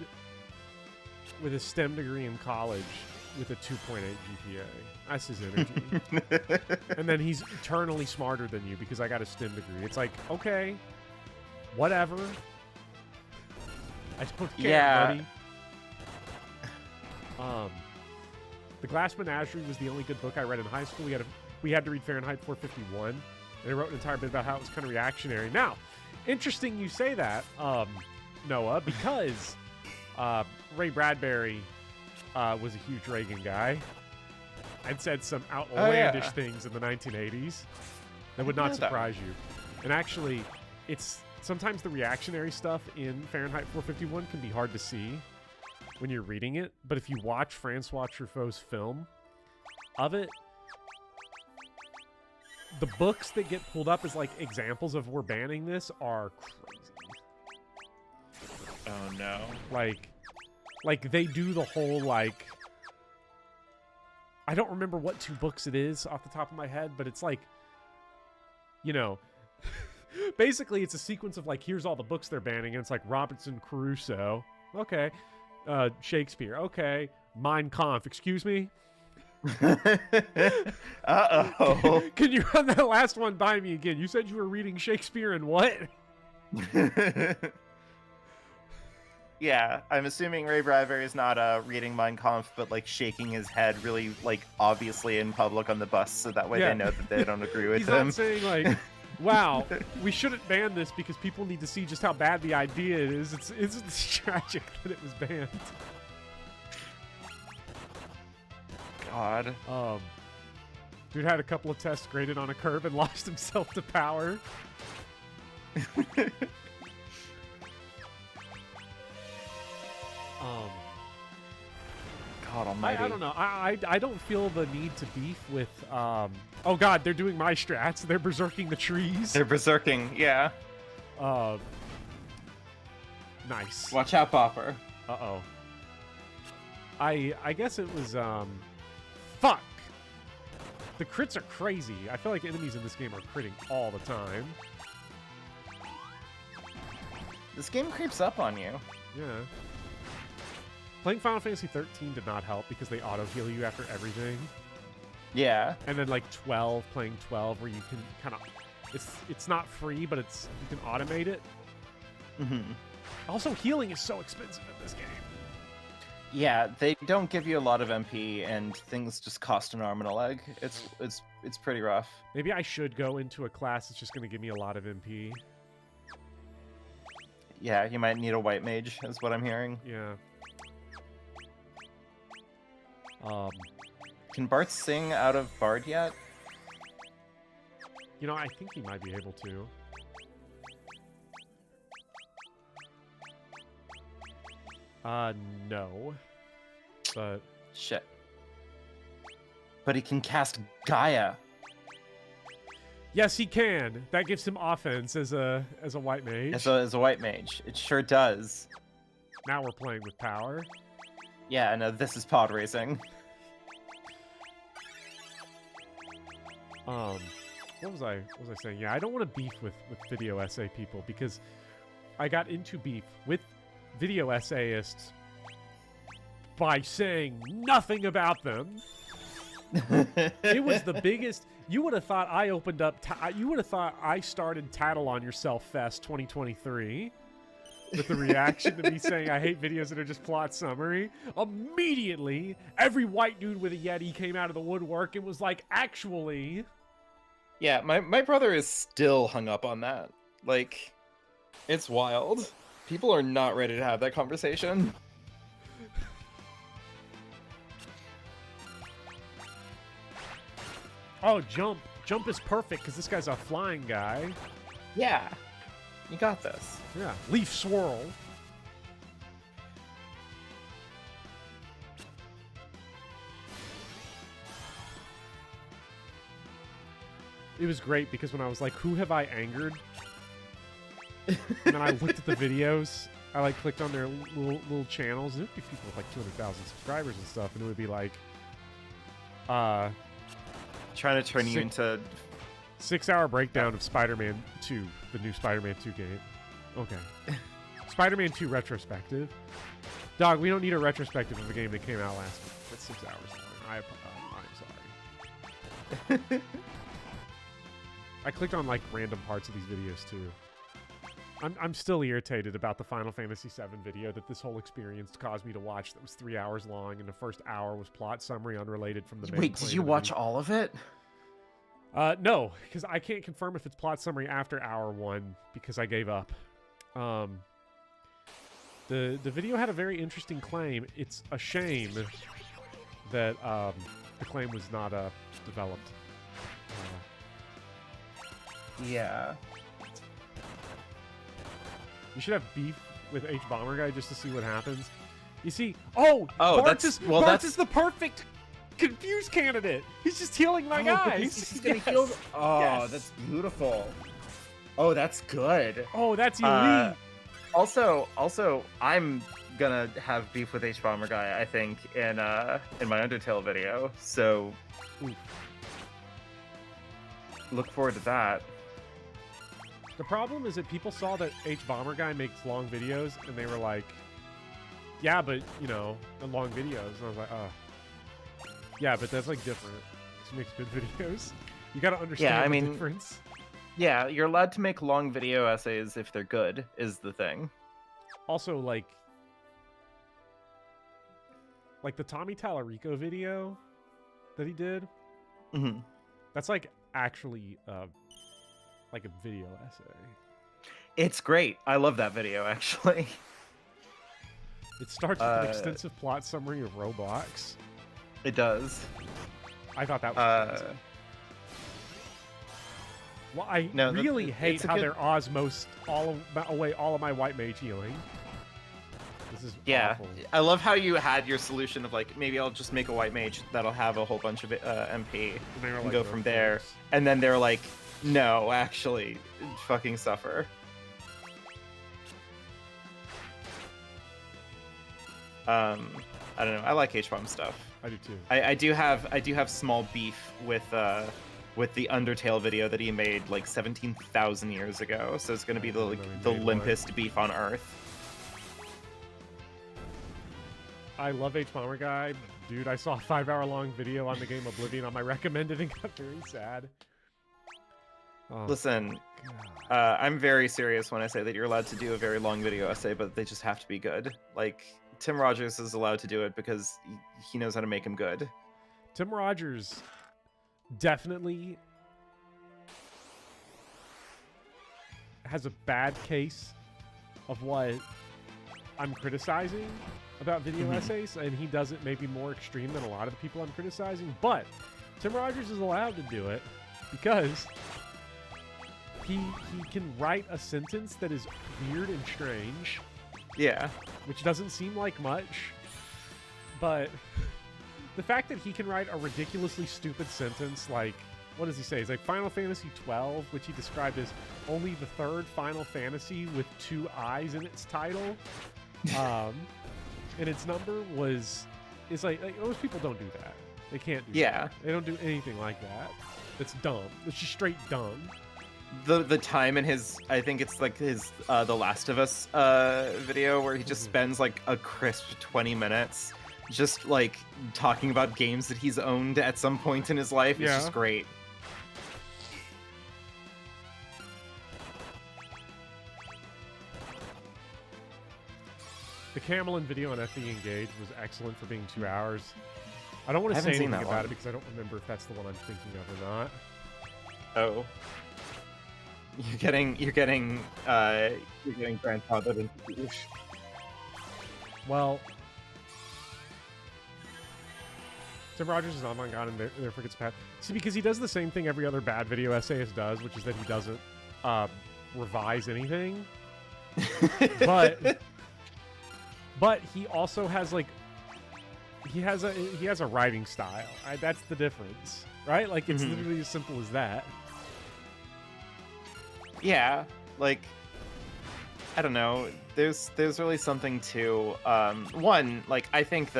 with a STEM degree in college with a 2.8 GPA. That's his energy. And then he's eternally smarter than you because I got a STEM degree. It's like, okay, whatever. I don't care, buddy. The Glass Menagerie was the only good book I read in high school. We had to read Fahrenheit 451, and I wrote an entire bit about how it was kind of reactionary. Now, interesting you say that, Noah, because Ray Bradbury was a huge Reagan guy and said some outlandish things in the 1980s that would not surprise you. And actually, it's sometimes the reactionary stuff in Fahrenheit 451 can be hard to see when you're reading it, but if you watch Francois Truffaut's film of it, the books that get pulled up as like examples of we're banning this are crazy. Oh no. Like they do the whole like, I don't remember what two books it is off the top of my head, but it's like, basically it's a sequence of like, here's all the books they're banning, and it's like Robinson Crusoe, okay, Shakespeare, okay, Mein Kampf, excuse me, Uh-oh. Can you run that last one by me again? You said you were reading Shakespeare and what? Yeah, I'm assuming Ray Bradbury is not reading Mein Kampf, but like shaking his head really like obviously in public on the bus, so that way they know that they don't agree with He's him. not saying like, "Wow, we shouldn't ban this because people need to see just how bad the idea is." It's tragic that it was banned. God. Dude had a couple of tests graded on a curve and lost himself to power. God almighty. I don't know. I don't feel the need to beef with. Oh God, they're doing my strats. They're berserking the trees. They're berserking, yeah. Nice. Watch out, Bopper. Uh-oh. I guess it was fuck. The crits are crazy. I feel like enemies in this game are critting all the time. This game creeps up on you. Yeah. Playing Final Fantasy 13 did not help because they auto-heal you after everything. Yeah. And then like 12, playing 12 where you can kind of... It's not free, but you can automate it. Mm-hmm. Also, healing is so expensive in this game. Yeah, they don't give you a lot of MP, and things just cost an arm and a leg. It's pretty rough. Maybe I should go into a class that's just going to give me a lot of MP. Yeah, you might need a white mage, is what I'm hearing. Yeah. Can Bart sing out of Bard yet? You know, I think he might be able to. No. But... Shit. But he can cast Gaia. Yes, he can. That gives him offense as a white mage. As a white mage. It sure does. Now we're playing with power. Yeah, no, this is pod racing. What was I saying? Yeah, I don't want to beef with video essay people because I got into beef with video essayists by saying nothing about them. It was the biggest. You would have thought I opened up. You would have thought I started Tattle on Yourself Fest 2023 with the reaction to me saying I hate videos that are just plot summary. Immediately, every white dude with a Yeti came out of the woodwork and was like, "Actually." Yeah, my brother is still hung up on that. Like, it's wild. People are not ready to have that conversation. Oh, jump. Jump is perfect because this guy's a flying guy. Yeah. You got this. Yeah. Leaf swirl. It was great because when I was like, who have I angered? And then I looked at the videos. I like clicked on their little channels. And it would be people with like 200,000 subscribers and stuff. And it would be like, trying to turn you into 6-hour breakdown of Spider-Man 2, the new Spider-Man 2 game. Okay. Spider-Man 2 retrospective. Dog, we don't need a retrospective of a game that came out last week. That's 6 hours long. I'm sorry. I clicked on like random parts of these videos too. I'm still irritated about the Final Fantasy VII video that this whole experience caused me to watch that was 3 hours long, and the first hour was plot summary unrelated from the main. Wait, did you watch all of it? No, because I can't confirm if it's plot summary after hour 1 because I gave up. The video had a very interesting claim. It's a shame that the claim was not developed. Yeah. You should have beef with H Bomber Guy just to see what happens. You see, Bart is the perfect confused candidate. He's just healing my guys. He's gonna heal. Oh, yes. That's beautiful. Oh, that's good. Oh, that's elite. Also, I'm gonna have beef with H Bomber Guy. I think in my Undertale video. So, look forward to that. The problem is that people saw that H Bomber Guy makes long videos, and they were like, "Yeah, but you know, the long videos." And I was like, Yeah, but that's like different. He makes good videos. You gotta understand the difference. Yeah, you're allowed to make long video essays if they're good, is the thing. Also, like the Tommy Tallarico video that he did. Mm-hmm. That's like actually like a video essay. It's great. I love that video, actually. It starts with an extensive plot summary of Roblox. It does. I thought that was crazy. Well, I really hate how they're osmosed away all of my white mage healing. This is awful. I love how you had your solution of like, maybe I'll just make a white mage that'll have a whole bunch of MP and go from there. And then they're like, no, actually, fucking suffer. I don't know. I like H-bomb stuff. I do too. I do have small beef with the Undertale video that he made like 17,000 years ago. So it's gonna be the limpest beef on Earth. I love H-bomber guy, dude. I saw a 5-hour-long video on the game Oblivion on my recommended and got very sad. Oh, listen, I'm very serious when I say that you're allowed to do a very long video essay, but they just have to be good. Like, Tim Rogers is allowed to do it because he knows how to make them good. Tim Rogers definitely has a bad case of what I'm criticizing about video essays, and he does it maybe more extreme than a lot of the people I'm criticizing, but Tim Rogers is allowed to do it because he can write a sentence that is weird and strange. Yeah. Which doesn't seem like much, but the fact that he can write a ridiculously stupid sentence like, what does he say? It's like Final Fantasy 12, which he described as only the third Final Fantasy with 2 eyes in its title. And its number it's like most people don't do that. They can't do that. They don't do anything like that. It's dumb. It's just straight dumb. The time in his, I think it's like his The Last of Us video where he just spends like a crisp 20 minutes just like talking about games that he's owned at some point in his life. It's just great. The Camelin video on FE Engage was excellent for being 2 hours. I don't want to say anything about it because I don't remember if that's the one I'm thinking of or not. Oh. You're getting grandfathered into douche. Well, Tim Rogers is avant-garde and therefore gets bad. See, because he does the same thing every other bad video essayist does, which is that he doesn't revise anything. But he also has like he has a writing style. That's the difference, right? Like it's literally as simple as that. Yeah, like I don't know. There's really something to one, like I think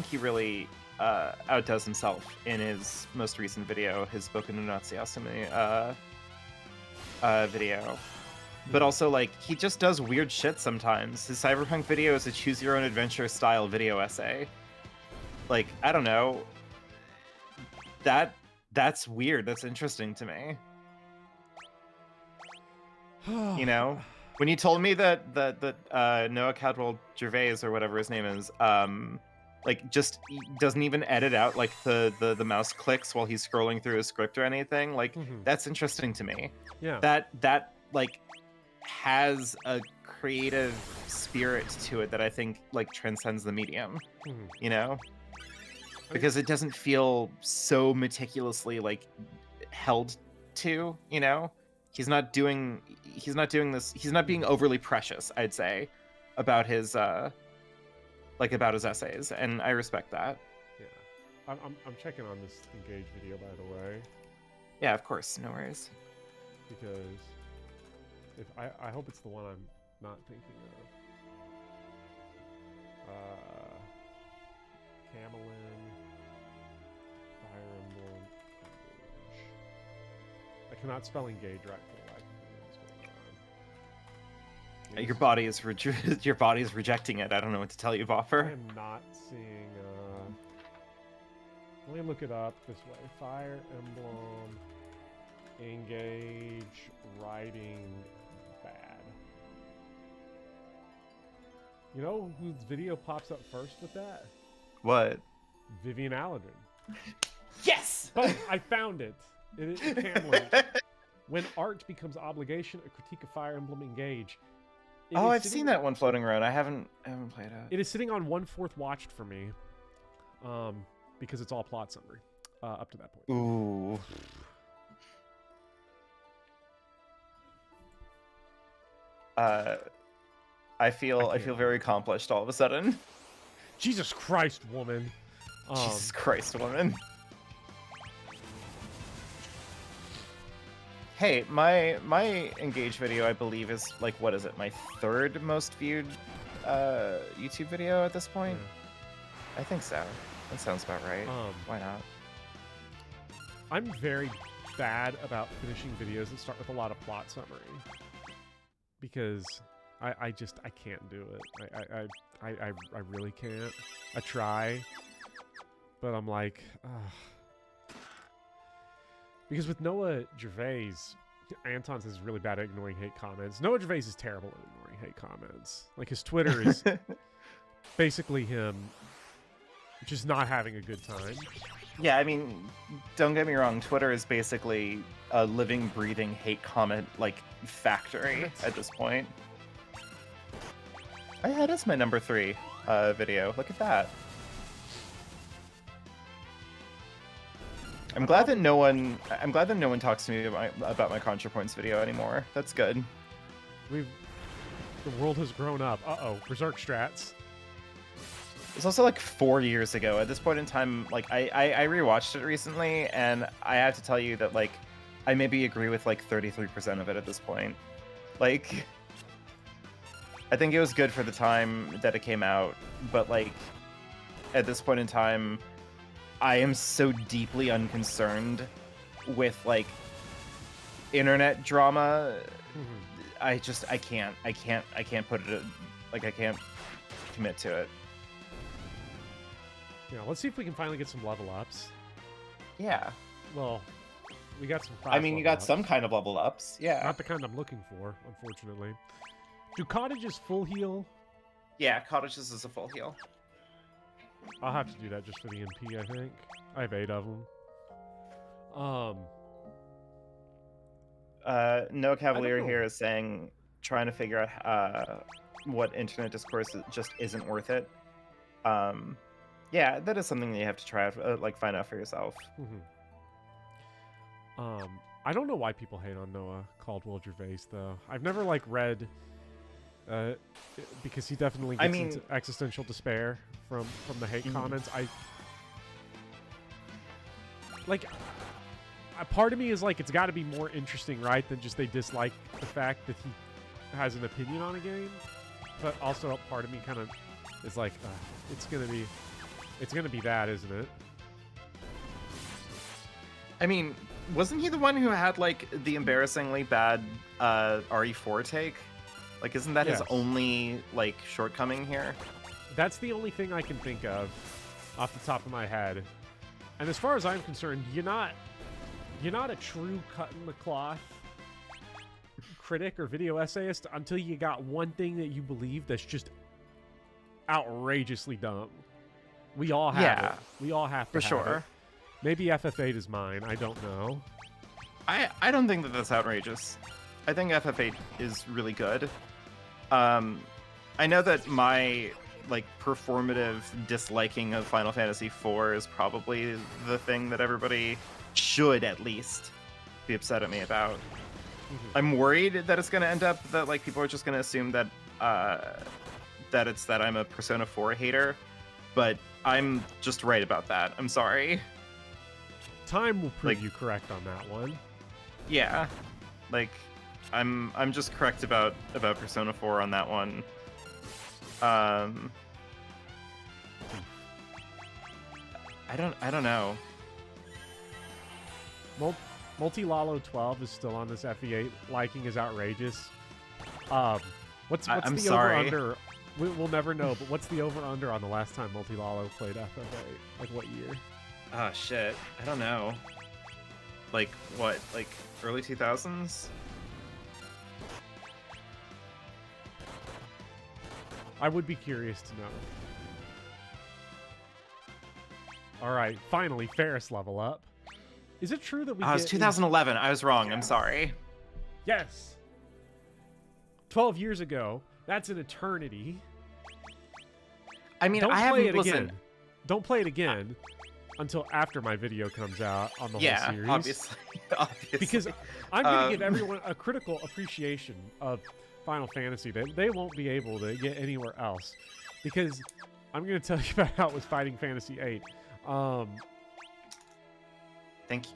he really outdoes himself in his most recent video, his Boku no Natsu-Yasumi video. But also, like, he just does weird shit sometimes. His Cyberpunk video is a choose-your-own-adventure style video essay. Like, I don't know. That's weird. That's interesting to me. You know? When you told me that Noah Caldwell Gervais, or whatever his name is, like, just doesn't even edit out, like, the mouse clicks while he's scrolling through his script or anything, like, that's interesting to me. Yeah. That, like, has a creative spirit to it that I think like transcends the medium, you know, because it doesn't feel so meticulously like held to, you know, he's not doing this, he's not being overly precious, I'd say, about his essays, and I respect that. Yeah, I'm checking on this Engage video, by the way. Yeah, of course, no worries. Because if I hope it's the one I'm not thinking of. Camelin, Fire Emblem, Engage. I cannot spell Engage right for the life of me. What's going on? Your body is rejecting it. I don't know what to tell you, Boffer. I am not seeing. Let me look it up this way. Fire Emblem Engage Writing Bad. You know whose video pops up first with that? What? Vivian Allen. Yes! But I found it. It's Hamlet. When art becomes obligation, a critique of Fire Emblem Engage. Oh, I've seen that one floating around. I haven't played it. It is sitting on 1/4 watched for me. Because it's all plot summary up to that point. Ooh. I feel very accomplished all of a sudden. Jesus Christ, woman. Jesus Christ, woman. Hey, my Engage video, I believe, is like, what is it? My 3rd most viewed YouTube video at this point? Yeah. I think so. That sounds about right. Why not? I'm very bad about finishing videos that start with a lot of plot summary. Because I can't do it. I really can't. I try. But I'm like, ugh. Because with Noah Gervais, Anton says he's really bad at ignoring hate comments. Noah Gervais is terrible at ignoring hate comments. Like, his Twitter is basically him just not having a good time. Yeah, I mean, don't get me wrong. Twitter is basically a living, breathing hate comment, like, factory at this point. Oh, yeah, that's my number 3 video. Look at that. I'm glad that no one talks to me about my ContraPoints video anymore. That's good. The world has grown up. Uh-oh, Berserk strats. It's also like 4 years ago. At this point in time, like I rewatched it recently, and I have to tell you that like I maybe agree with like 33% of it at this point. Like, I think it was good for the time that it came out, but like at this point in time, I am so deeply unconcerned with like internet drama. I can't put it, like, I can't commit to it. Yeah, let's see if we can finally get some level ups. Yeah. Well, we got some. I mean, you got some kind of level ups. Yeah. Not the kind I'm looking for, unfortunately. Do cottages full heal? Yeah, cottages is a full heal. I'll have to do that just for the MP, I think. I have 8 of them. No Cavalier here is saying, trying to figure out what internet discourse just isn't worth it. Yeah, that is something that you have to try, like, find out for yourself. I don't know why people hate on Noah Caldwell Gervais, though. I've never, like, read... because he definitely gets into existential despair from the hate comments. A part of me is like, it's got to be more interesting, right, than just they dislike the fact that he has an opinion on a game. But also a part of me kind of is like, it's gonna be that, isn't it? I mean, wasn't he the one who had like the embarrassingly bad RE4 take? Like, isn't that his only, like, shortcoming here? That's the only thing I can think of off the top of my head. And as far as I'm concerned, you're not a true cut-in-the-cloth critic or video essayist until you got one thing that you believe that's just outrageously dumb. We all have it. We all have to have it. Maybe FF8 is mine. I don't know. I don't think that that's outrageous. I think FF8 is really good. I know that my like performative disliking of Final Fantasy IV is probably the thing that everybody should at least be upset at me about. I'm worried that it's going to end up that like people are just going to assume that that I'm a Persona 4 hater, but I'm just right about that. I'm sorry. Time will prove you correct on that one. Yeah, like I'm just correct about Persona 4 on that one. I don't know. Multi-Lalo 12 is still on this FE8. Liking is outrageous. What's the over-under? We'll never know, but what's the over-under on the last time Multi-Lalo played FF8? Like, what year? Oh shit, I don't know. Like what? Like early 2000s? I would be curious to know. All right, finally, Ferris level up. Is it true that we Oh, it was 2011. I was wrong. I'm sorry. Yes. 12 years ago. That's an eternity. I mean, Don't I play haven't it again. listened. Don't play it again until after my video comes out on the whole series. Obviously. Obviously. Because I'm going to give everyone a critical appreciation of Final Fantasy that they won't be able to get anywhere else. Because I'm going to tell you about how it was fighting Fantasy 8. Thank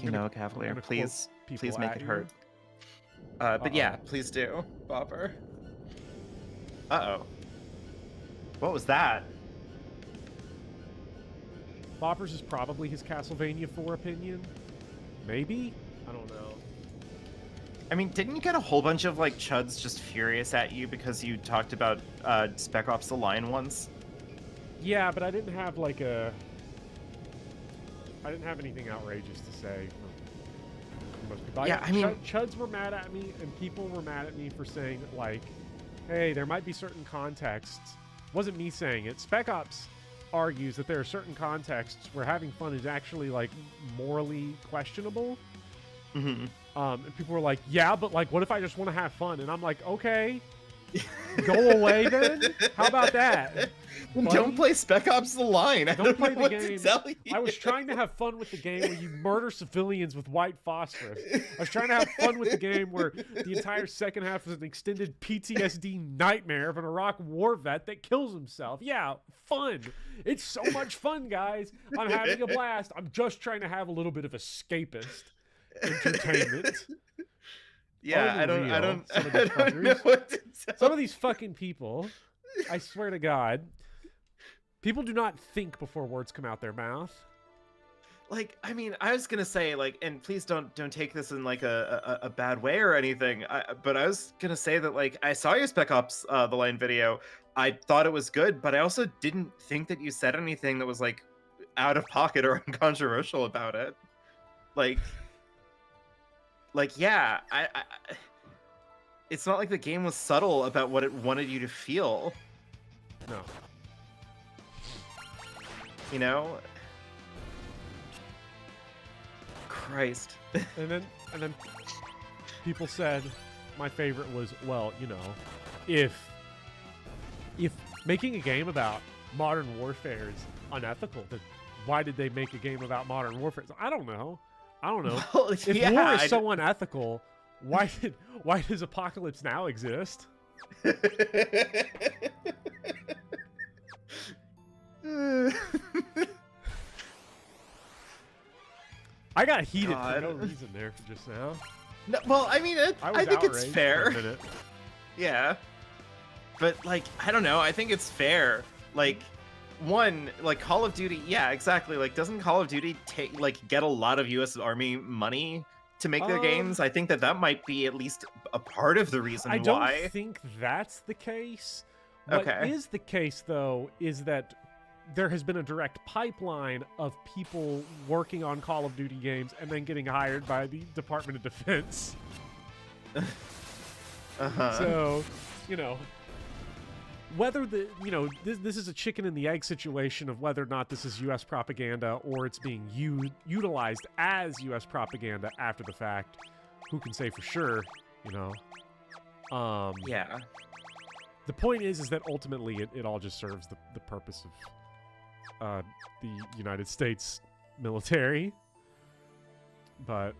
you, Noah Cavalier. Please make it you. hurt. But yeah, please do, Bopper. Uh-oh. What was that? Boppers is probably his Castlevania 4 opinion. Maybe? I don't know. I mean, didn't you get a whole bunch of, like, chuds just furious at you because you talked about Spec Ops: The Line once? Yeah, but I didn't have, like, I didn't have anything outrageous to say for most people. Yeah, I mean... Chuds were mad at me, and people were mad at me for saying, like, hey, there might be certain contexts. Wasn't me saying it. Spec Ops argues that there are certain contexts where having fun is actually, like, morally questionable. Mm-hmm. And people were like, yeah, but, like, what if I just want to have fun? And I'm like, okay, go away then? How about that? Buddy? Don't play Spec Ops: The Line. I don't play know the what game. to tell you. I was trying to have fun with the game where you murder civilians with white phosphorus. I was trying to have fun with the game where the entire second half was an extended PTSD nightmare of an Iraq war vet that kills himself. Yeah, fun. It's so much fun, guys. I'm having a blast. I'm just trying to have a little bit of escapist entertainment. Yeah, Unreal. I don't know what to tell. Some of these fucking people, I swear to God, people do not think before words come out their mouth. Like, I mean, I was gonna say, like, and please don't take this in like a bad way or anything. But I was gonna say that, like, I saw your Spec Ops The Line video. I thought it was good, but I also didn't think that you said anything that was like out of pocket or uncontroversial about it. Like, yeah, I it's not like the game was subtle about what it wanted you to feel. No. You know? Christ. And then people said my favorite was, well, you know, if making a game about modern warfare is unethical, then why did they make a game about modern warfare? I don't know. Well, if yeah, war is so unethical, why does Apocalypse Now exist? I got heated for no reason there for just now. No, well, I mean, I think it's fair. Yeah. But, like, I don't know. I think it's fair. Like, one, like, Call of Duty, yeah, exactly. Like, doesn't Call of Duty get a lot of U.S. Army money to make their games? I think that might be at least a part of the reason why. I don't think that's the case. What is the case, though, is that there has been a direct pipeline of people working on Call of Duty games and then getting hired by the Department of Defense. So, you know, whether this is a chicken and the egg situation of whether or not this is U.S. propaganda or it's being utilized as U.S. propaganda after the fact, who can say for sure, you know? Yeah. The point is that ultimately it all just serves the purpose of the United States military. But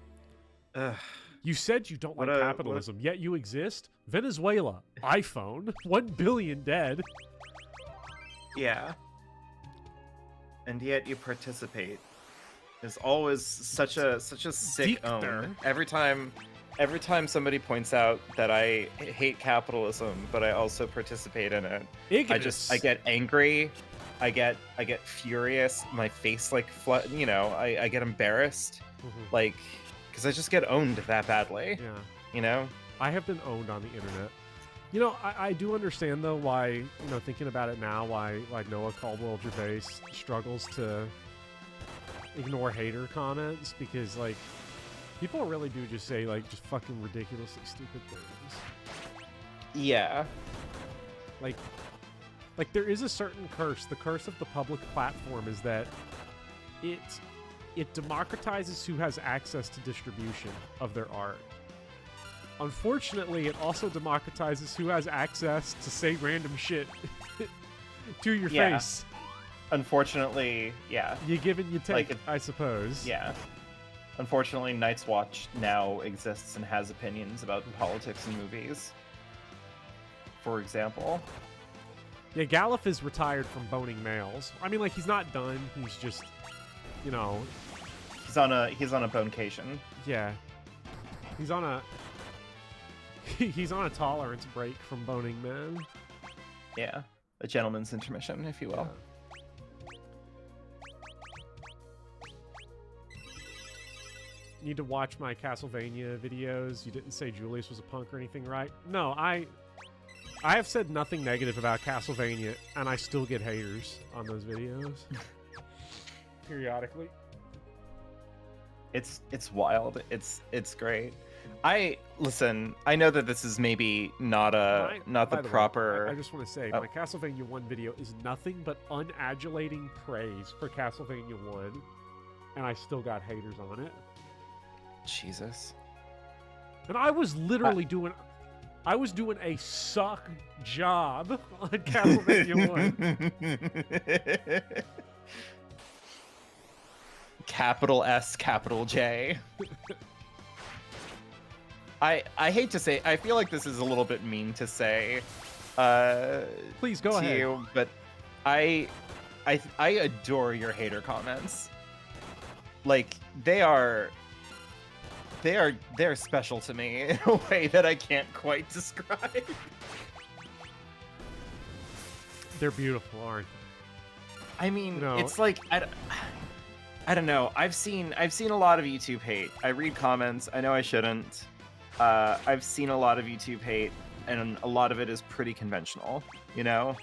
you said you don't like capitalism, yet you exist. Venezuela, iPhone, 1 billion dead. Yeah. And yet you participate. It's always such a sick own. Every time somebody points out that I hate capitalism, but I also participate in it, I get angry. I get furious. My face, like, I get embarrassed, like, because I just get owned that badly. Yeah. You know? I have been owned on the internet. You know, I do understand, though, why, you know, thinking about it now, why Noah Caldwell-Gervais struggles to ignore hater comments because like people really do just say like just fucking ridiculously stupid things. Yeah. Like there is a certain curse. The curse of the public platform is that it democratizes who has access to distribution of their art. Unfortunately, it also democratizes who has access to say random shit to your face. Unfortunately, yeah. You give and you take, I suppose. Yeah. Unfortunately, Night's Watch now exists and has opinions about politics and movies. For example. Yeah, Galuf is retired from boning males. I mean, like, he's not done. He's just, you know... He's on a bonecation. Yeah. He's on a... he's on a tolerance break from boning men. Yeah. A gentleman's intermission, if you will. Yeah. Need to watch my Castlevania videos. You didn't say Julius was a punk or anything, right? No, I have said nothing negative about Castlevania, and I still get haters on those videos. Periodically. It's wild. It's great. Listen, I know that this is maybe not the proper... I just want to say, my Castlevania 1 video is nothing but unadulating praise for Castlevania 1, and I still got haters on it. Jesus. And I was literally doing a suck job on Castlevania 1. Capital S, capital J. I hate to say, I feel like this is a little bit mean to say. Please go ahead. You, but I adore your hater comments. Like they're special to me in a way that I can't quite describe. They're beautiful, aren't they? I mean, it's like I don't know. I've seen a lot of YouTube hate. I read comments. I know I shouldn't. I've seen a lot of YouTube hate, and a lot of it is pretty conventional, you know?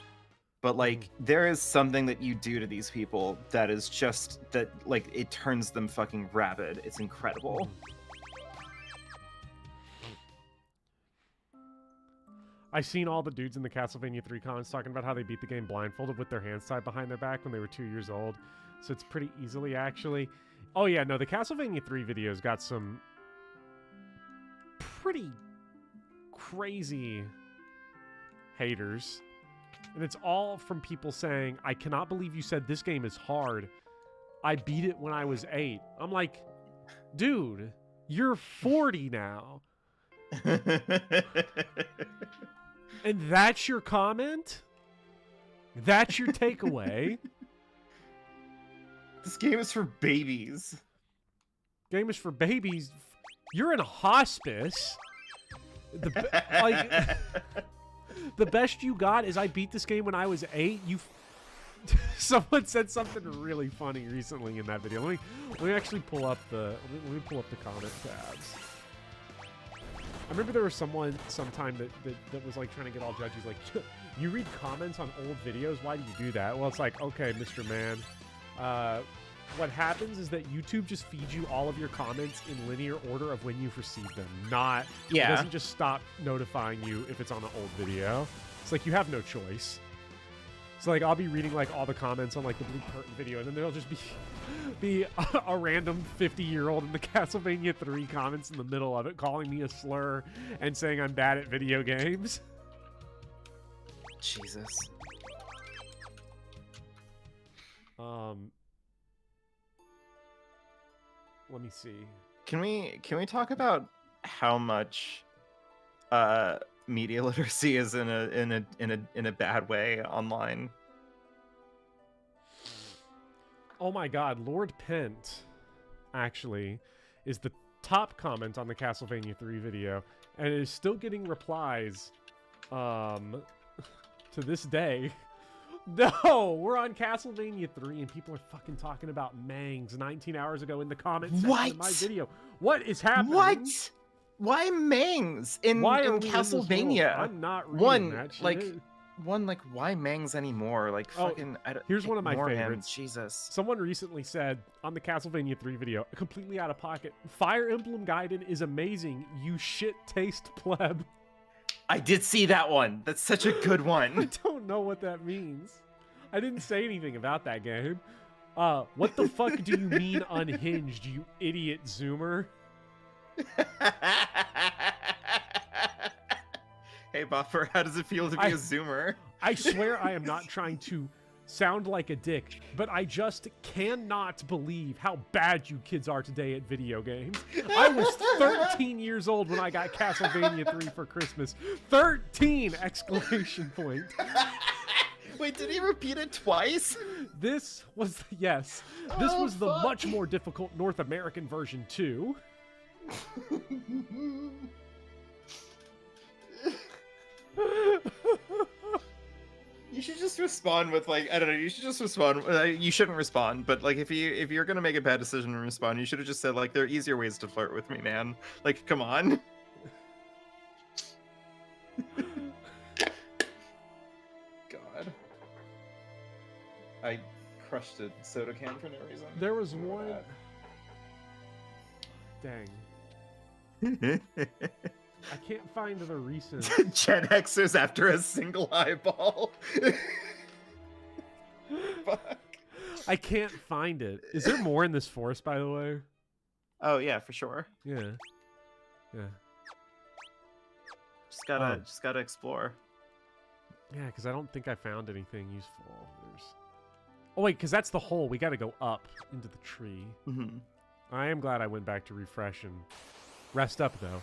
But, like, there is something that you do to these people that is just, that, like, it turns them fucking rabid. It's incredible. I've seen all the dudes in the Castlevania 3 comments talking about how they beat the game blindfolded with their hands tied behind their back when they were 2 years old. So it's pretty easily, actually. Oh, yeah, no, the Castlevania 3 videos got some pretty crazy haters. And it's all from people saying, I cannot believe you said this game is hard. I beat it when I was 8. I'm like, dude, you're 40 now. And that's your comment? That's your takeaway? This game is for babies. Game is for babies. You're in a hospice. The best you got is I beat this game when I was 8. Someone said something really funny recently in that video. Let me actually pull up the comment tabs. I remember there was someone sometime that was like trying to get all judgy. Like, you read comments on old videos? Why do you do that? Well, it's like, okay, Mr. Man. What happens is that YouTube just feeds you all of your comments in linear order of when you've received them. It doesn't just stop notifying you if it's on an old video. It's like you have no choice. So like I'll be reading like all the comments on like the Blue Curtain video, and then there'll just be a random 50-year-old in the Castlevania 3 comments in the middle of it calling me a slur and saying I'm bad at video games. Jesus. Let me see. Can we talk about how much media literacy is in a bad way online? Oh my god, Lord Pent actually is the top comment on the Castlevania 3 video, and it is still getting replies to this day. No, we're on Castlevania 3 and people are fucking talking about Mangs 19 hours ago in the comments section of my video. What is happening? What? Why Mangs in Castlevania? I'm not reading that shit. Like, one, like, why Mangs anymore? Like, fucking, here's one of my ignore him, favorites. Jesus. Someone recently said on the Castlevania 3 video, completely out of pocket, Fire Emblem Gaiden is amazing, you shit taste pleb. I did see that one. That's such a good one. I don't know what that means. I didn't say anything about that game. What the fuck do you mean unhinged, you idiot Zoomer? Hey, Buffer, how does it feel to be a Zoomer? I swear I am not trying to sound like a dick, but I just cannot believe how bad you kids are today at video games. I was 13 years old when I got Castlevania 3 for Christmas. 13! Exclamation point. Wait, did he repeat it twice? This was, yes, this was the much more difficult North American version too. You should just respond with, like, I don't know, you should just respond. You shouldn't respond, but, like, if you're gonna make a bad decision and respond, you should have just said, like, there are easier ways to flirt with me, man. Like, come on. God. I crushed a soda can for no reason. There was one... Dang. I can't find the recent... Gen Xers after a single eyeball. Fuck. I can't find it. Is there more in this forest, by the way? Oh, yeah, for sure. Yeah. Yeah. Just gotta explore. Yeah, because I don't think I found anything useful. Oh, wait, because that's the hole. We got to go up into the tree. Mm-hmm. I am glad I went back to refresh and rest up, though.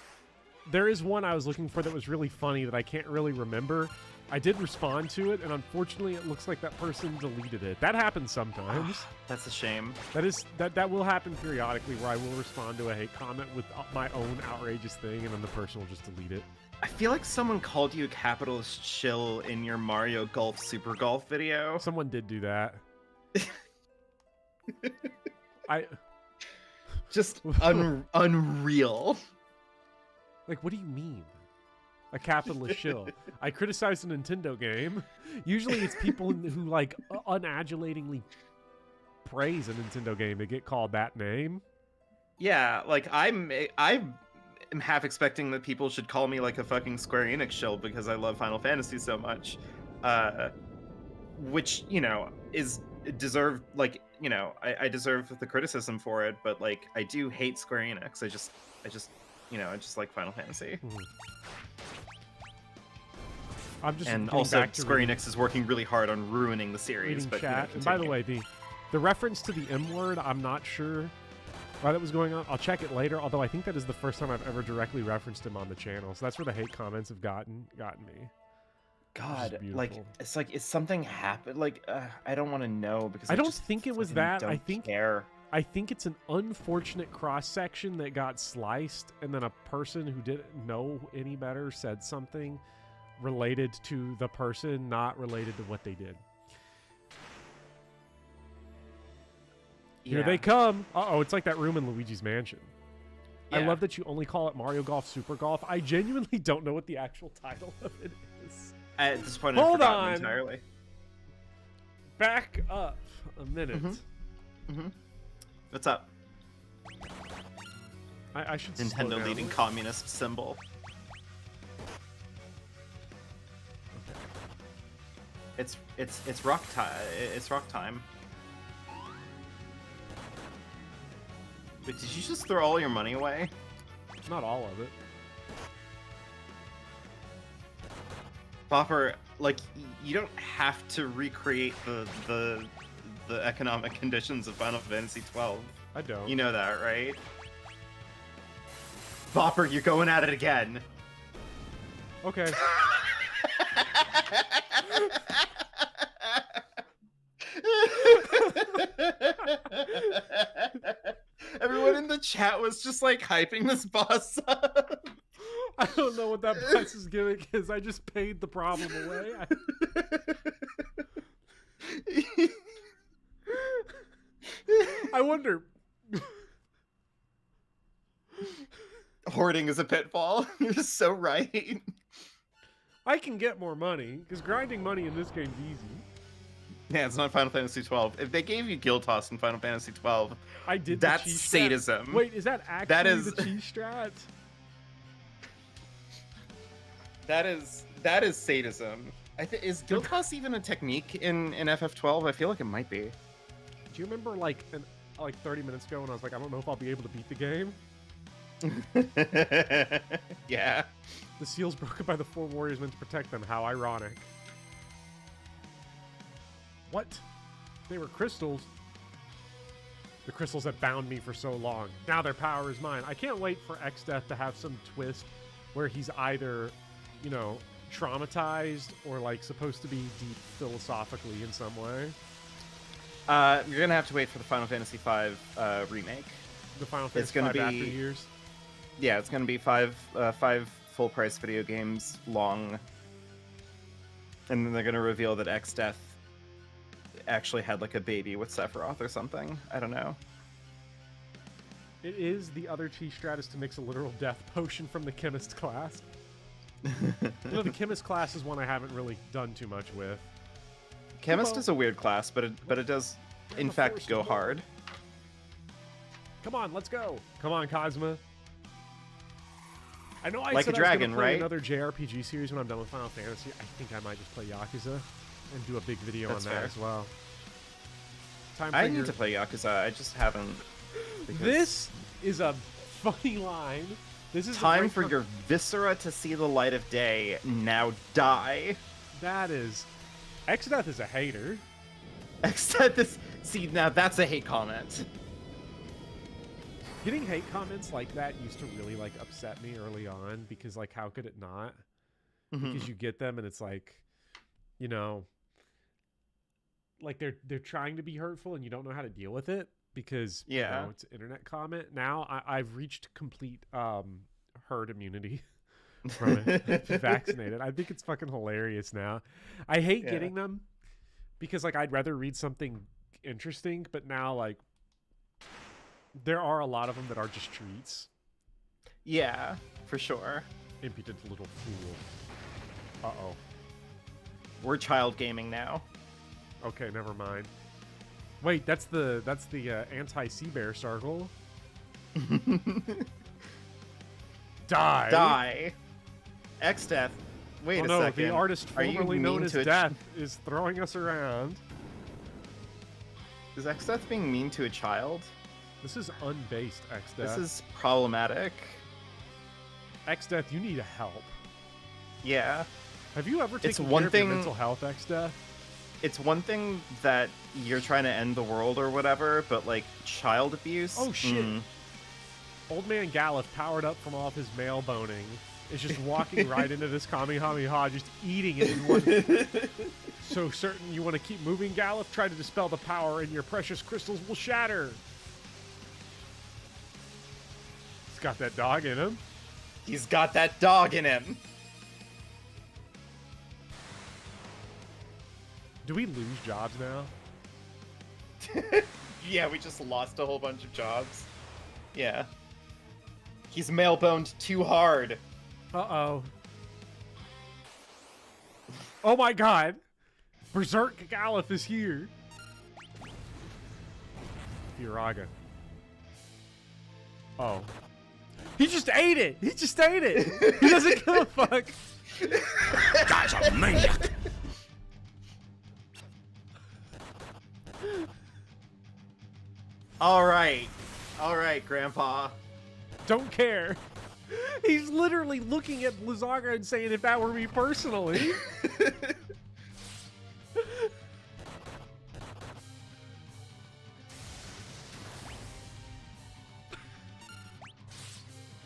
There is one I was looking for that was really funny that I can't really remember. I did respond to it, and unfortunately, it looks like that person deleted it. That happens sometimes. That's a shame. That will happen periodically, where I will respond to a hate comment with my own outrageous thing, and then the person will just delete it. I feel like someone called you a capitalist shill in your Mario Golf Super Golf video. Someone did do that. Just unreal. Like, what do you mean? A capitalist shill. I criticized a Nintendo game. Usually it's people who, like, unadulatingly praise a Nintendo game to get called that name. Yeah, like, I'm half expecting that people should call me, like, a fucking Square Enix shill because I love Final Fantasy so much. Which, you know, is deserved, like, you know, I deserve the criticism for it, but, like, I do hate Square Enix. I just you know, I just like Final Fantasy. I'm just and also Square Enix is working really hard on ruining the series. But chat. And by the way, the reference to the M word, I'm not sure why that was going on. I'll check it later. Although I think that is the first time I've ever directly referenced him on the channel. So that's where the hate comments have gotten me. God, like it's something happened. Like I don't want to know because I don't think it was that. I think care. I think it's an unfortunate cross-section that got sliced, and then a person who didn't know any better said something related to the person, not related to what they did. Yeah. Here they come. Uh-oh, it's like that room in Luigi's Mansion. Yeah. I love that you only call it Mario Golf Super Golf. I genuinely don't know what the actual title of it is. At this point, I've forgotten entirely. Back up a minute. What's up? I should Nintendo leading communist symbol. Okay. It's rock time. It's rock time. Wait, did you just throw all your money away? Not all of it. Bopper, like, you don't have to recreate the economic conditions of Final Fantasy 12. I don't. You know that, right? Bopper, you're going at it again. Okay. Everyone in the chat was just like hyping this boss up. I don't know what that boss's gimmick is. I just paid the problem away. I wonder. Hoarding is a pitfall. You're so right. I can get more money, because grinding money in this game's easy. Yeah, it's not Final Fantasy 12. If they gave you guild toss in Final Fantasy 12, I did. that's the cheese sadism. Strat. Wait, is that actually the cheese strat? That is sadism. Is guild toss even a technique in FF12? I feel like it might be. Do you remember like 30 minutes ago when I was like, I don't know if I'll be able to beat the game? Yeah. The seal's broken by the 4 warriors meant to protect them. How ironic. What? They were crystals. The crystals that bound me for so long. Now their power is mine. I can't wait for X-Death to have some twist where he's either, you know, traumatized or like supposed to be deep philosophically in some way. You're gonna have to wait for the Final Fantasy V remake. The Final Fantasy V after years. Yeah, it's gonna be five full price video games long, and then they're gonna reveal that X-Death actually had like a baby with Sephiroth or something. I don't know. It is the other cheese strat is to mix a literal death potion from the chemist class. You know, the chemist class is one I haven't really done too much with. Chemist is a weird class, but it does in fact go hard. Come on, let's go. Come on, Cosma. I know I like said a dragon, I was gonna play right? another JRPG series when I'm done with Final Fantasy. I think I might just play Yakuza and do a big video That's on that fair. as well. Time for I need to play Yakuza. I just haven't. This is a funny line. This is time for your viscera to see the light of day. Now die. That is. X-Death is a hater. Except this. See, now that's a hate comment. Getting hate comments like that used to really like upset me early on because like how could it not? Because you get them and it's like, you know, like they're trying to be hurtful and you don't know how to deal with it because you know, it's an internet comment. Now I've reached complete herd immunity from it. Vaccinated. I think it's fucking hilarious now. I hate getting them because like I'd rather read something interesting, but now like there are a lot of them that are just treats. Yeah, for sure. Impudent little fool. Uh-oh. We're child gaming now. Okay, never mind. Wait, that's the anti-sea bear circle. Die. Die. X-Death. Wait a second. The artist formerly known as Death is throwing us around. Is X-Death being mean to a child? This is unbased, X-Death. This is problematic. X-Death, you need help. Yeah. Have you ever taken care of your mental health, X-Death? It's one thing that you're trying to end the world or whatever, but like child abuse? Oh shit. Old man Galuf, powered up from all of his male boning, is just walking right into this Kamehameha, just eating it in one. So certain you want to keep moving, Galuf? Try to dispel the power and your precious crystals will shatter. He's got that dog in him. He's got that dog in him. Do we lose jobs now? Yeah, we just lost a whole bunch of jobs. Yeah. He's male-boned too hard. Uh-oh. Oh my god! Berserk Galuf is here! Firaga. Oh. He just ate it! He just ate it! He doesn't give a fuck! Guy's a maniac! Alright, Grandpa. Don't care. He's literally looking at Lysaga and saying, if that were me personally.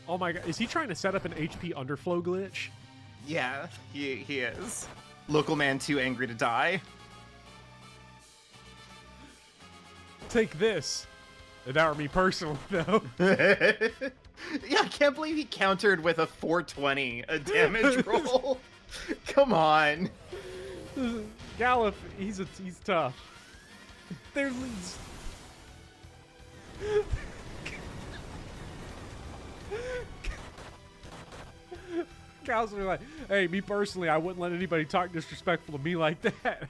Oh my god, is he trying to set up an HP underflow glitch? Yeah, he is. Local man too angry to die. Take this. If that were me personally, though. Yeah, I can't believe he countered with a 420 a damage roll. Come on. Galuf, he's tough. There's Cal's like, hey, me personally, I wouldn't let anybody talk disrespectful to me like that.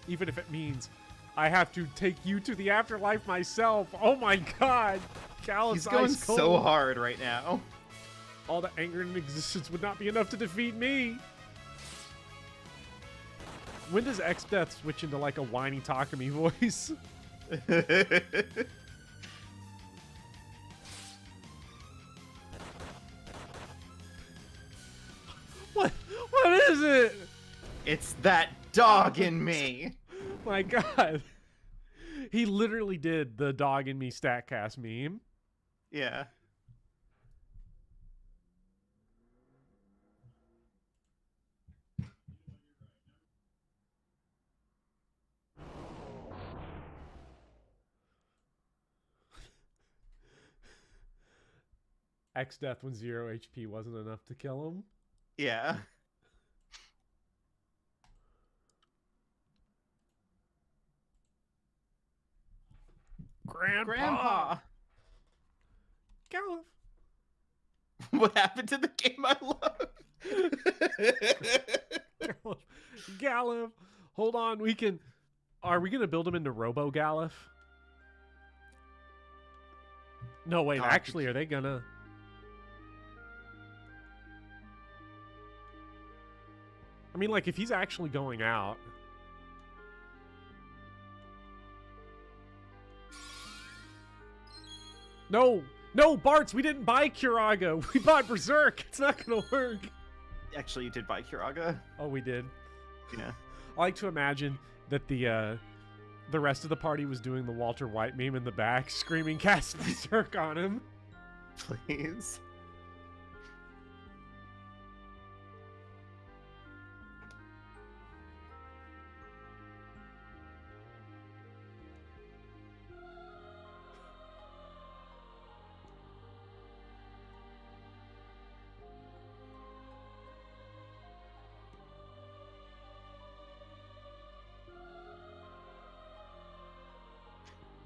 Even if it means I have to take you to the afterlife myself. Oh my god. Cal is He's going ice cold. so hard right now. All the anger in existence would not be enough to defeat me. When does X-Death switch into like a whiny talk-to-me voice? What is it? It's that dog in me. My god. He literally did the dog in me StatCast meme. Yeah. X-Death when 0 HP wasn't enough to kill him. Yeah. Grandpa! Galuf! What happened to the game I love? Galuf! Hold on, we can... Are we going to build him into Robo Galuf? No, wait, actually, are they gonna... I mean, like, if he's actually going out... No! No, Bartz, we didn't buy Curaga. We bought Berserk. It's not gonna work. Actually, you did buy Curaga. Oh, we did. Yeah. I like to imagine that the rest of the party was doing the Walter White meme in the back, screaming cast Berserk on him. Please.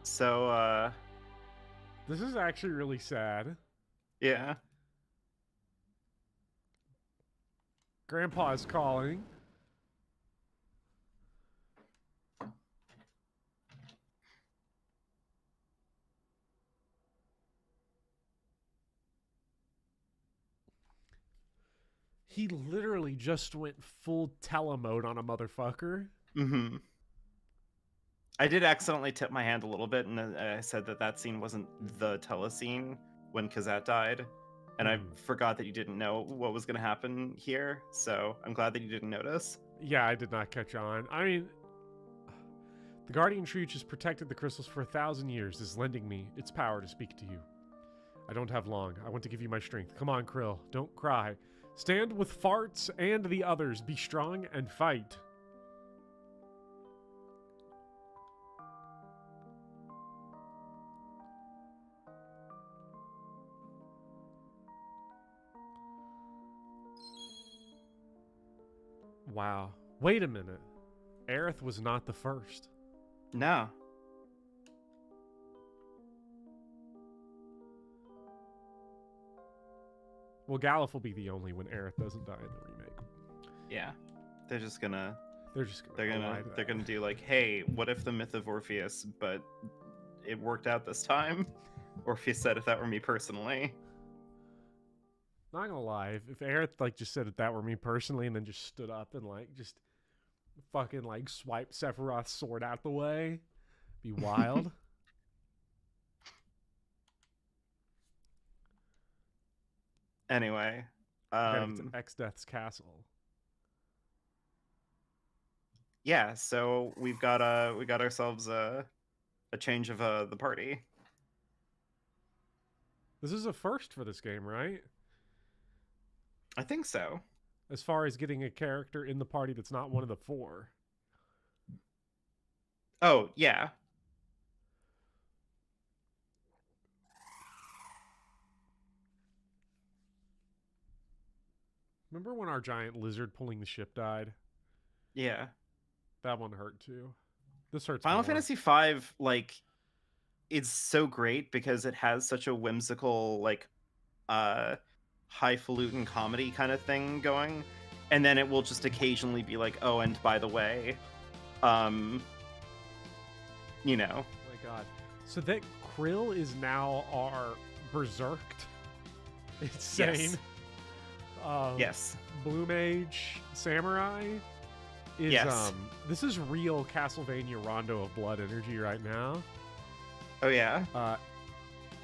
So, This is actually really sad. yeah. Grandpa is calling. He literally just went full telemode on a motherfucker. Mm-hmm. I did accidentally tip my hand a little bit, and I said that scene wasn't the telescene when Kazat died. And I forgot that you didn't know what was going to happen here, so I'm glad that you didn't notice. Yeah, I did not catch on. I mean, the Guardian Tree, which has protected the crystals for 1,000 years, is lending me its power to speak to you. I don't have long. I want to give you my strength. Come on, Krill. Don't cry. Stand with Farts and the others. Be strong and fight. Wow. Wait a minute. Aerith was not the first. No. Well, Galuf will be the only when Aerith doesn't die in the remake. Yeah. They're gonna do like, hey, what if the myth of Orpheus, but it worked out this time? Orpheus said, if that were me personally. Not gonna lie, if Aerith like just said if that were me personally and then just stood up and like just fucking like swiped Sephiroth's sword out the way, be wild. Anyway, X-Death's castle. Yeah, so we got ourselves a change of the party. This is a first for this game, right? I think so. As far as getting a character in the party that's not one of the four. Oh, yeah. Remember when our giant lizard pulling the ship died? Yeah. That one hurt too. This hurts Final more. Fantasy V, like, is so great because it has such a whimsical, like, uh, highfalutin comedy kind of thing going, and then it will just occasionally be like, oh, and by the way, um, you know. Oh my god. So that Krill is now our berserked. Insane. Yes. Yes. Blue Mage Samurai is Yes. this is real Castlevania Rondo of Blood energy right now. Oh yeah.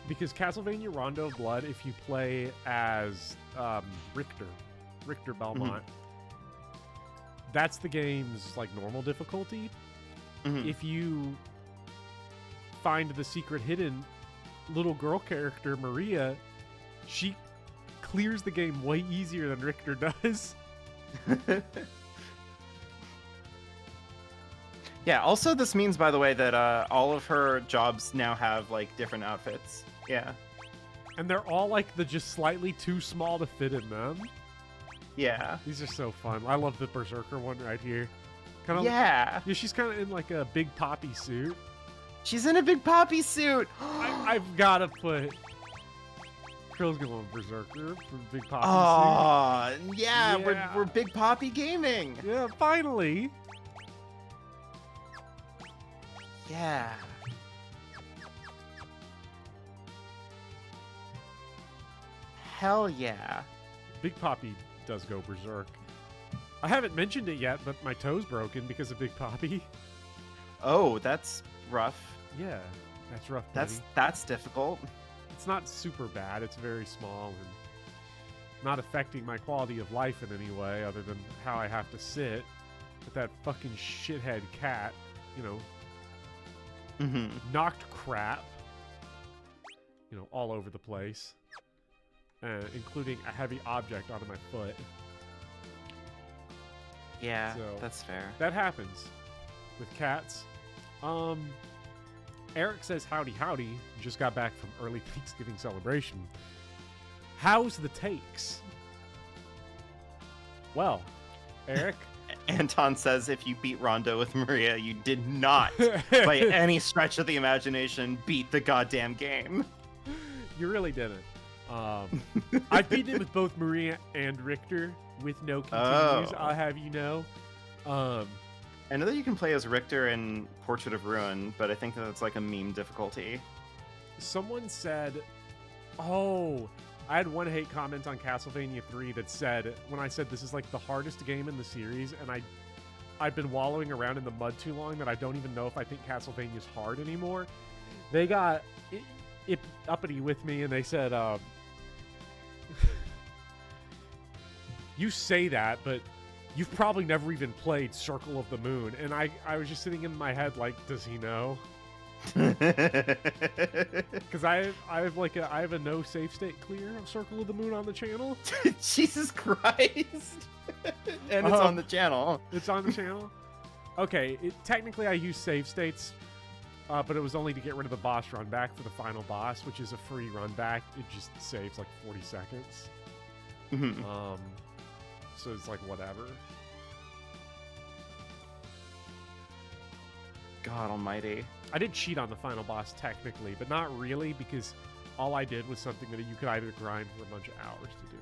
Because Castlevania Rondo of Blood, if you play as Richter Belmont, that's the game's like normal difficulty. If you find the secret hidden little girl character Maria, she clears the game way easier than Richter does. Yeah, also this means, by the way, that all of her jobs now have, like, different outfits. Yeah. And they're all, like, the just slightly too small to fit in them. Yeah. These are so fun. I love the Berserker one right here. Kinda, Yeah. Yeah, she's kind of in, like, a Big Poppy suit. She's in a Big Poppy suit! I've got to put... Krill's going Berserker for Big Poppy Oh, yeah, Yeah. We're Big Poppy gaming! suit. Yeah, finally! Yeah. Hell yeah. Big Poppy does go berserk. I haven't mentioned it yet, but my toe's broken because of Big Poppy. Oh, that's rough. Yeah, that's rough. Buddy. That's difficult. It's not super bad. It's very small and not affecting my quality of life in any way other than how I have to sit with that fucking shithead cat, you know, knocked crap, you know, all over the place, including a heavy object onto my foot. Yeah, So, that's fair. That happens with cats. Eric says, howdy, howdy. Just got back from early Thanksgiving celebration. How's the takes? Well, Eric. Anton says if you beat Rondo with Maria, you did not, by any stretch of the imagination, beat the goddamn game. You really didn't. I beat it with both Maria and Richter with no continues, I'll have you know. I know that you can play as Richter in Portrait of Ruin, but I think that it's like a meme difficulty. Someone said, oh, I had one hate comment on Castlevania 3 that said, when I said this is like the hardest game in the series, and I've been wallowing around in the mud too long that I don't even know if I think Castlevania's hard anymore. They got uppity with me and they said, you say that, but you've probably never even played Circle of the Moon. And I was just sitting in my head like, does he know? Because I have a no save state clear of Circle of the Moon on the channel. Jesus Christ! And it's on the channel. It's on the channel. Okay, technically I use save states, but it was only to get rid of the boss run back for the final boss, which is a free run back. It just saves like 40 seconds. So it's like whatever. God almighty. I did cheat on the final boss technically, but not really, because all I did was something that you could either grind for a bunch of hours to do.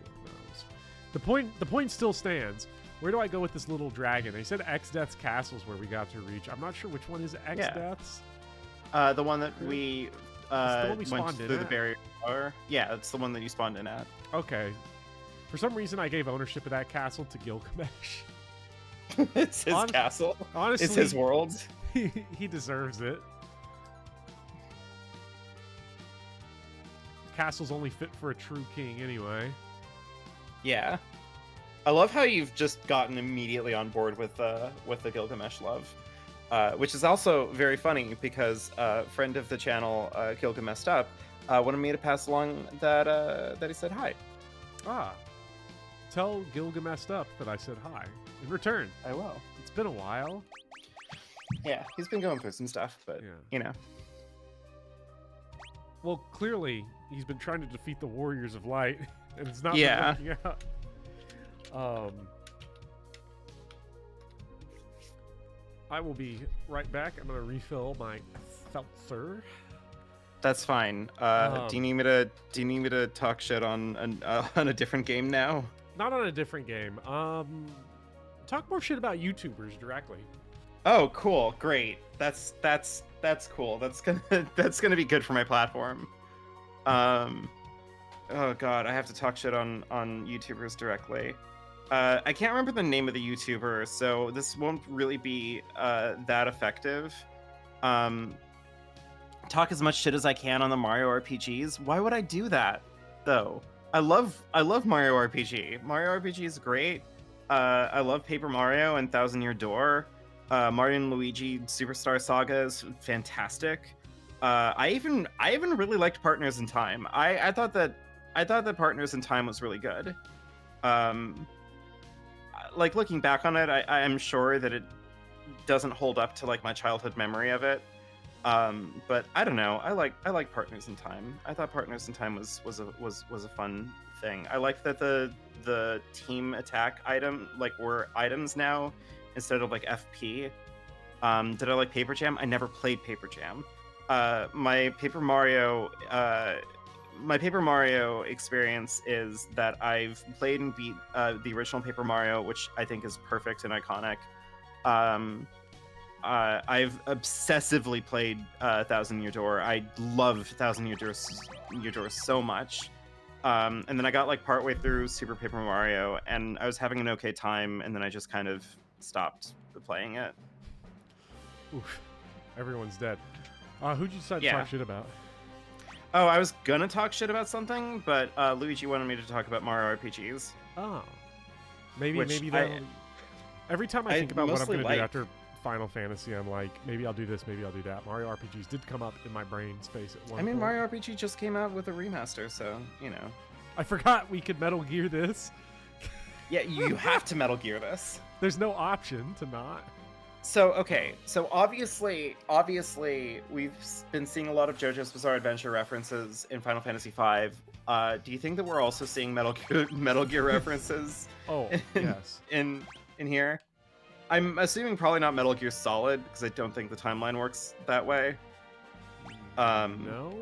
The point still stands. Where do I go with this little dragon? They said X Death's Castle's where we got to reach. I'm not sure which one is X Death's. The one that we went spawned through the barrier. Yeah, it's the one that you spawned in at. Okay. For some reason, I gave ownership of that castle to Gilgamesh. It's his castle. Honestly, it's his world. He deserves it. Castle's only fit for a true king anyway. Yeah. I love how you've just gotten immediately on board with the Gilgamesh love. Which is also very funny because friend of the channel, Gilgamesh Up, wanted me to pass along that he said hi. Ah. Tell Gilgamesh Up that I said hi. In return. I will. It's been a while. Yeah, he's been going through some stuff, but, you know. Well, clearly, he's been trying to defeat the Warriors of Light, and it's not been working out. I will be right back. I'm going to refill my seltzer. That's fine. Do you need me to talk shit on on a different game now? Not on a different game. Talk more shit about YouTubers directly. Oh, cool, great. That's cool. That's gonna be good for my platform. Oh god, I have to talk shit on YouTubers directly. I can't remember the name of the YouTuber, so this won't really be that effective. Talk as much shit as I can on the Mario RPGs. Why would I do that, though? I love Mario RPG. Mario RPG is great. I love Paper Mario and Thousand Year Door. Mario and Luigi Superstar Saga is fantastic. I even really liked Partners in Time. I thought that Partners in Time was really good. Like looking back on it, I am sure that it doesn't hold up to like my childhood memory of it. But I don't know. I like Partners in Time. I thought Partners in Time was a fun thing. I like that the team attack item were items now instead of like FP. Did I like Paper Jam? I never played Paper Jam. My Paper Mario experience is that I've played and beat the original Paper Mario, which I think is perfect and iconic. I've obsessively played Thousand Year Door. I love Thousand Year Door so much. And then I got like partway through Super Paper Mario, and I was having an okay time, and then I just kind of stopped playing it. Oof. Everyone's dead. Who'd you decide to talk shit about? Oh, I was gonna talk shit about something, but Luigi wanted me to talk about Mario RPGs. Oh. Maybe that. Every time I think about what I'm gonna do after Final Fantasy, I'm like, maybe I'll do this, maybe I'll do that. Mario RPGs did come up in my brain space at one point. Mario RPG just came out with a remaster, so, you know. I forgot we could Metal Gear this. Yeah, you have to Metal Gear this. There's no option to not. So, okay. So, obviously, we've been seeing a lot of JoJo's Bizarre Adventure references in Final Fantasy V. Do you think that we're also seeing Metal Gear references? Yes. In here? I'm assuming probably not Metal Gear Solid, because I don't think the timeline works that way. No.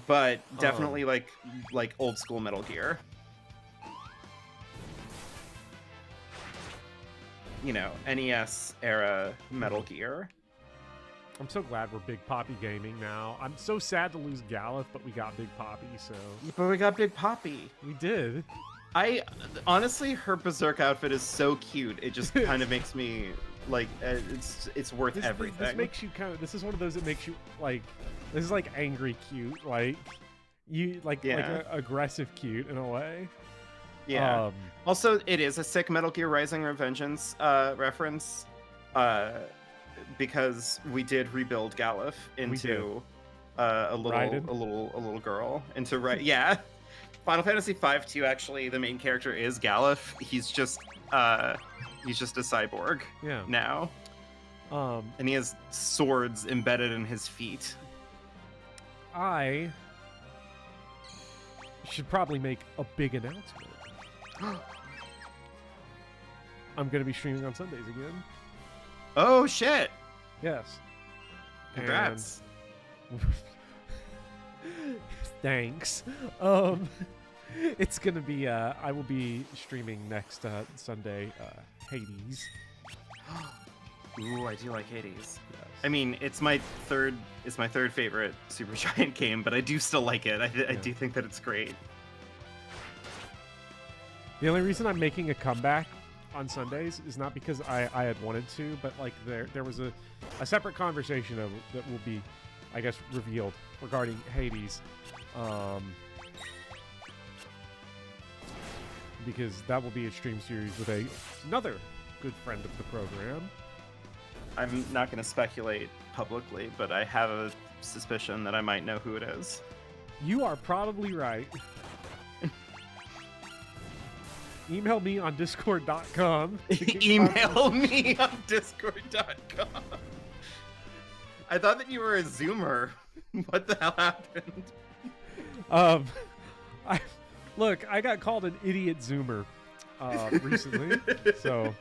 But definitely like old school Metal Gear. You know, NES era Metal Gear. I'm so glad we're Big Poppy gaming now. I'm so sad to lose Galuf, but we got Big Poppy, so... But we got Big Poppy. We did. Honestly, her Berserk outfit is so cute. It just kind of makes me like it's worth everything. This makes you kind of. This is one of those that makes you like. This is like angry cute, like you like aggressive cute in a way. Yeah. Also, it is a sick Metal Gear Rising: Revengeance reference, because we did rebuild Galuf into a little girl yeah. Final Fantasy V 2, actually, the main character is Galuf. He's just a cyborg now. And he has swords embedded in his feet. I should probably make a big announcement. I'm going to be streaming on Sundays again. Oh, shit! Yes. Congrats. Thanks. It's gonna be I will be streaming next Sunday Hades. Ooh, I do like Hades. Yes. I mean, it's my third favorite Supergiant game, but I do still like it. I do think that it's great. The only reason I'm making a comeback on Sundays is not because I had wanted to, but like there was a separate conversation that will be, I guess, revealed regarding Hades. Because that will be a stream series with another good friend of the program. I'm not going to speculate publicly, but I have a suspicion that I might know who it is. You are probably right. Email me on discord.com. Email me on discord.com. I thought that you were a Zoomer. What the hell happened? I got called an idiot Zoomer recently, so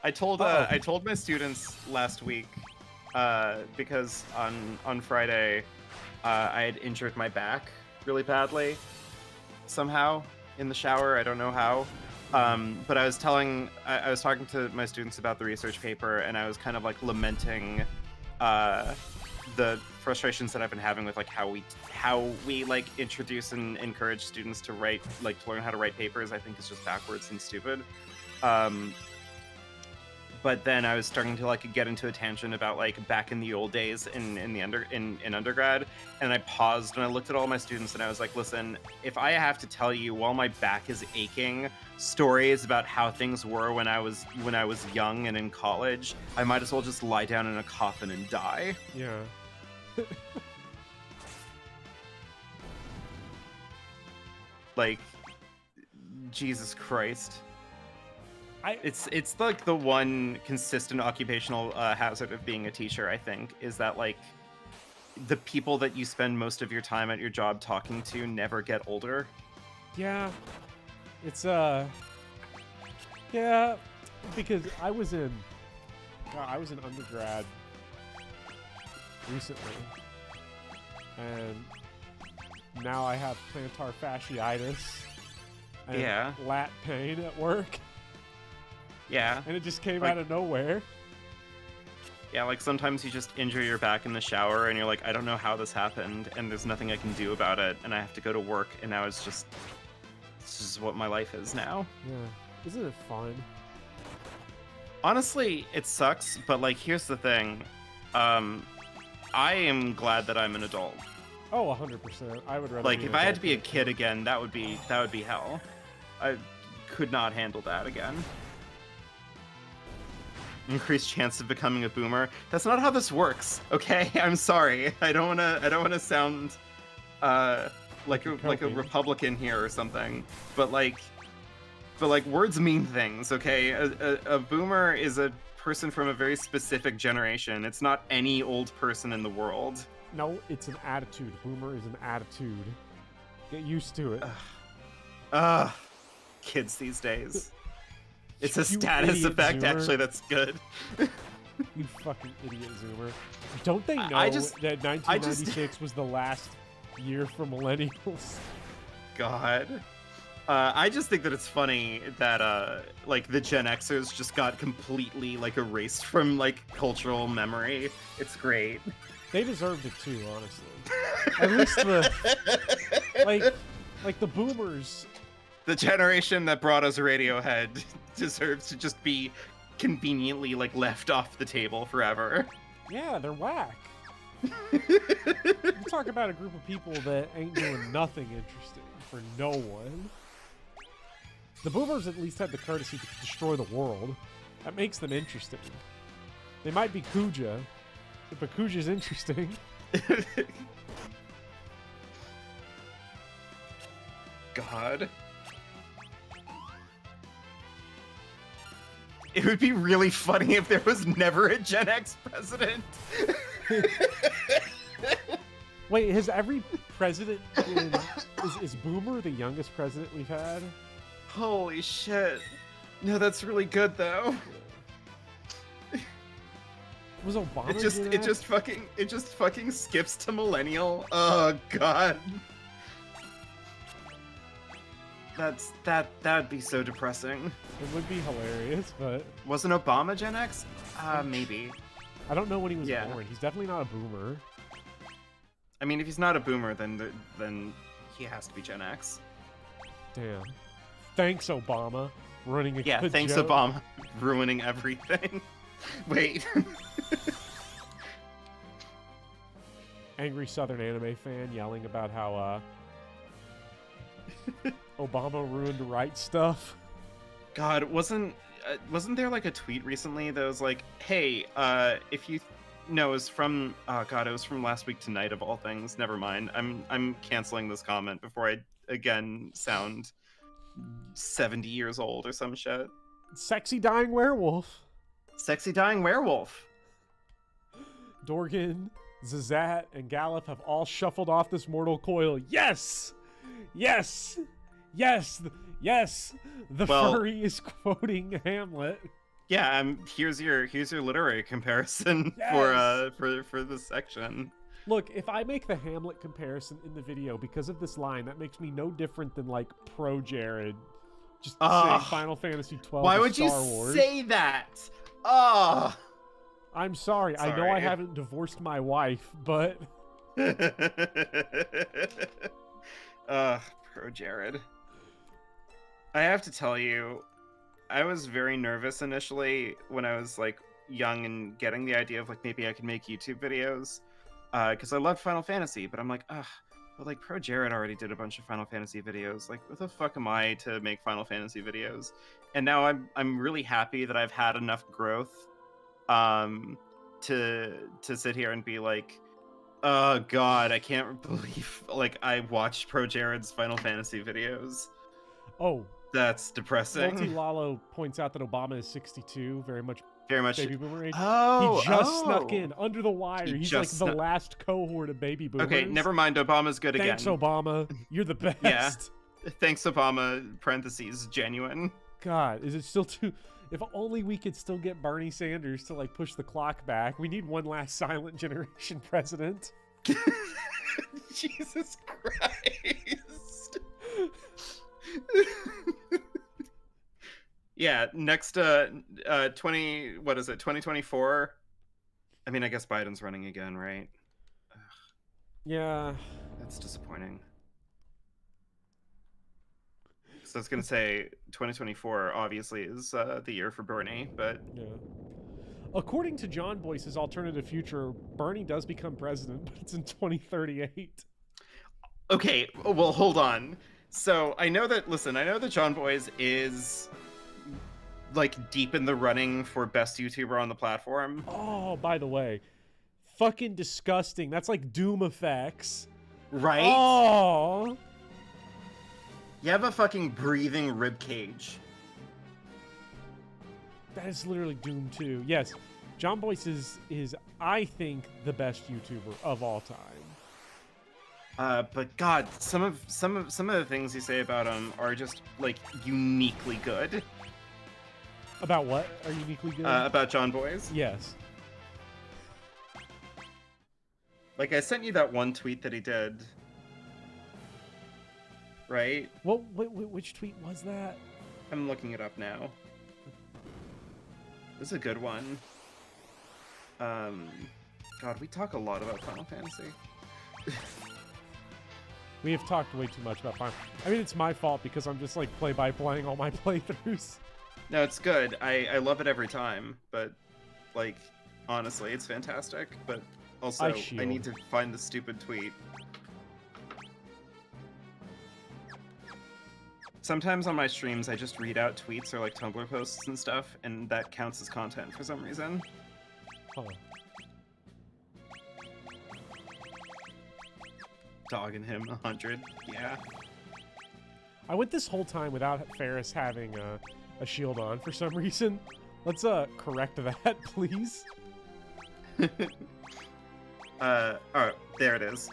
I told my students last week because on Friday, I had injured my back really badly somehow in the shower. I don't know how. But I was talking to my students about the research paper, and I was kind of like lamenting the frustrations that I've been having with like how we like introduce and encourage students to write, like to learn how to write papers. I think is just backwards and stupid. But then I was starting to like get into a tangent about like back in the old days in undergrad, and I paused and I looked at all my students and I was like, listen, if I have to tell you while my back is aching stories about how things were when I was young and in college, I might as well just lie down in a coffin and die. Yeah. Like, Jesus Christ. It's like the one consistent occupational hazard of being a teacher, I think, is that like the people that you spend most of your time at your job talking to never get older. Yeah. It's yeah, because I was in undergrad recently, and now I have plantar fasciitis and lat pain at work. Yeah. And it just came like, out of nowhere. Yeah, like sometimes you just injure your back in the shower and you're like, I don't know how this happened, and there's nothing I can do about it, and I have to go to work, and now this is what my life is now. Yeah. Isn't it fun? Honestly, it sucks, but like here's the thing. I am glad that I'm an adult. Oh, 100%. I would rather like be if an I had adult to be a than kid again, that would be hell. I could not handle that again. Increased chance of becoming a boomer. That's not how this works, okay? I'm sorry. I don't wanna sound like a Republican here or something. But like words mean things, okay? A boomer is a person from a very specific generation. It's not any old person in the world. No, it's an attitude. Boomer is an attitude. Get used to it. Kids these days. It's a status effect, Zoomer. actually, that's good. You fucking idiot Zoomer. Don't they know that 1996 was the last year for millennials? God. I just think that it's funny that, like, the Gen Xers just got completely, like, erased from, like, cultural memory. It's great. They deserved it too, honestly. At least like the boomers. The generation that brought us Radiohead deserves to just be conveniently like left off the table forever. Yeah, they're whack. You talk about a group of people that ain't doing nothing interesting for no one. The boomers at least had the courtesy to destroy the world. That makes them interesting. They might be Kuja, but Kuja's interesting. God. It would be really funny if there was never a Gen X president. Wait, has every president been... Is Boomer the youngest president we've had? Holy shit. No, that's really good, though. Was Obama It just fucking skips to millennial. Oh, God. That'd be so depressing. It would be hilarious, but... Wasn't Obama Gen X? Maybe. I don't know when he was born. He's definitely not a boomer. I mean, if he's not a boomer, then he has to be Gen X. Damn. Thanks, Obama. Running a good thanks, joke. Obama. Ruining everything. Wait. Angry Southern anime fan yelling about how, Obama ruined the right stuff. God, wasn't there like a tweet recently that was like, hey, if you... No, it was from... Oh, God, it was from last week tonight, of all things. Never mind. I'm canceling this comment before I, again, sound 70 years old or some shit. Sexy dying werewolf. Sexy dying werewolf. Dorgan, Zazat, and Gallup have all shuffled off this mortal coil. Yes! Yes! Yes! Yes! The furry is quoting Hamlet. Yeah, here's your literary comparison Yes! for this section. Look, if I make the Hamlet comparison in the video because of this line, that makes me no different than like pro Jared just saying Final Fantasy 12 why is would Star you Wars. say that? Oh, I'm sorry. I know I haven't divorced my wife, but pro Jared. I have to tell you, I was very nervous initially when I was like young and getting the idea of like maybe I could make YouTube videos, because I loved Final Fantasy, but I'm like, ugh, but like Pro Jared already did a bunch of Final Fantasy videos. Like, what the fuck am I to make Final Fantasy videos? And now I'm really happy that I've had enough growth, to sit here and be like, oh god, I can't believe like I watched Pro Jared's Final Fantasy videos. oh, That's depressing. Multi Lalo points out that Obama is 62, very much baby boomer age. Oh, he just snuck in under the wire. He's like the last cohort of baby boomers. Okay, never mind. Obama's good again. Thanks, Obama. You're the best. Yeah. Thanks, Obama. Parentheses, genuine. God, is it still too... If only we could still get Bernie Sanders to like push the clock back. We need one last silent generation president. Jesus Christ. Yeah, next 2024. I mean, I guess Biden's running again, right? Ugh. Yeah. That's disappointing. So I was gonna say 2024 obviously is the year for Bernie, but yeah. According to John Boyce's alternative future, Bernie does become president, but it's in 2038. Okay, well, hold on. So I know that John Boyce is like deep in the running for best YouTuber on the platform. Oh, by the way, fucking disgusting. That's like Doom effects. Right? Oh. You have a fucking breathing rib cage. That is literally Doom 2. Yes, John Boyce is I think the best YouTuber of all time. But God, some of the things you say about him are just like uniquely good. About what are uniquely good? About John Boyce? Yes. Like I sent you that one tweet that he did. Right? Well, which tweet was that? I'm looking it up now. This is a good one. God, we talk a lot about Final Fantasy. We have talked way too much about Final. I mean, it's my fault because I'm just like play-by-playing all my playthroughs. No, it's good. I love it every time, but like honestly, it's fantastic. But also, I need to find the stupid tweet. Sometimes on my streams, I just read out tweets or like Tumblr posts and stuff, and that counts as content for some reason. Oh. Dogging him 100, yeah. I went this whole time without Ferris having a shield on for some reason. Let's correct that, please. Alright, there it is.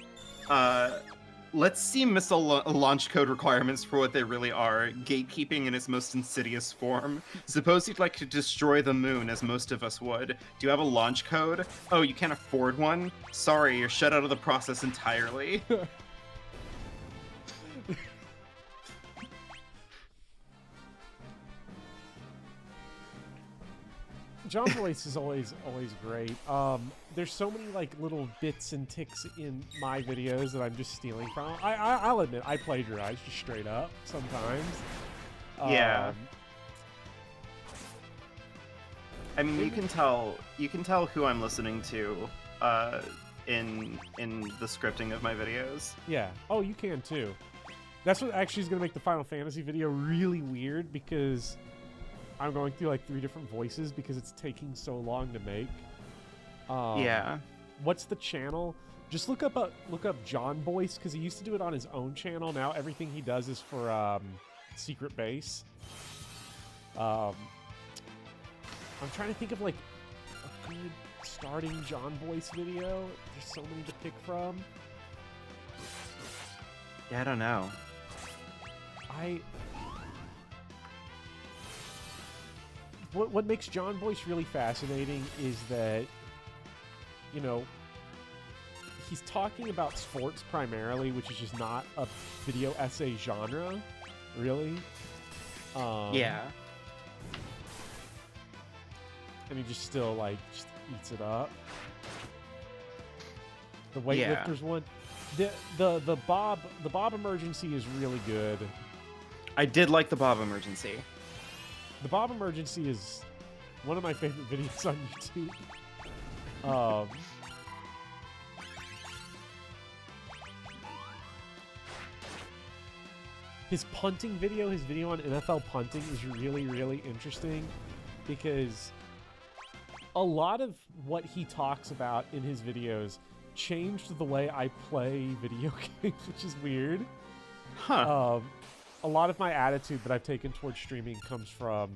Let's see missile launch code requirements for what they really are. Gatekeeping in its most insidious form. Suppose you'd like to destroy the moon, as most of us would. Do you have a launch code? Oh, you can't afford one? Sorry, you're shut out of the process entirely. John Boyce is always great. There's so many like little bits and ticks in my videos that I'm just stealing from. I'll admit I plagiarize just straight up sometimes. Yeah. I mean, you can tell who I'm listening to in the scripting of my videos. Yeah. Oh, you can too. That's what actually is going to make the Final Fantasy video really weird because I'm going through like 3 different voices because it's taking so long to make. Yeah. What's the channel? Just look up John Boyce because he used to do it on his own channel. Now everything he does is for Secret Base. I'm trying to think of like a good starting John Boyce video. There's so many to pick from. Yeah, I don't know. what makes John Boyce really fascinating is that, you know, he's talking about sports primarily, which is just not a video essay genre, really. Yeah. And he just still, like, just eats it up. The weightlifters one. The Bob Emergency is really good. I did like the Bob Emergency. The Bob Emergency is one of my favorite videos on YouTube. His punting video, his video on NFL punting is really, really interesting because a lot of what he talks about in his videos changed the way I play video games, which is weird. Huh. A lot of my attitude that I've taken towards streaming comes from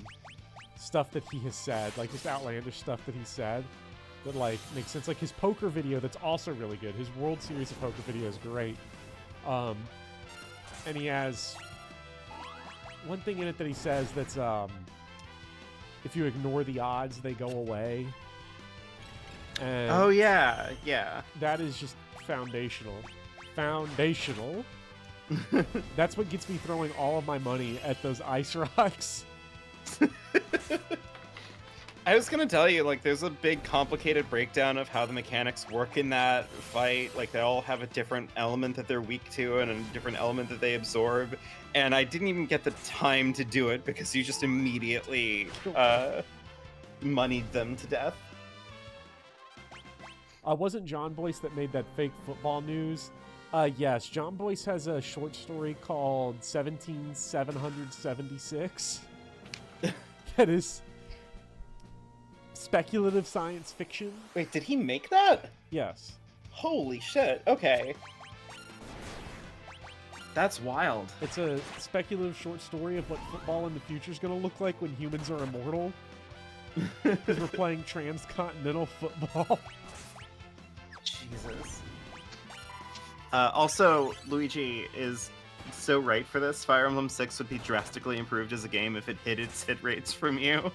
stuff that he has said, like just outlandish stuff that he said that like makes sense. Like his poker video, that's also really good. His World Series of Poker video is great. And he has one thing in it that he says that's if you ignore the odds, they go away. And oh yeah, yeah. that is just foundational. That's what gets me throwing all of my money at those ice rocks. I was gonna tell you, like, there's a big complicated breakdown of how the mechanics work in that fight. Like, they all have a different element that they're weak to and a different element that they absorb. And I didn't even get the time to do it because you just immediately moneyed them to death. Wasn't John Boyce that made that fake football news? Yes, John Boyce has a short story called 17776 that is speculative science fiction. Wait, did he make that? Yes. Holy shit, okay. That's wild. It's a speculative short story of what football in the future is going to look like when humans are immortal. Because we're playing transcontinental football. Jesus. Also, Luigi is so right for this. Fire Emblem 6 would be drastically improved as a game if it hid its hit rates from you.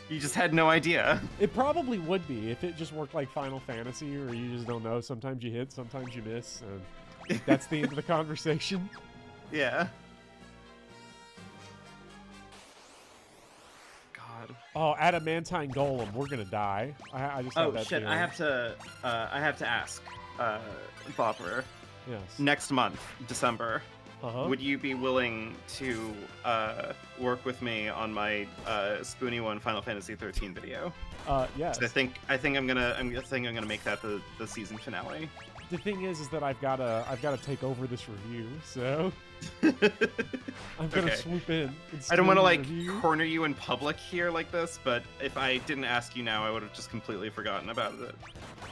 You just had no idea. It probably would be if it just worked like Final Fantasy, or you just don't know. Sometimes you hit, sometimes you miss, and that's the end of the conversation. Yeah. God. Oh, adamantine golem, we're gonna die. I just have that shit! feeling. I have to ask, Bopper. Yes. Next month, December. Uh-huh. Would you be willing to work with me on my Spoony One Final Fantasy 13 video? Yes. I think I'm gonna make that the season finale. The thing is that I've gotta take over this review, so I'm gonna swoop in. I don't want to like review. corner you in public here like this, but if I didn't ask you now, I would have just completely forgotten about it.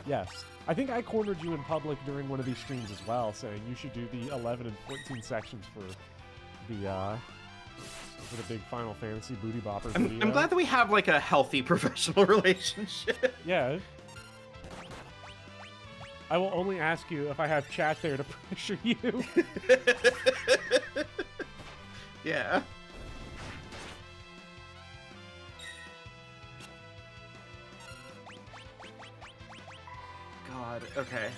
Yes. I think I cornered you in public during one of these streams as well, saying you should do the 11 and 14 sections for the big Final Fantasy Booty Bopper video. I'm glad that we have like a healthy professional relationship. Yeah. I will only ask you if I have chat there to pressure you. Yeah. God, okay.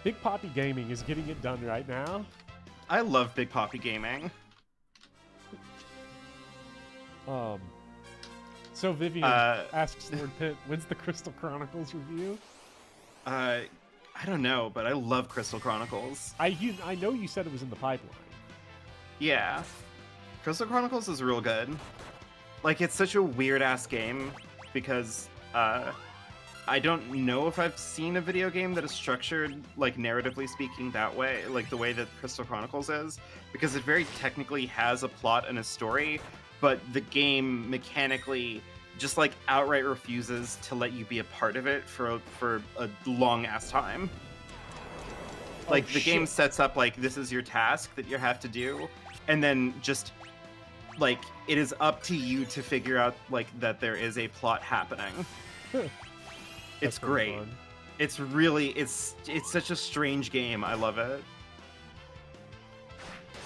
Big Poppy Gaming is getting it done right now. I love Big Poppy Gaming. So Vivian asks Lord Pitt, when's the Crystal Chronicles review? I don't know, but I love Crystal Chronicles. I know you said it was in the pipeline. Yeah. Crystal Chronicles is real good. Like, it's such a weird-ass game because, I don't know if I've seen a video game that is structured, like, narratively speaking that way, like the way that Crystal Chronicles is, because it very technically has a plot and a story, but the game mechanically just, like, outright refuses to let you be a part of it for a long-ass time. Like, the game sets up, like, this is your task that you have to do, and then just, like, it is up to you to figure out, like, that there is a plot happening. It's great. Fun. It's really, it's such a strange game. I love it.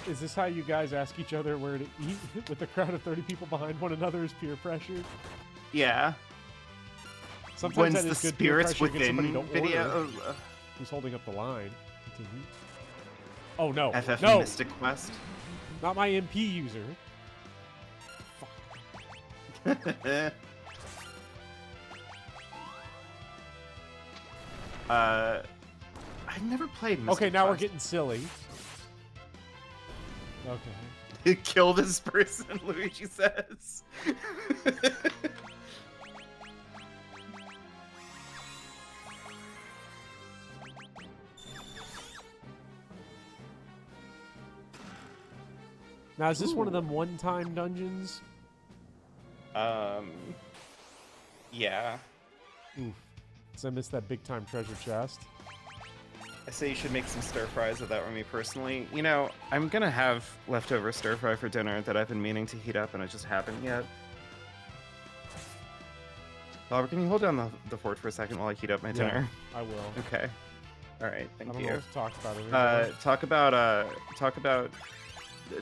Is this how you guys ask each other where to eat with a crowd of 30 people behind one another is peer pressure? Yeah. Sometimes When's that the is good peer spirits pressure to get somebody within to video? order. Who's holding up the line? Continue. Oh no! FF No! Mystic Quest. Not my MP user. Fuck. I've never played Mystic Okay, now we're Quest. getting silly. Okay. Kill this person, Luigi says. Now, is this one of them one-time dungeons? Yeah. Oof. So I missed that big-time treasure chest. I say you should make some stir fries with that for me personally. You know, I'm gonna have leftover stir fry for dinner that I've been meaning to heat up and I just haven't yet. Oliver, can you hold down the fort for a second while I heat up my dinner? I will. Okay. All right. I Thank don't you. know what to talk about anymore.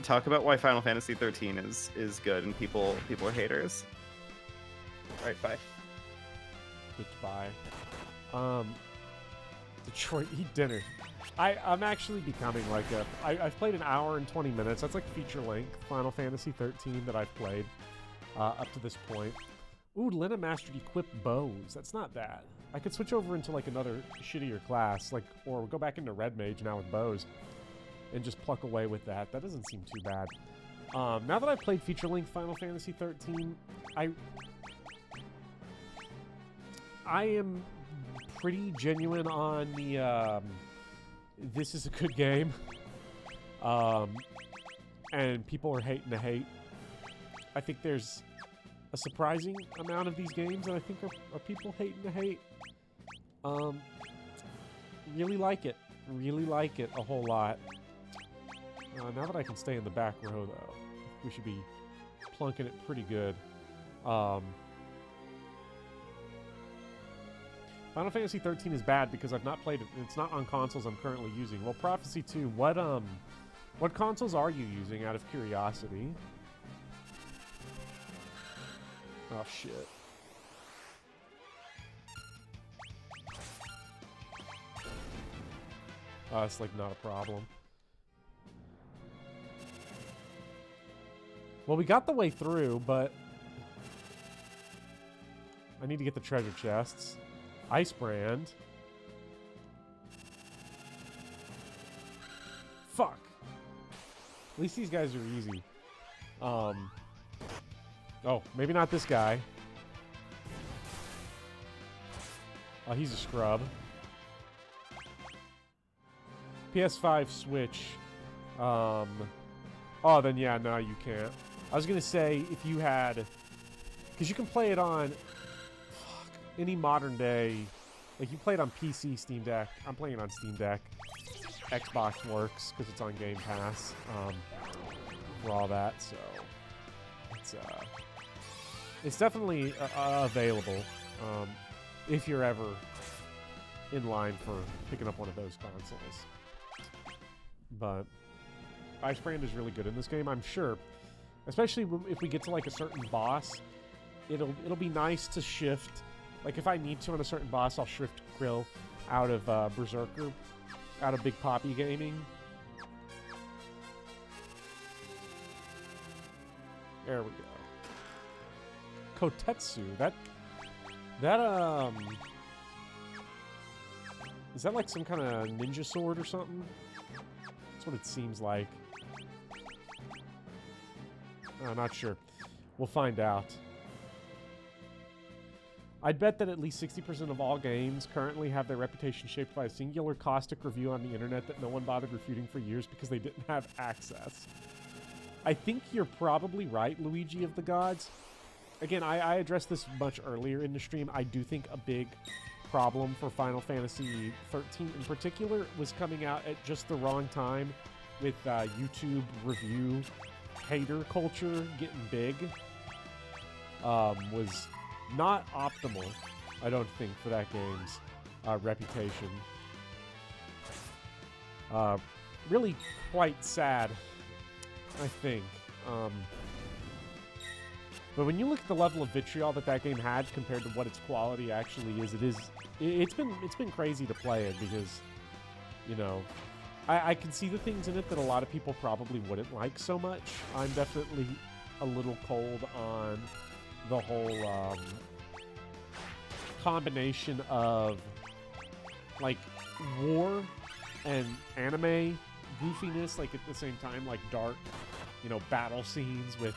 Talk about why Final Fantasy 13 is good and people are haters. All right. Bye. Goodbye. Detroit Eat Dinner. I'm actually becoming like I've played an hour and 20 minutes. That's like feature length Final Fantasy 13 that I've played up to this point. Ooh, Lena mastered equip bows. That's not bad. I could switch over into like another shittier class, like, or go back into Red Mage now with bows and just pluck away with that. That doesn't seem too bad. Now that I've played feature length Final Fantasy 13, I am pretty genuine on the this is a good game, and people are hating to hate. I think there's a surprising amount of these games that I think are people hating to hate. Really like it a whole lot. Now that I can stay in the back row though, we should be plunking it pretty good. Final Fantasy 13 is bad because I've not played it. It's not on consoles I'm currently using. Well, Prophecy 2, what consoles are you using out of curiosity? Oh, shit. It's like not a problem. Well, we got the way through, but I need to get the treasure chests. Ice Brand. Fuck. At least these guys are easy. Oh, maybe not this guy. Oh, he's a scrub. PS5 Switch. Oh, then yeah, no, you can't. I was gonna say, if you had... Because you can play it on... any modern day, like you play it on PC, Steam Deck. I'm playing it on Steam Deck. Xbox works because it's on Game Pass for all that. So it's definitely available if you're ever in line for picking up one of those consoles. But Ice Brand is really good in this game, I'm sure. Especially if we get to like a certain boss, it'll be nice to shift. Like, if I need to on a certain boss, I'll shift Krill out of Berserker, out of Big Poppy Gaming. There we go. Kotetsu, that, is that like some kind of ninja sword or something? That's what it seems like. I'm not sure. We'll find out. I'd bet that at least 60% of all games currently have their reputation shaped by a singular caustic review on the internet that no one bothered refuting for years because they didn't have access. I think you're probably right, Luigi of the Gods. Again, I addressed this much earlier in the stream. I do think a big problem for Final Fantasy 13 in particular was coming out at just the wrong time with YouTube review hater culture getting big. Was not optimal, I don't think, for that game's reputation. Really quite sad I think. But when you look at the level of vitriol that game had compared to what its quality actually is, it's been crazy to play it because, you know, I can see the things in it that a lot of people probably wouldn't like so much. I'm definitely a little cold on the whole combination of like war and anime goofiness, like at the same time, like dark, you know, battle scenes with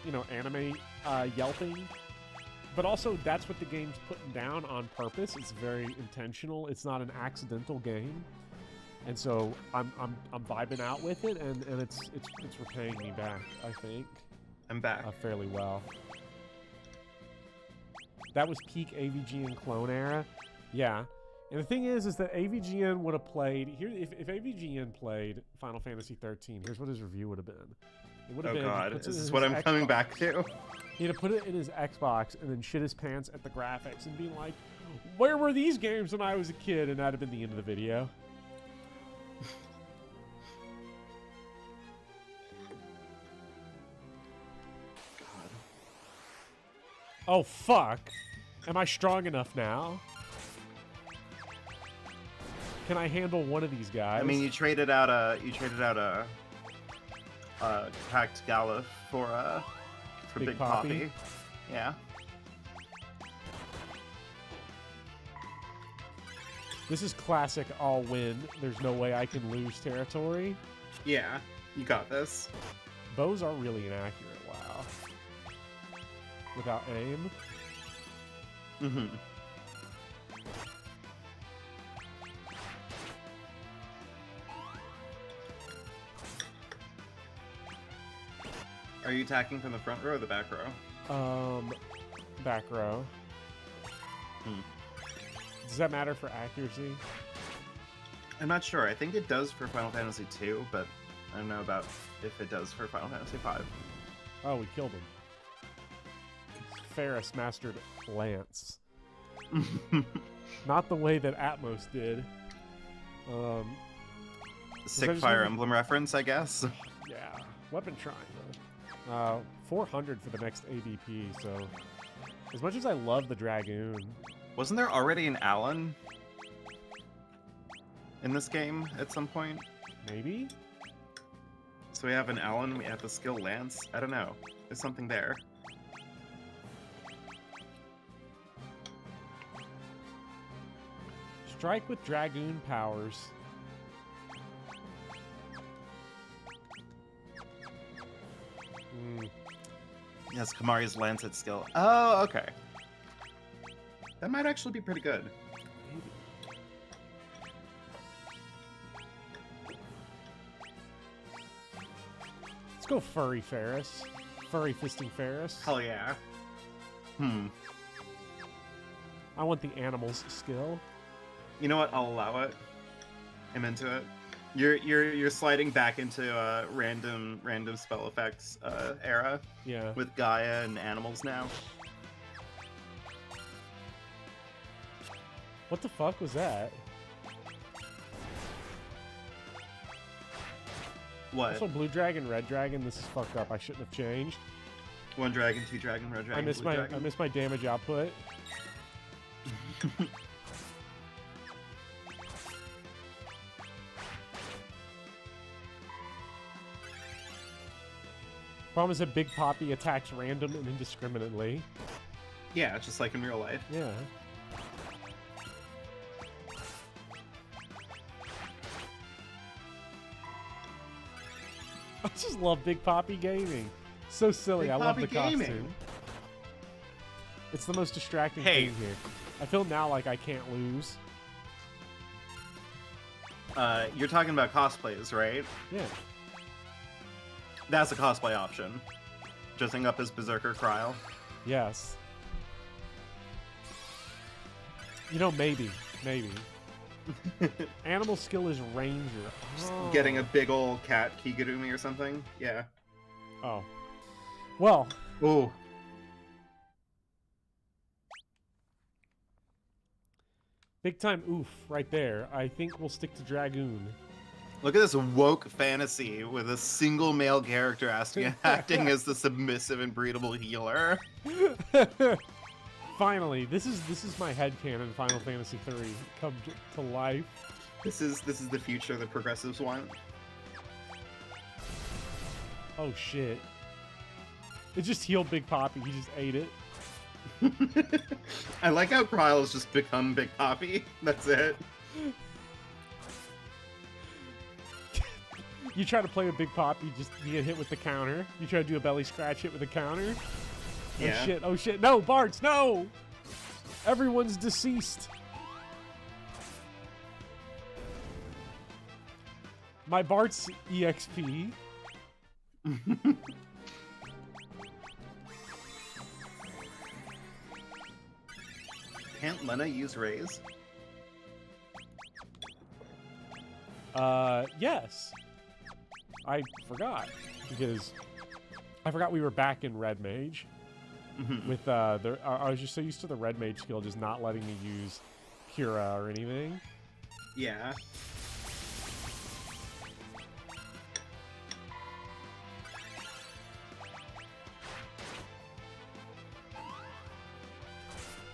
you know, anime yelping. But also, that's what the game's putting down on purpose. It's very intentional. It's not an accidental game, and so I'm vibing out with it, and it's repaying me back. I think I'm back fairly well. That was peak AVGN clone era, yeah. And the thing is that AVGN would have played here if AVGN played Final Fantasy 13. Here's what his review would have been. It would have been. God, is this what I'm coming back to? He'd have put it in his Xbox and then shit his pants at the graphics and being like, "Where were these games when I was a kid?" And that'd have been the end of the video. God. Oh fuck! Am I strong enough now? Can I handle one of these guys? I mean, you traded out a cracked Gala for Big Poppy. Yeah. This is classic I'll win. There's no way I can lose territory. Yeah, you got this. Bows are really inaccurate, wow. Without aim. Mm-hmm. Are you attacking from the front row or the back row? Back row. Hmm. Does that matter for accuracy? I'm not sure. I think it does for Final Fantasy 2, but I don't know about if it does for Final Fantasy 5. Oh, we killed him. Ferris mastered Lance. Not the way that Atmos did. Sick Fire Emblem reference, I guess. Yeah. Weapon Triangle. 400 for the next ADP, so... As much as I love the Dragoon... Wasn't there already an Alan in this game at some point? Maybe? So we have an Alan, we have the skill Lance. I don't know. There's something there. Strike with Dragoon powers. Yes, Kamari's Lancet skill. Oh, okay. That might actually be pretty good. Maybe. Let's go Furry Ferris. Furry Fisting Ferris. Hell yeah. I want the animal's skill. You know what? I'll allow it. I'm into it. You're sliding back into random spell effects era. Yeah. With Gaia and animals now. What the fuck was that? What? Also, Blue Dragon, Red Dragon. This is fucked up. I shouldn't have changed. One dragon, two dragon, red dragon. I missed my damage output. Problem is that Big Poppy attacks random and indiscriminately. Yeah, just like in real life. Yeah. I just love Big Poppy gaming. So silly. Big I love Poppy the costume. gaming. It's the most distracting thing here. I feel now like I can't lose. You're talking about cosplays, right? Yeah. That's a cosplay option. Dressing up as Berserker Kryl. Yes. You know, maybe. Animal skill is Ranger. Oh. Getting a big old cat Kigurumi or something. Yeah. Oh. Well. Ooh. Big time oof right there. I think we'll stick to Dragoon. Look at this woke fantasy with a single male character acting as the submissive and breedable healer. Finally, this is my headcanon Final Fantasy 3 come to life. This is the future the progressives want. Oh shit. It just healed Big Poppy, he just ate it. I like how Kryl has just become Big Poppy. That's it. You try to play with Big Poppy, you get hit with the counter. You try to do a belly scratch hit with the counter. Yeah. Oh shit, no, Bartz, no! Everyone's deceased. My Bart's EXP. Can't Lena use Raise? Yes. I forgot, because I forgot we were back in Red Mage. With, I was just so used to the Red Mage skill just not letting me use Cura or anything. Yeah.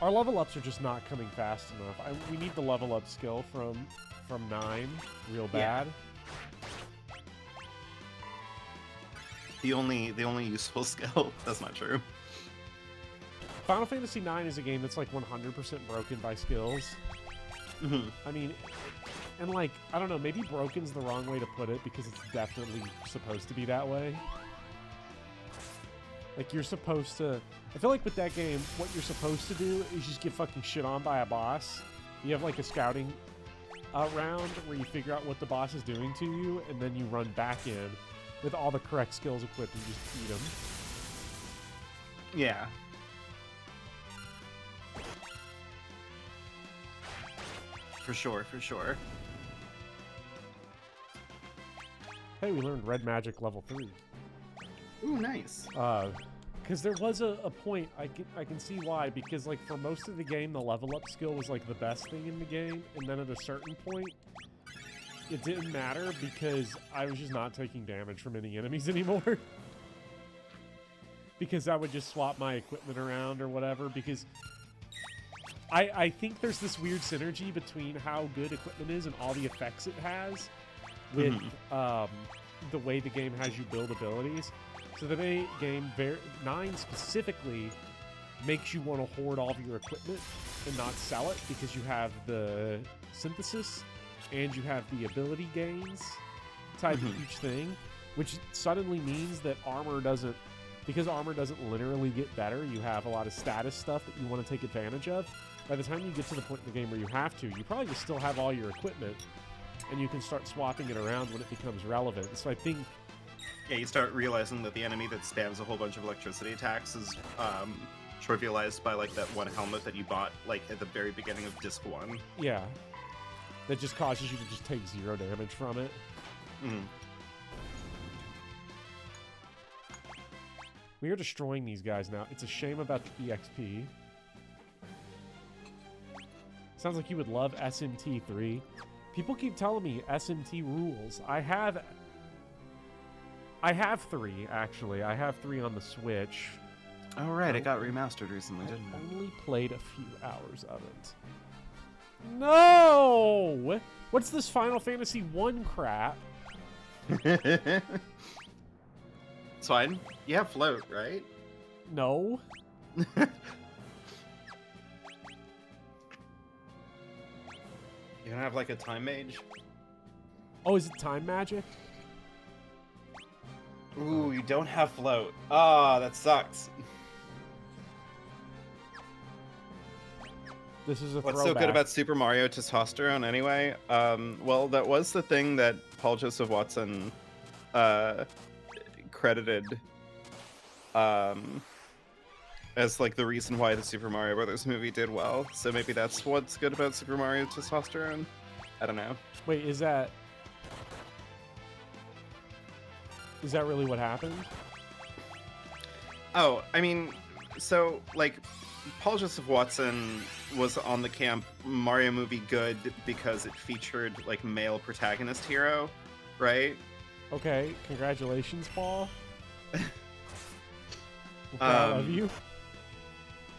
Our level ups are just not coming fast enough. We need the level up skill from 9 real bad. Yeah. The only useful skill. That's not true. Final Fantasy IX is a game that's like 100% broken by skills. I mean, and like, I don't know, maybe broken's the wrong way to put it because it's definitely supposed to be that way. Like, you're supposed to... I feel like with that game, what you're supposed to do is just get fucking shit on by a boss. You have like a scouting round where you figure out what the boss is doing to you, and then you run back in with all the correct skills equipped and just beat them. Yeah. For sure, for sure. Hey, we learned Red Magic level 3. Ooh, nice. Because there was a point, I can see why, because like for most of the game, the level up skill was like the best thing in the game, and then at a certain point, it didn't matter because I was just not taking damage from any enemies anymore. Because I would just swap my equipment around or whatever, because I think there's this weird synergy between how good equipment is and all the effects it has with the way the game has you build abilities. So the game, 9 specifically, makes you want to hoard all of your equipment and not sell it because you have the synthesis and you have the ability gains tied to each thing, which suddenly means that armor doesn't, because armor doesn't literally get better, you have a lot of status stuff that you want to take advantage of. By the time you get to the point in the game where you have to, you probably just still have all your equipment and you can start swapping it around when it becomes relevant. So I think... Yeah, you start realizing that the enemy that spams a whole bunch of electricity attacks is trivialized by like that one helmet that you bought like at the very beginning of Disc 1. Yeah. That just causes you to just take 0 damage from it. We are destroying these guys now. It's a shame about the EXP. Sounds like you would love SMT 3. People keep telling me SMT rules. I have 3, actually. I have 3 on the Switch. Oh, right. It got remastered recently, didn't it? I only played a few hours of it. No! What's this Final Fantasy 1 crap? It's fine. You have float, right? No. You don't have like a time mage? Oh, is it time magic? Ooh, you don't have float. Ah, that sucks. This is a What's throwback. so good about Super Mario Testosterone anyway? Well, that was the thing that Paul Joseph Watson credited as like the reason why the Super Mario Brothers movie did well. So maybe that's what's good about Super Mario Testosterone. I don't know. Wait, is that really what happened? Oh, I mean, so like Paul Joseph Watson was on the camp Mario movie good because it featured like male protagonist hero, right? Okay, congratulations, Paul. I love you.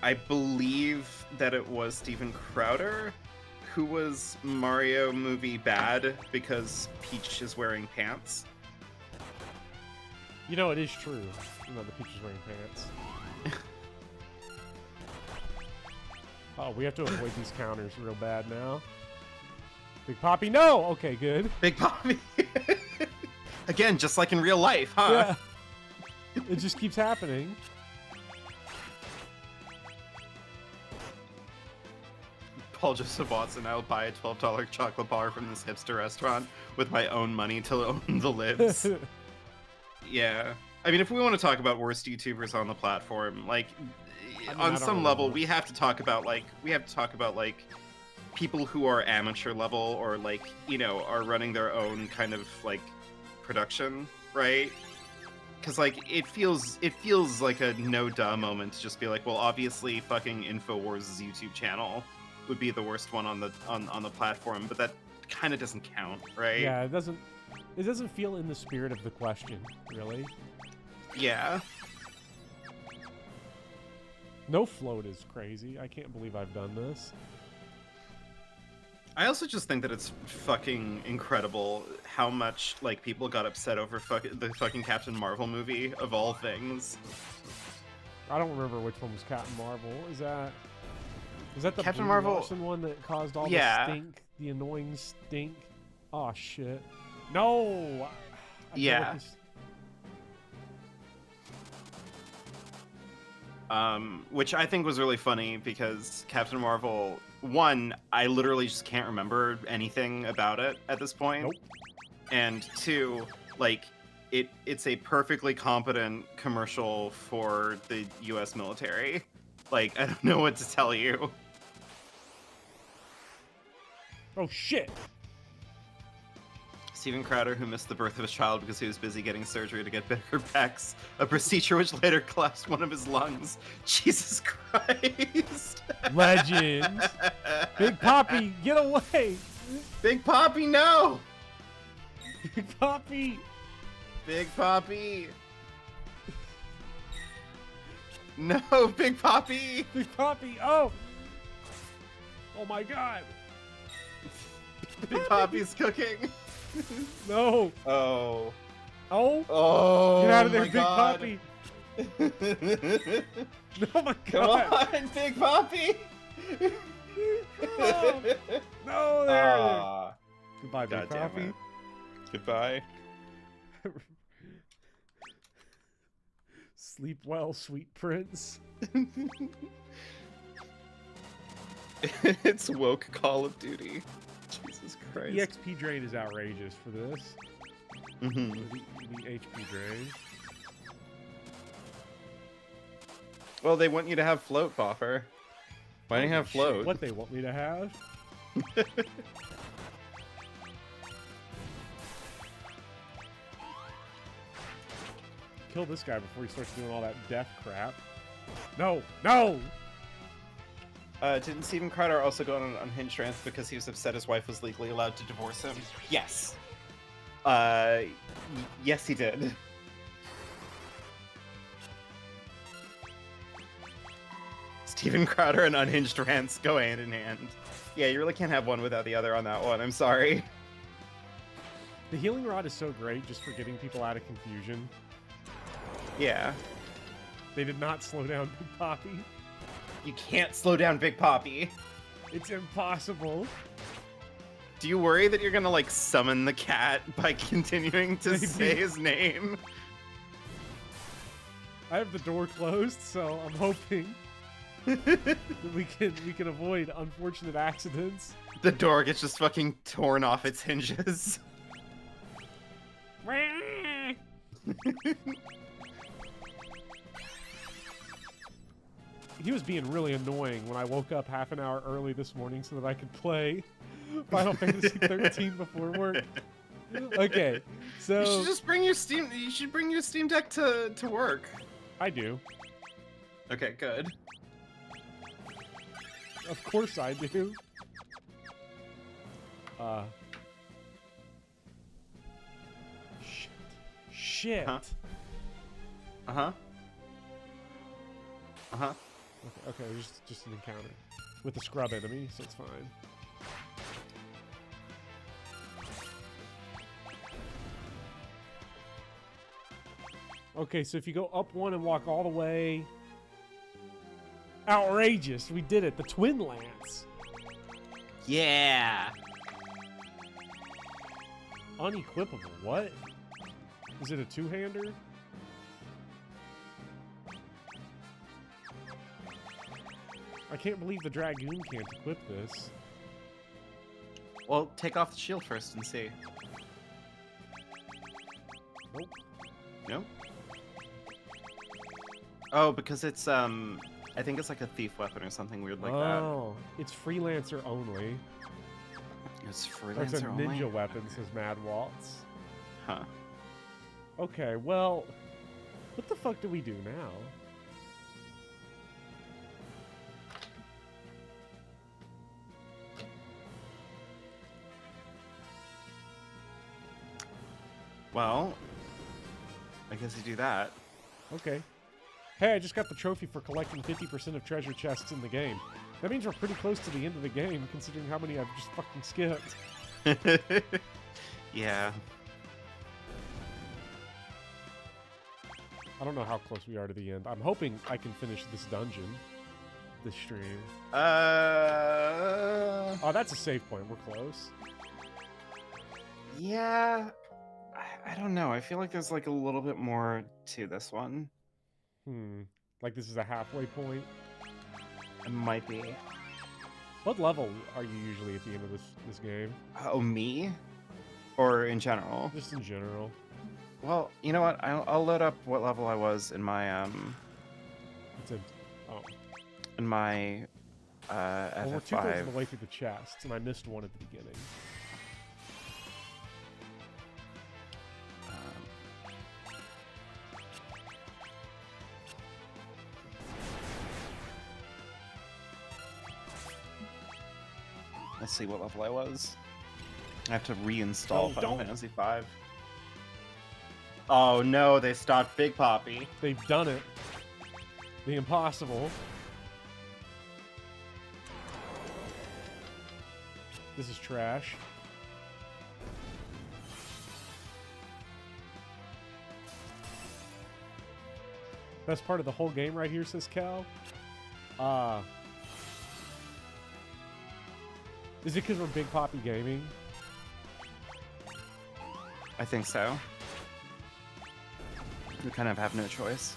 I believe that it was Steven Crowder who was Mario movie bad because Peach is wearing pants. You know, it is true. You know, the Peach is wearing pants. Oh, we have to avoid these counters real bad now. Big Poppy, no! Okay, good. Big Poppy! Again, just like in real life, huh? Yeah. It just keeps happening. Paul Joseph Watson, I'll buy a $12 chocolate bar from this hipster restaurant with my own money to own the libs. Yeah. I mean, if we want to talk about worst YouTubers on the platform, like, on some level, we have to talk about, like, people who are amateur level or, like, you know, are running their own kind of, like, production, right? Because, like, it feels like a no-duh moment to just be like, well, obviously fucking InfoWars' YouTube channel would be the worst one on the platform, but that kind of doesn't count, right? Yeah, it doesn't feel in the spirit of the question, really. Yeah. No float is crazy. I can't believe I've done this. I also just think that it's fucking incredible how much, like, people got upset over the fucking Captain Marvel movie, of all things. I don't remember which one was Captain Marvel. Is that the Captain Brie Marvel Larson one that caused all Yeah. the stink, the annoying stink? Oh shit! No. Yeah. Which I think was really funny because Captain Marvel, one, I literally just can't remember anything about it at this point. Nope. And two, like, it's a perfectly competent commercial for the US military. Like, I don't know what to tell you. Oh shit! Steven Crowder, who missed the birth of his child because he was busy getting surgery to get bigger pecs, a procedure which later collapsed one of his lungs. Jesus Christ. Legend. Big Poppy, get away! Big Poppy, no! Big Poppy! Big Poppy! No, Big Poppy! Big Poppy, oh! Oh my god! Big Poppy's cooking. No! Oh. Oh! Oh, Get out of there, my Big God. Poppy! Oh my Come god! on, Big Poppy! Oh, no, there! Goodbye, Big God damn Poppy. it. Goodbye. Sleep well, sweet prince. It's woke Call of Duty. Jesus Christ. The XP drain is outrageous for this. Mm-hmm. The HP drain. Well, they want you to have float, Boffer. Why don't you have float? Shit, what they want me to have? Kill this guy before he starts doing all that death crap. No! No! Didn't Steven Crowder also go on an unhinged rant because he was upset his wife was legally allowed to divorce him? Yes. Yes, he did. Steven Crowder and unhinged rants go hand in hand. Yeah, you really can't have one without the other on that one. I'm sorry. The healing rod is so great just for getting people out of confusion. Yeah. They did not slow down Big Poppy. You can't slow down Big Poppy. It's impossible. Do you worry that you're gonna, like, summon the cat by continuing to Maybe. say his name? I have the door closed, so I'm hoping that we can avoid unfortunate accidents. The door gets just fucking torn off its hinges. He was being really annoying when I woke up half an hour early this morning so that I could play Final Fantasy 13 before work. Okay, so You should just bring your Steam. You should bring your Steam Deck to work. I do. Okay, good. Of course I do. shit. Uh-huh. Uh-huh. Uh-huh. Okay, just an encounter with a scrub enemy, so it's fine. Okay, so if you go up one and walk all the way... Outrageous! We did it! The Twin Lance! Yeah! Unequipable. What? Is it a two-hander? I can't believe the Dragoon can't equip this. Well, take off the shield first and see. Nope. No? Oh, because it's, I think it's like a thief weapon or something weird like that. Oh, it's Freelancer only. It's That's freelancer a only? ninja weapon, says Mad Waltz. Huh. Okay, well, what the fuck do we do now? Well, I guess you do that. Okay. Hey, I just got the trophy for collecting 50% of treasure chests in the game. That means we're pretty close to the end of the game, considering how many I've just fucking skipped. Yeah. I don't know how close we are to the end. I'm hoping I can finish this dungeon this stream. Oh, that's a save point. We're close. Yeah. I don't know. I feel like there's like a little bit more to this one. Like this is a halfway point? It might be. What level are you usually at the end of this game? Oh, me? Or in general? Just in general. Well, you know what? I'll load up what level I was in my It's a... Oh. in my Well, we're 2/3 FF5. of the way through the chests, and I missed one at the beginning. Let's see what level I was. I have to reinstall Final Fantasy V. Oh no, they stopped Big Poppy. They've done it. The impossible. This is trash. Best part of the whole game right here, says Cal. Is it because we're Big Poppy Gaming? I think so. We kind of have no choice.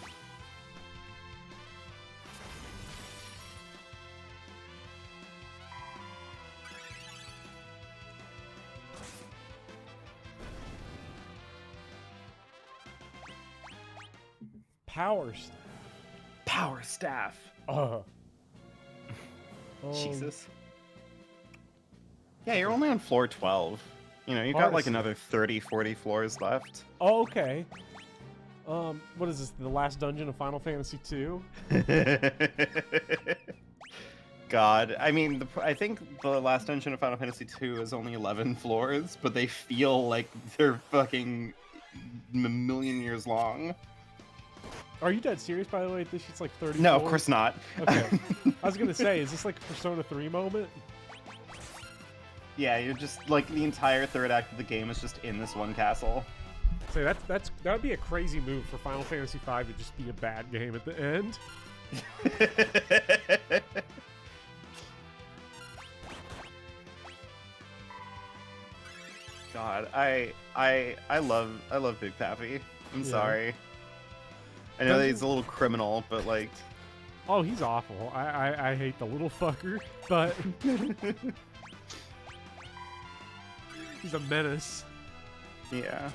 Power Staff. Power Staff. Jesus. Yeah, you're only on floor 12. You know, you've got like another 30, 40 floors left. Oh, okay. What is this? The last dungeon of Final Fantasy II? God, I mean, I think the last dungeon of Final Fantasy II is only 11 floors, but they feel like they're fucking a million years long. Are you dead serious, by the way? This shit's like 30 No, floors? of course not. Okay. I was gonna say, is this like a Persona 3 moment? Yeah, you're just, like, the entire third act of the game is just in this one castle. So that would be a crazy move for Final Fantasy V to just be a bad game at the end. God, I love Big Pappy. I'm sorry. I know that he's a little criminal, but like... Oh, he's awful. I hate the little fucker, but... he's a menace. Yeah.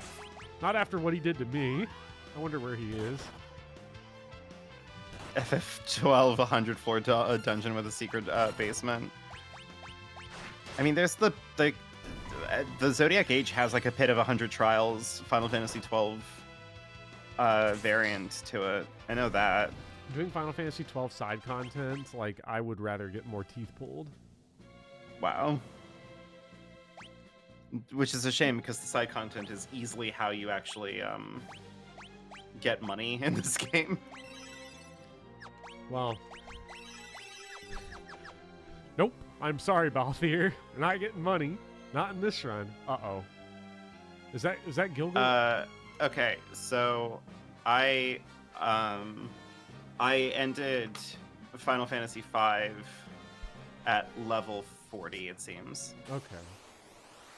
Not after what he did to me. I wonder where he is. FF12, 100 floor dungeon with a secret basement. I mean, there's the Zodiac Age has like a pit of 100 trials Final Fantasy 12 variant to it. I know that. Doing Final Fantasy 12 side content, like, I would rather get more teeth pulled. Wow. Which is a shame because the side content is easily how you actually get money in this game. Well, nope. I'm sorry, Balthier. We're not getting money. Not in this run. Uh-oh. Is that Gilgamesh? Okay, so I ended Final Fantasy V at level 40, it seems. Okay.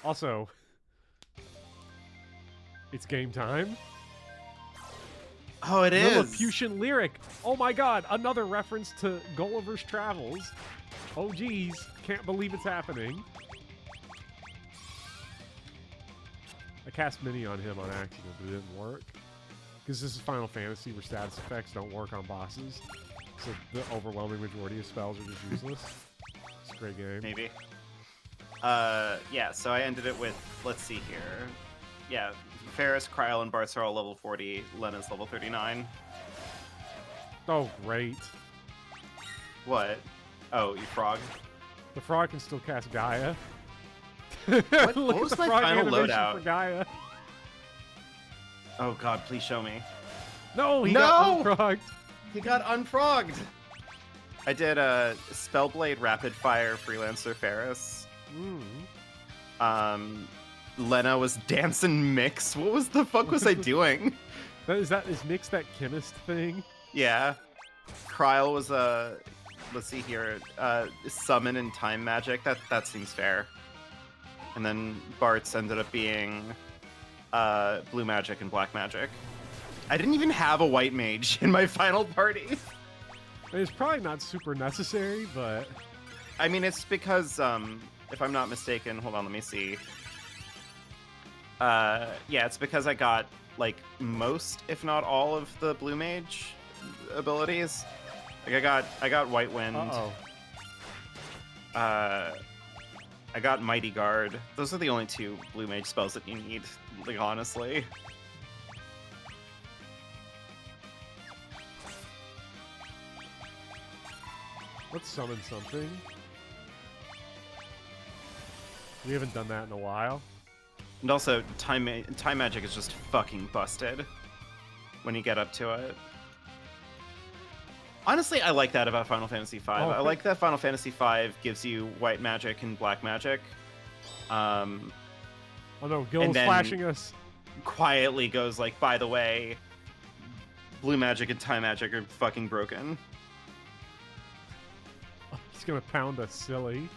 Also, it's game time. Oh, it is. Lilliputian Lyric. Oh my god, another reference to Gulliver's Travels. Oh geez, can't believe it's happening. I cast Mini on him on accident, but it didn't work. Because this is Final Fantasy where status effects don't work on bosses. So the overwhelming majority of spells are just useless. It's a great game. Maybe. Yeah, so I ended it with, let's see here. Yeah, Ferris, Kryl, and Bartz are all level 40. Lena's level 39. Oh, great. What? Oh, you frog? The frog can still cast Gaia. What Look was at the my frog final animation loadout? for Gaia. Oh god, please show me. No, he got No! unfrogged. He got unfrogged! I did a Spellblade Rapid Fire Freelancer Ferris. Lena was dancing Mix. What was the fuck was I doing? Is Mix that chemist thing? Yeah. Kryl was let's see here, summon and time magic. That seems fair. And then Bart's ended up being blue magic and black magic. I didn't even have a white mage in my final party. It's probably not super necessary, but I mean, it's because if I'm not mistaken, hold on, let me see. Yeah, it's because I got like most, if not all, of the blue mage abilities. Like I got White Wind. I got Mighty Guard. Those are the only two blue mage spells that you need, like honestly. let's summon something. We haven't done that in a while. And also, time magic is just fucking busted when you get up to it. Honestly, I like that about Final Fantasy V. I like that Final Fantasy V gives you white magic and black magic. Oh no, Gil is flashing us. Quietly goes like, by the way, blue magic and time magic are fucking broken. He's gonna pound us silly.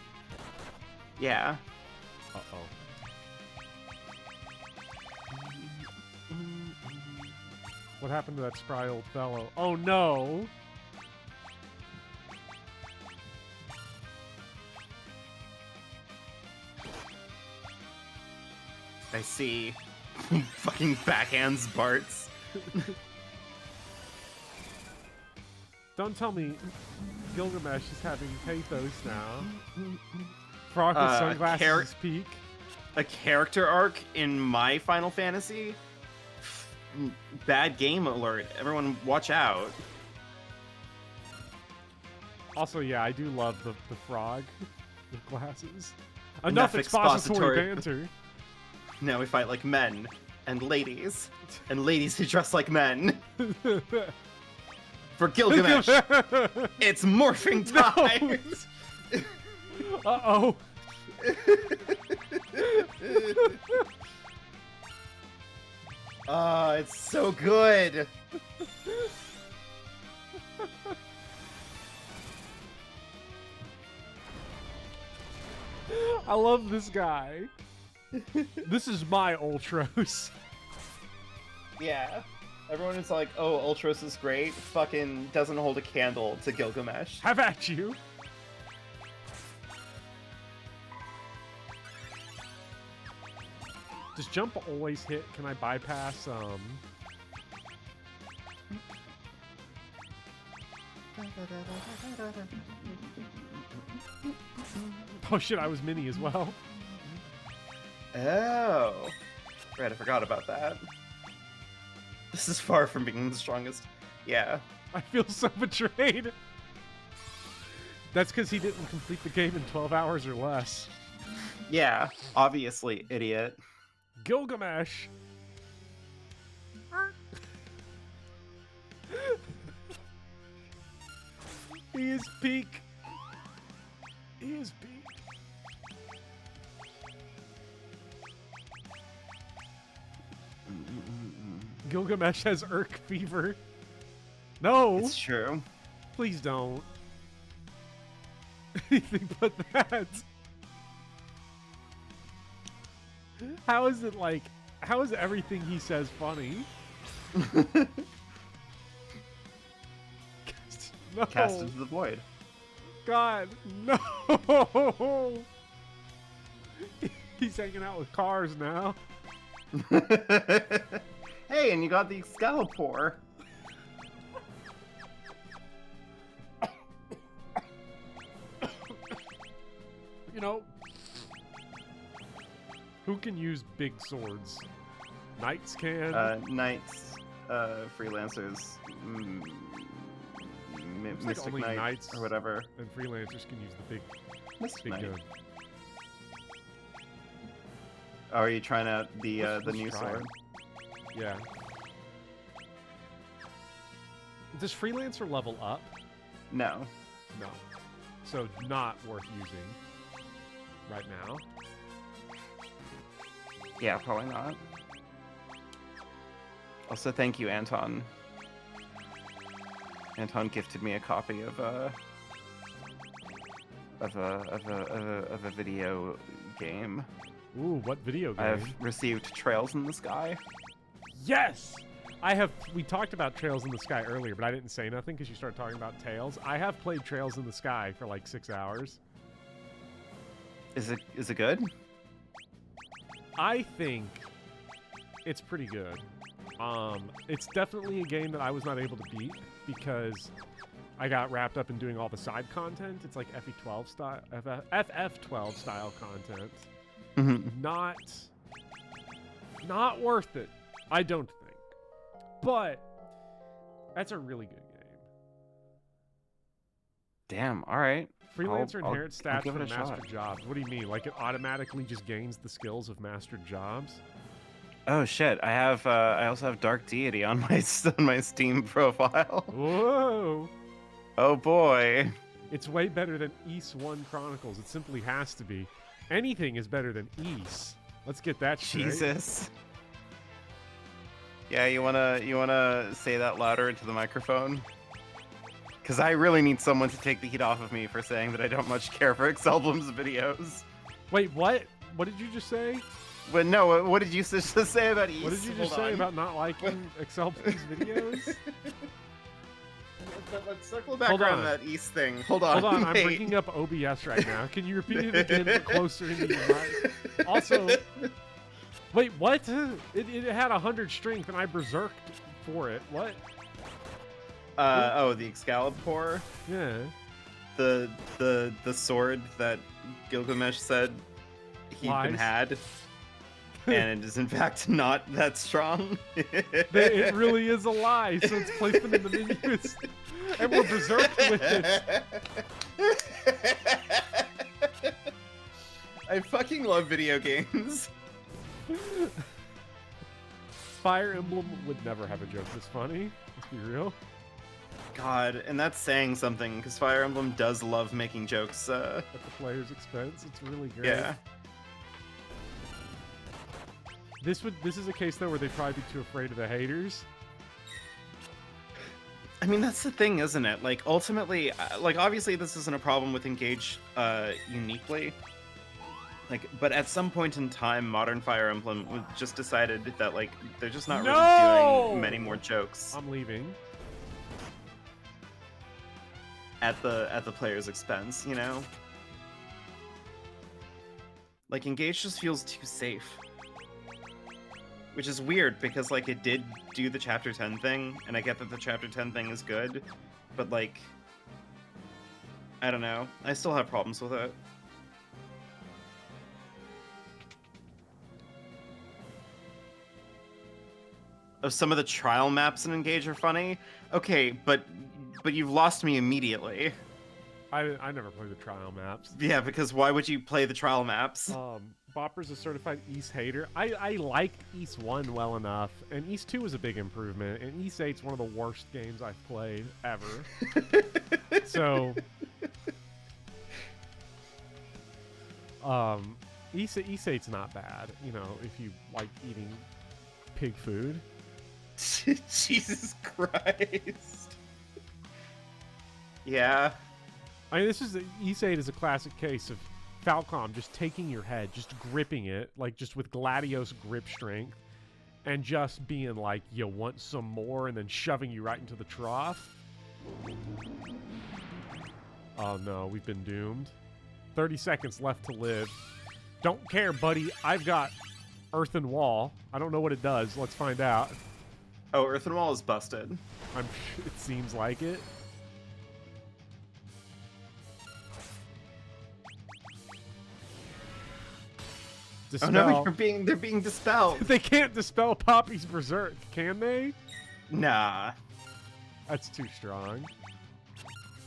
Yeah. Uh-oh. What happened to that spry old fellow? Oh no! I see. Fucking backhands Bartz. Don't tell me Gilgamesh is having pathos now. Frog with sunglasses peak. A character arc in my Final Fantasy? Bad game alert. Everyone watch out. Also, yeah, I do love the frog with glasses. Enough expository banter. Now we fight like men and ladies who dress like men. For Gilgamesh, it's morphing time. No. Uh-oh. Oh, it's so good. I love this guy. This is my Ultros. Yeah. Everyone is like, oh, Ultros is great. Fucking doesn't hold a candle to Gilgamesh. Have at you. Does jump always hit? Can I bypass, Oh shit, I was Mini as well. Oh. Right, I forgot about that. This is far from being the strongest. Yeah. I feel so betrayed. That's because he didn't complete the game in 12 hours or less. Yeah, obviously, idiot. Gilgamesh. He is peak. He is peak. Gilgamesh has Urk fever. No. It's true. Please don't. Anything but that. How is it like... How is everything he says funny? No. Cast into the void. God, no! He's hanging out with cars now. Hey, and you got the Excalibur. You know, who can use big swords? Knights can. Knights, freelancers, Looks Mystic like only Knight, knights or whatever. and freelancers can use the Mystic big Knight. gun. Oh, are you trying out the Let's new try sword? it. Yeah. Does freelancer level up? No. No. So not worth using right now. Yeah, probably not. Also, thank you, Anton. Anton gifted me a copy of a video game. Ooh, what video game? I've received Trails in the Sky. Yes! We talked about Trails in the Sky earlier, but I didn't say nothing because you started talking about Tails. I have played Trails in the Sky for like 6 hours. Is it good? I think it's pretty good. It's definitely a game that I was not able to beat because I got wrapped up in doing all the side content. It's like FE12 style, FF12 style content. Not worth it. I don't think. But that's a really good game. Damn, alright. Freelancer inherits I'll stats give from it a master shot. jobs. What do you mean? Like it automatically just gains the skills of mastered jobs? Oh shit, I also have Dark Deity on my Steam profile. Whoa! Oh boy. It's way better than Ys 1 Chronicles. It simply has to be. Anything is better than Ys. Let's get that straight. Jesus. Yeah, you wanna say that louder into the microphone? Because I really need someone to take the heat off of me for saying that I don't much care for Excelblum's videos. Wait, what? What did you just say? But no, what did you just say about Ys? What did you just say about not liking Excelblum's videos? Let's circle back Hold around on. that Ys thing. Hold on. Hold on, I'm wait. bringing up OBS right now. Can you repeat it again, but closer into your mic? Also, wait, what? It had 100 strength, and I berserked for it. What? Oh, the Excalibur, Yeah. the sword that Gilgamesh said he'd been Lies. had, and it is in fact not that strong. It really is a lie, so its placement in the menu is... And we're berserked with it. I fucking love video games. Fire Emblem would never have a joke this funny. Let's be real. God, and that's saying something, because Fire Emblem does love making jokes. At the player's expense. It's really great. Yeah. This is a case though where they'd probably be too afraid of the haters. I mean, that's the thing, isn't it? Like, ultimately, like, obviously this isn't a problem with Engage uniquely. Like, but at some point in time, modern Fire Emblem just decided that, like, they're just not really doing many more jokes I'm leaving. at the player's expense, you know? Like, Engage just feels too safe. Which is weird, because, like, it did do the Chapter 10 thing, and I get that the Chapter 10 thing is good, but, like, I don't know. I still have problems with it. Some of the trial maps in Engage are funny. Okay, but you've lost me immediately. I never played the trial maps. Yeah, because why would you play the trial maps? Bopper's a certified East hater. I liked East 1 well enough, and East 2 was a big improvement, and East 8's one of the worst games I've played ever. So, East 8's not bad, you know, if you like eating pig food. Jesus Christ. Yeah. I mean, East 8 is a classic case of Falcom just taking your head, just gripping it, like just with Gladios grip strength, and just being like, you want some more, and then shoving you right into the trough. Oh no, we've been doomed. 30 seconds left to live. Don't care, buddy. I've got Earthen Wall. I don't know what it does. Let's find out. Oh, Earthen Wall is busted. It seems like it. Dispel. Oh no, they're being dispelled. They can't dispel Poppy's Berserk, can they? Nah. That's too strong.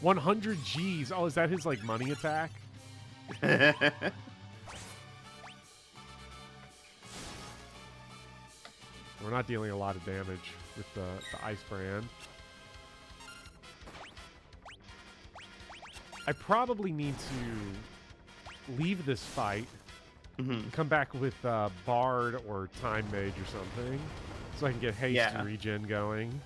100 Gs. Oh, is that his, like, money attack? We're not dealing a lot of damage with the Ice Brand. I probably need to leave this fight, come back with Bard or Time Mage or something, so I can get haste and regen going.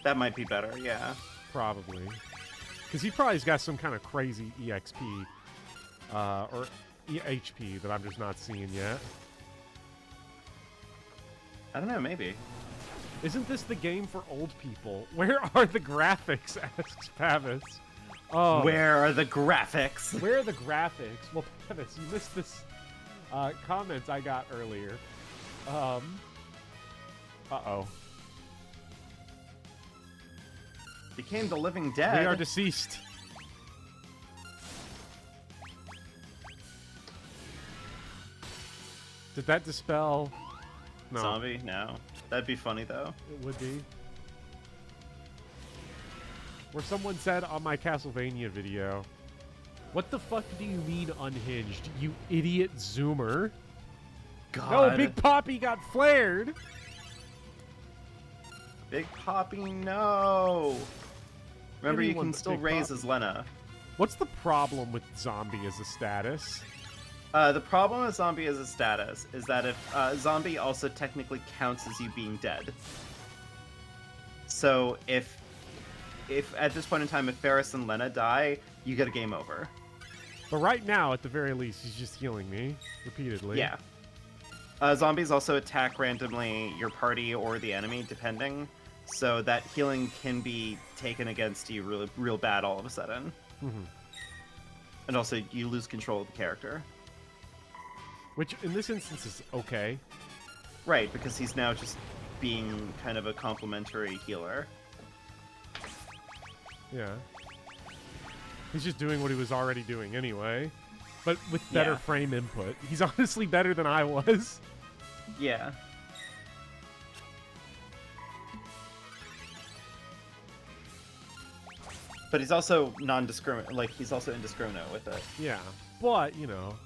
That might be better, yeah. Probably. Because he probably's got some kind of crazy EXP or HP that I'm just not seeing yet. I don't know, maybe. Isn't this the game for old people? Where are the graphics, asks Pavis. Oh. Where are the graphics? Where are the graphics? Well, Pavis, you missed this comments I got earlier. Uh-oh. Became the living dead. We are deceased. Did that dispel? No. Zombie? No. That'd be funny, though. It would be. Where someone said on my Castlevania video, "What the fuck do you mean unhinged, you idiot zoomer?" God. No, Big Poppy got flared. Big Poppy, no. Remember, you Anyone can but still Big raise Poppy. as Lena. What's the problem with zombie as a status? The problem with zombie as a status is that if zombie also technically counts as you being dead. So if at this point in time, if Ferris and Lena die, you get a game over. But right now, at the very least, he's just healing me repeatedly. Yeah. Zombies also attack randomly your party or the enemy, depending. So that healing can be taken against you real bad all of a sudden. Mm-hmm. And also, you lose control of the character. Which, in this instance, is okay. Right, because he's now just being kind of a complimentary healer. Yeah. He's just doing what he was already doing anyway. But with better frame input. He's honestly better than I was. Yeah. But he's also non-discriminate, like, he's also indiscriminate with it. Yeah. But, you know.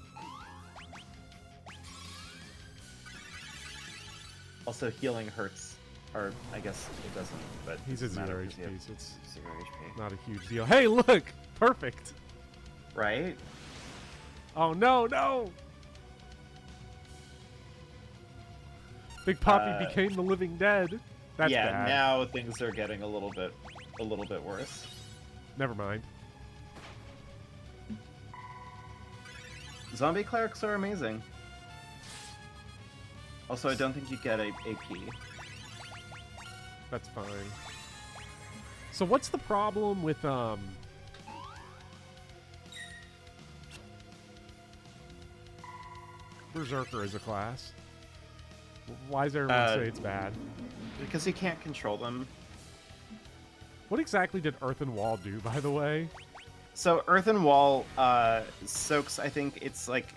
Also, healing hurts. Or, I guess it doesn't, but... He's at 0 matter HP, because so it's 0 HP. not a huge deal. Hey, look! Perfect! Right? Oh, no, no! Big Poppy became the living dead. That's bad. Now things are getting a little bit worse. Never mind. Zombie clerics are amazing. Also, I don't think you get a AP. That's fine. So what's the problem with, Berserker as a class? Why does everyone say it's bad? Because you can't control them. What exactly did Earthen Wall do, by the way? So Earthen Wall soaks, I think it's like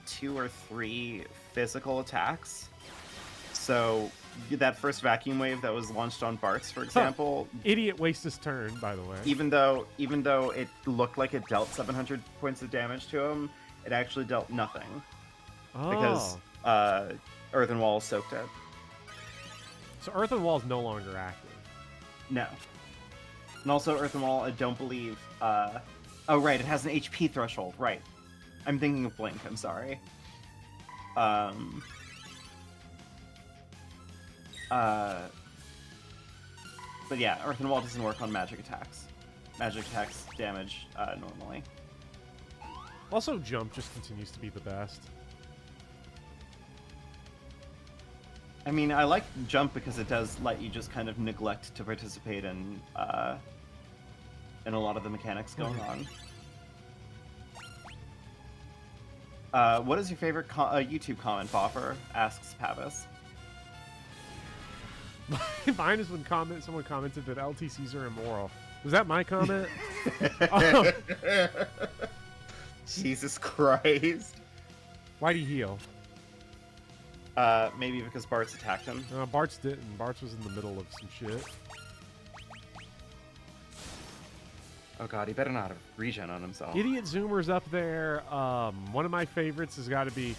2 or 3 physical attacks. So that first vacuum wave that was launched on Bart's, for example, Idiot wastes his turn, by the way. even though it looked like it dealt 700 points of damage to him, it actually dealt nothing because Earthen Wall soaked it. So Earthen Wall is no longer active. No. And also Earthen Wall, I don't believe. Oh right, it has an HP threshold. Right. I'm thinking of Blink. I'm sorry. But yeah, Earthen Wall doesn't work on magic attacks. Magic attacks damage normally. Also, Jump just continues to be the best. I mean, I like Jump because it does let you just kind of neglect to participate in a lot of the mechanics going on. What is your favorite YouTube comment, Boffer? Asks Pavis. Mine is when someone commented that LTCs are immoral. Was that my comment? Jesus Christ. Why'd he heal? Maybe because Bart's attacked him. No, Bart's didn't. Bart's was in the middle of some shit. Oh god, he better not have regen on himself. Idiot Zoomer's up there. One of my favorites has got to be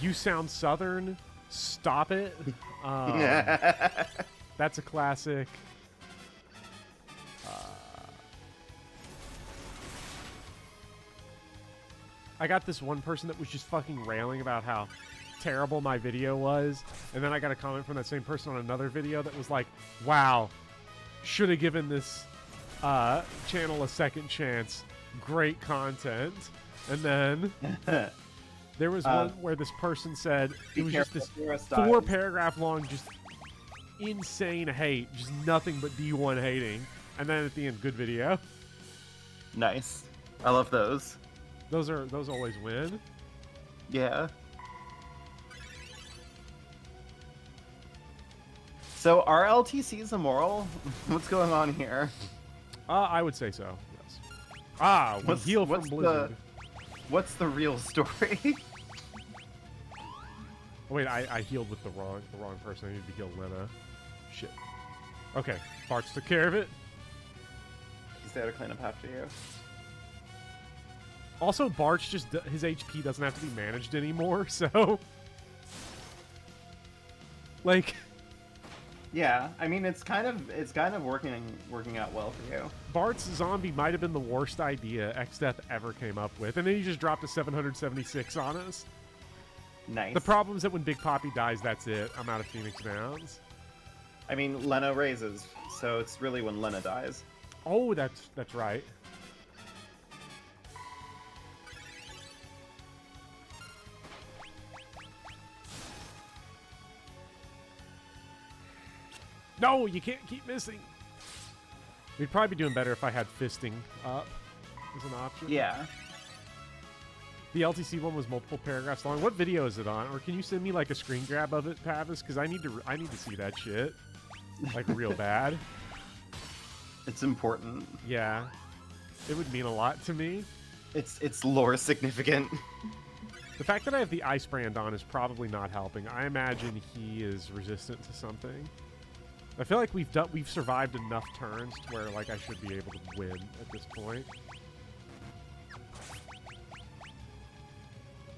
You Sound Southern. Stop it. That's a classic. I got this one person that was just fucking railing about how terrible my video was, and then I got a comment from that same person on another video that was like, wow, should have given this channel a second chance. Great content. And then there was one where this person said it was just this 4-paragraph long, just insane hate, just nothing but D1 hating, and then at the end, good video. Nice. I love those. Those always win. Yeah. So are LTCs immoral? What's going on here? I would say so. Yes. We heal from Blizzard. What's the real story? Oh, wait, I healed with the wrong person. I need to heal Lena. Shit. Okay, Bart's took care of it. He's there to clean up after you. Also, Bart's just his HP doesn't have to be managed anymore, so like. Yeah, I mean it's kind of working out well for you. Bart's zombie might have been the worst idea Xdeath ever came up with, and then he just dropped a 776 on us. Nice. The problem is that when Big Poppy dies, that's it. I'm out of Phoenix Downs. I mean, Lena raises, so it's really when Lena dies. Oh, that's right. No, you can't keep missing. We'd probably be doing better if I had fisting up as an option. Yeah. The LTC one was multiple paragraphs long. What video is it on? Or can you send me like a screen grab of it, Pavis? Because I need to see that shit, like real bad. It's important. Yeah, it would mean a lot to me. It's lore significant. The fact that I have the ice brand on is probably not helping. I imagine he is resistant to something. I feel like we've survived enough turns to where like I should be able to win at this point.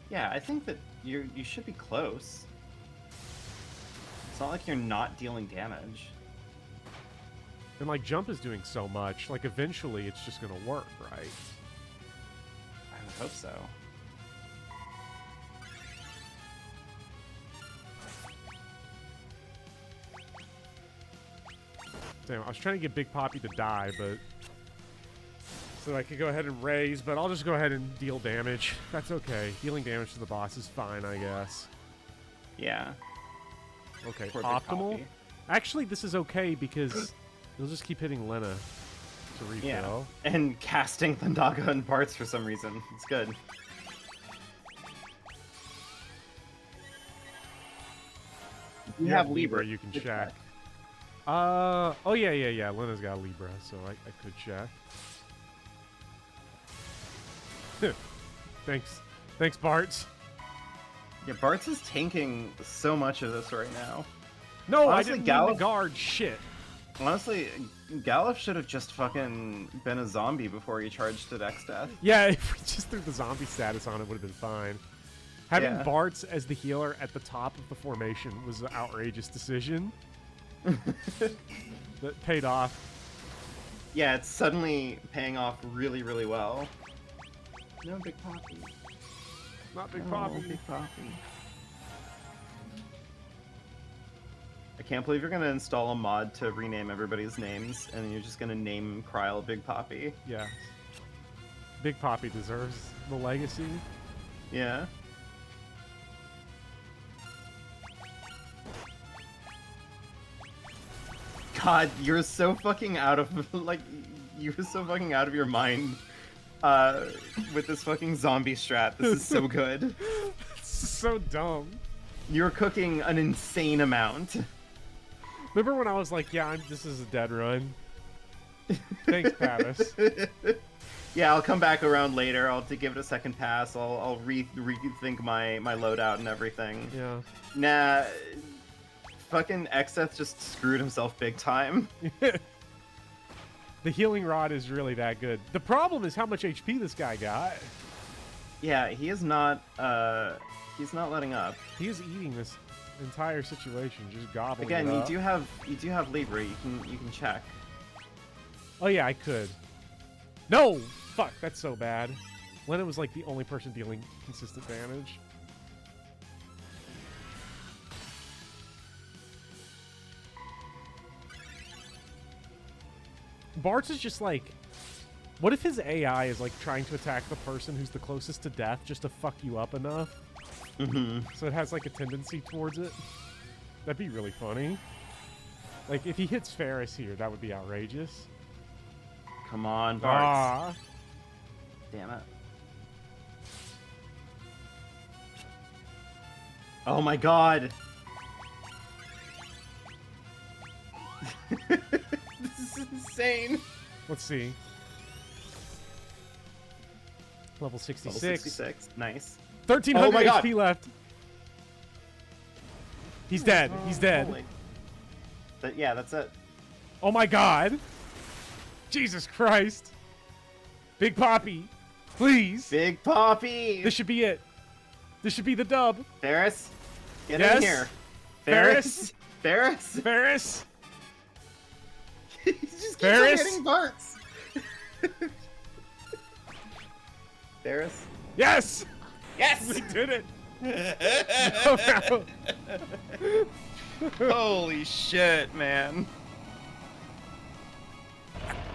Yeah, I think that you should be close. It's not like you're not dealing damage. And like Jump is doing so much, like eventually it's just gonna work, right? I would hope so. Damn, I was trying to get Big Poppy to die, but so I could go ahead and raise, but I'll just go ahead and deal damage. That's okay. Dealing damage to the boss is fine, I guess. Yeah. Okay, optimal. Actually, this is okay because you'll just keep hitting Lena to refill. Yeah. And casting Thundaga and Bart's for some reason. It's good. You have Libra. You can check. Oh yeah. Lena's got Libra, so I could check. Thanks, Bart's. Yeah, Bartz is tanking so much of this right now. No, Honestly, I didn't mean to guard shit. Honestly, Galuf should have just fucking been a zombie before he charged to Dex Death. Yeah, if we just threw the zombie status on it, would have been fine. Having Yeah. Bartz as the healer at the top of the formation was an outrageous decision. That paid off. Yeah, it's suddenly paying off really, really well. No, Big Poppy. Not Big No, Poppy. Big Poppy. I can't believe you're gonna install a mod to rename everybody's names, and you're just gonna name Kryl Big Poppy. Yeah. Big Poppy deserves the legacy. Yeah. God, you're so fucking out of like, you're so fucking out of your mind with this fucking zombie strat. This is so good. It's so dumb. You're cooking an insane amount. Remember when I was like, yeah, this is a dead run? Thanks, Pavis. Yeah, I'll come back around later. I'll have to give it a second pass. I'll rethink my loadout and everything. Yeah. Nah, fucking Xeth just screwed himself big time. The healing rod is really that good. The problem is how much HP this guy got. Yeah, he is not. He's not letting up. He is eating this entire situation, just gobbling Again, it up. you do have Libra. You can check. Oh yeah, I could. No! Fuck, that's so bad. Lena was like the only person dealing consistent damage. Bartz is just like... What if his AI is like trying to attack the person who's the closest to death just to fuck you up enough? Mm-hmm. So it has like a tendency towards it? That'd be really funny. Like if he hits Ferris here, that would be outrageous. Come on, Bartz. Ah. Damn it. Oh my god. This is insane. Let's see. Level 66. Level 66. Nice. 1300 Oh my God. HP left. He's dead. He's dead. Holy. Yeah, that's it. Oh my god. Jesus Christ. Big Poppy. Please. Big Poppy. This should be it. This should be the dub. Ferris, get Yes? in here. Ferris? Ferris. Ferris. He just keeps on Ferris? hitting Bartz. Ferris. Yes. Yes. We did it. Oh, no. Holy shit, man.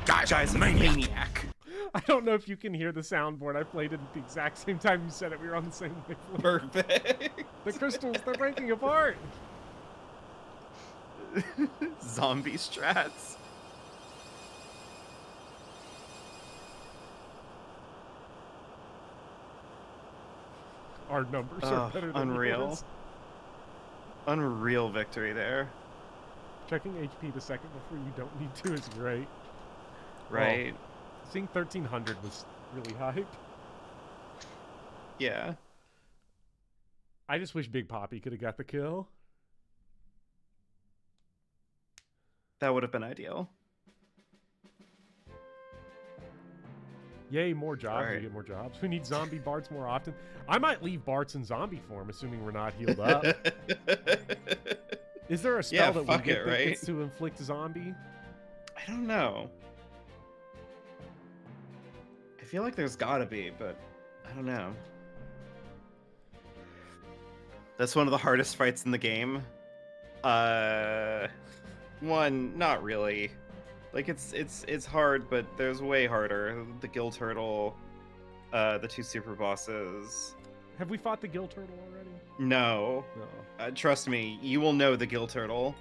Guy's a maniac. Maniac. I don't know if you can hear the soundboard. I played it at the exact same time you said it. We were on the same wavelength. Perfect. The crystals, they're breaking apart. Zombie strats. Our numbers are better than unreal. yours. Unreal victory there. Checking HP the second before you don't need to is great. Right. Oh, seeing 1300 was really hype. Yeah. I just wish Big Poppy could have got the kill. That would have been ideal. Yay, more jobs. Alright. We get more jobs. We need zombie Barts more often. I might leave Barts in zombie form, assuming we're not healed up. Is there a spell Yeah, that we fuck get it, that right? gets to inflict zombie? I don't know. I feel like there's gotta be, but I don't know. That's one of the hardest fights in the game. One, not really. Like it's hard, but there's way harder. The Gill Turtle, the two super bosses. Have we fought the Gill Turtle already? No. No. Trust me, you will know the Gill Turtle.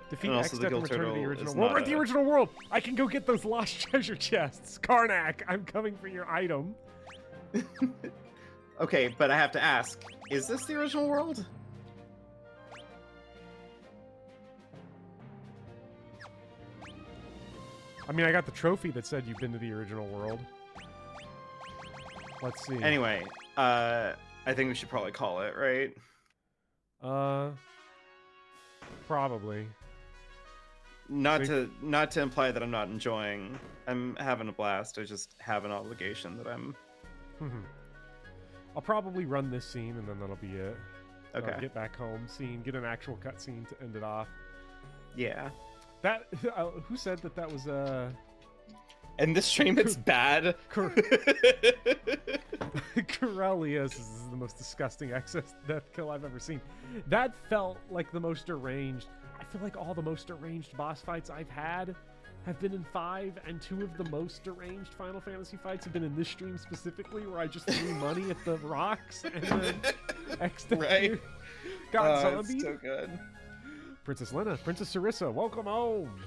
Defeat and X also Death the and Gill return to the Turtle original is world. We're not at the a- original world! I can go get those lost treasure chests! Karnak, I'm coming for your item. Okay, but I have to ask, is this the original world? I mean, I got the trophy that said you've been to the original world. Let's see. Anyway, I think we should probably call it, right? Probably. Not to imply that I'm not enjoying. I'm having a blast. I just have an obligation that I'm. I'll probably run this scene and then that'll be it. Okay. Get back home scene, get an actual cutscene to end it off. Yeah. That who said that was And this stream, it's bad. Corellius is the most disgusting excess death kill I've ever seen. That felt like the most deranged. I feel like all the most deranged boss fights I've had have been in 5, and 2 of the most deranged Final Fantasy fights have been in this stream specifically, where I just threw money at the rocks and then Right. got zombied. So good. Princess Lena, Princess Sarissa, welcome home.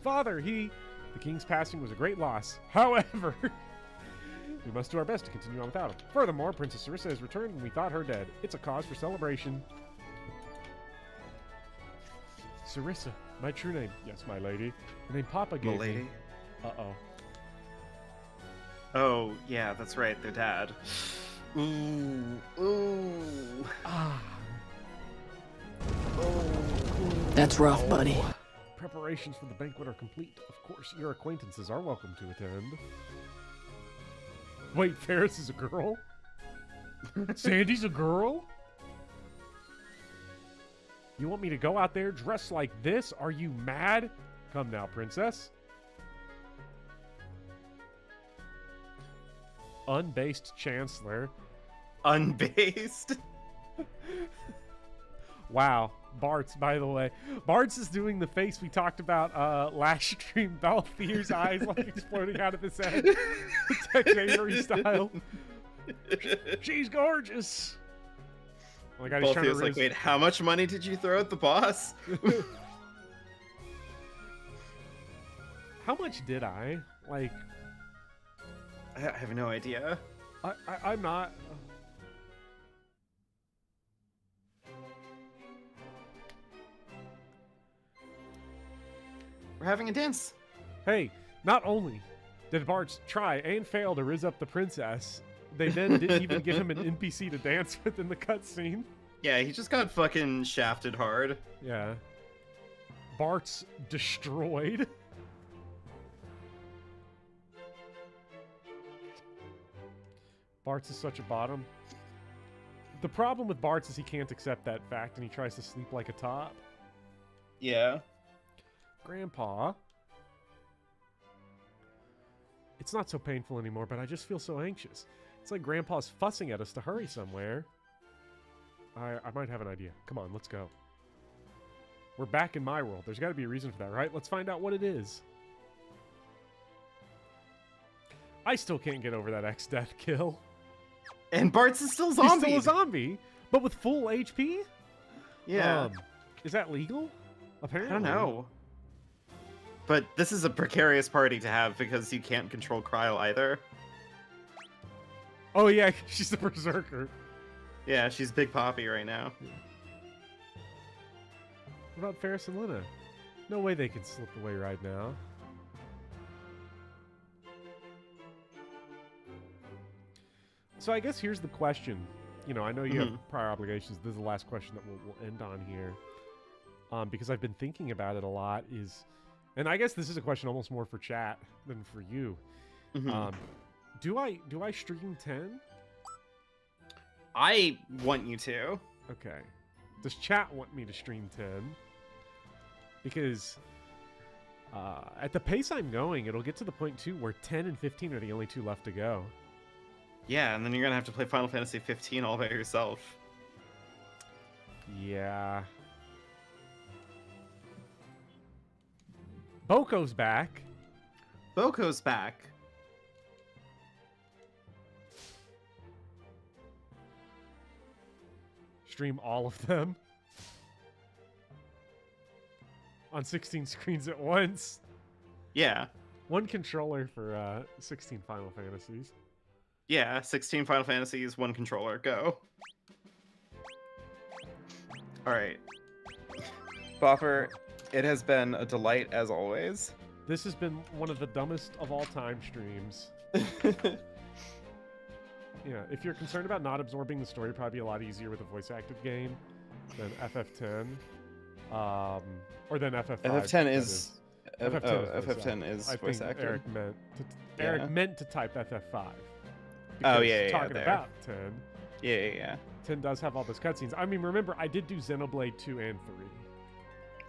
Father, the king's passing was a great loss. However, we must do our best to continue on without him. Furthermore, Princess Sarissa has returned and we thought her dead. It's a cause for celebration. Sarissa, my true name. Yes, my lady. The name Papa gave My lady. me. Uh-oh. Oh, yeah, that's right. Their dad. Ooh. Ah. That's rough, buddy. Preparations for the banquet are complete. Of course, your acquaintances are welcome to attend. Wait, Ferris is a girl? Sandy's a girl? You want me to go out there dressed like this? Are you mad? Come now, princess. Unbased Chancellor. Unbased? Wow. Bart's, by the way. Bart's is doing the face we talked about last stream. Balthier's eyes like exploding out of his head. Tex Avery style. She's gorgeous. Oh my God, he's trying to like, wait, how much money did you throw at the boss? How much did I? Like... I have no idea. I'm not... We're having a dance. Hey, not only did Bart's try and fail to riz up the princess, they then didn't even give him an NPC to dance with in the cutscene. Yeah, he just got fucking shafted hard. Yeah. Bart's destroyed. Bart's is such a bottom. The problem with Bart's is he can't accept that fact and he tries to sleep like a top. Yeah. Grandpa. It's not so painful anymore, but I just feel so anxious. It's like Grandpa's fussing at us to hurry somewhere. I might have an idea. Come on, let's go. We're back in my world. There's got to be a reason for that, right? Let's find out what it is. I still can't get over that X-Death kill. And Bart's is still zombie. He's still a zombie, but with full HP? Yeah. Is that legal? Apparently. I don't know. But this is a precarious party to have because you can't control Kryl either. Oh yeah, she's a berserker. Yeah, she's Big Poppy right now. What about Ferris and Lena? No way they can slip away right now. So I guess here's the question. You know, I know you have prior obligations. This is the last question that we'll end on here. Because I've been thinking about it a lot is... And I guess this is a question almost more for chat than for you. Do I stream 10? I want you to. Okay. Does chat want me to stream 10? Because at the pace I'm going, it'll get to the point too where 10 and 15 are the only 2 left to go. Yeah, and then you're gonna have to play Final Fantasy 15 all by yourself. Yeah. Boko's back. Boko's back. Stream all of them. On 16 screens at once. Yeah. 1 controller for 16 Final Fantasies. Yeah, 16 Final Fantasies, 1 controller, go. Alright. Bopper, it has been a delight as always. This has been one of the dumbest of all time streams. Yeah, if you're concerned about not absorbing the story, probably be a lot easier with a voice-acted game than FF10, or than FF5. FF10 is. FF10 is I voice think acted. Eric meant to type FF5. Oh, yeah, Talking there. about 10. Yeah. 10 does have all those cutscenes. I mean, remember, I did do Xenoblade 2 and 3.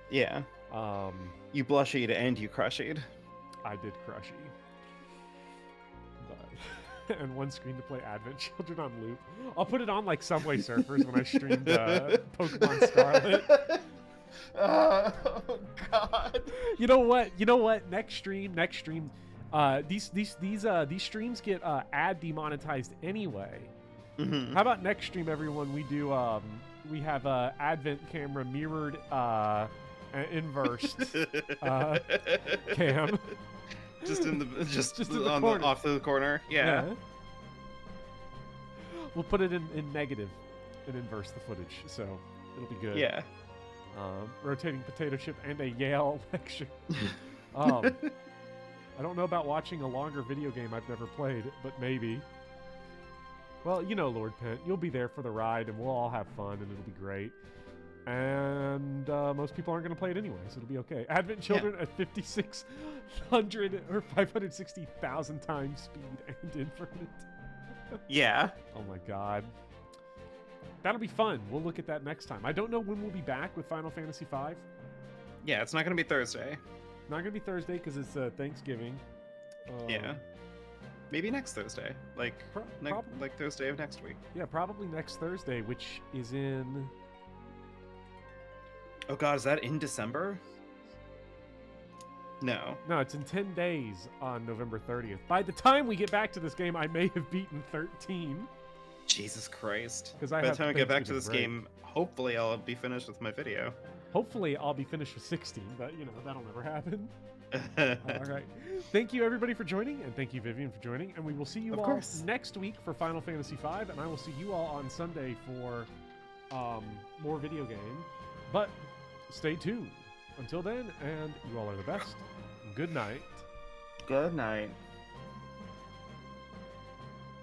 Yeah. You blushied and you crushied. I did crushy. But, and one screen to play Advent Children on loop. I'll put it on like Subway Surfers when I streamed Pokemon Scarlet. Oh God! You know what? Next stream. These streams get ad demonetized anyway. Mm-hmm. How about next stream, everyone? We do we have Advent camera mirrored inversed cam. Just in the just in the on corner. the off to the corner. Yeah. We'll put it in negative and inverse the footage, so it'll be good. Yeah. Rotating potato chip and a Yale lecture. I don't know about watching a longer video game I've never played, but maybe. Well, you know, Lord Pent, you'll be there for the ride, and we'll all have fun, and it'll be great. And most people aren't going to play it anyway, so it'll be okay. Advent Children at 5,600 or 560,000 times speed and infinite. Yeah. Oh my god. That'll be fun. We'll look at that next time. I don't know when we'll be back with Final Fantasy V. Yeah, it's not gonna be Thursday. Not going to be Thursday because it's Thanksgiving. Yeah. Maybe next Thursday. Like like Thursday of next week. Yeah, probably next Thursday, which is in... Oh god, is that in December? No. No, it's in 10 days on November 30th. By the time we get back to this game, I may have beaten 13. Jesus Christ. 'Cause By the time I get back to Thanksgiving this break. game, hopefully I'll be finished with my video. Hopefully, I'll be finished with 16, but, you know, that'll never happen. All right. Thank you, everybody, for joining, and thank you, Vivian, for joining. And we will see you all next week for Final Fantasy V, and I will see you all on Sunday for more video game. But stay tuned. Until then, and you all are the best. Good night. Good night.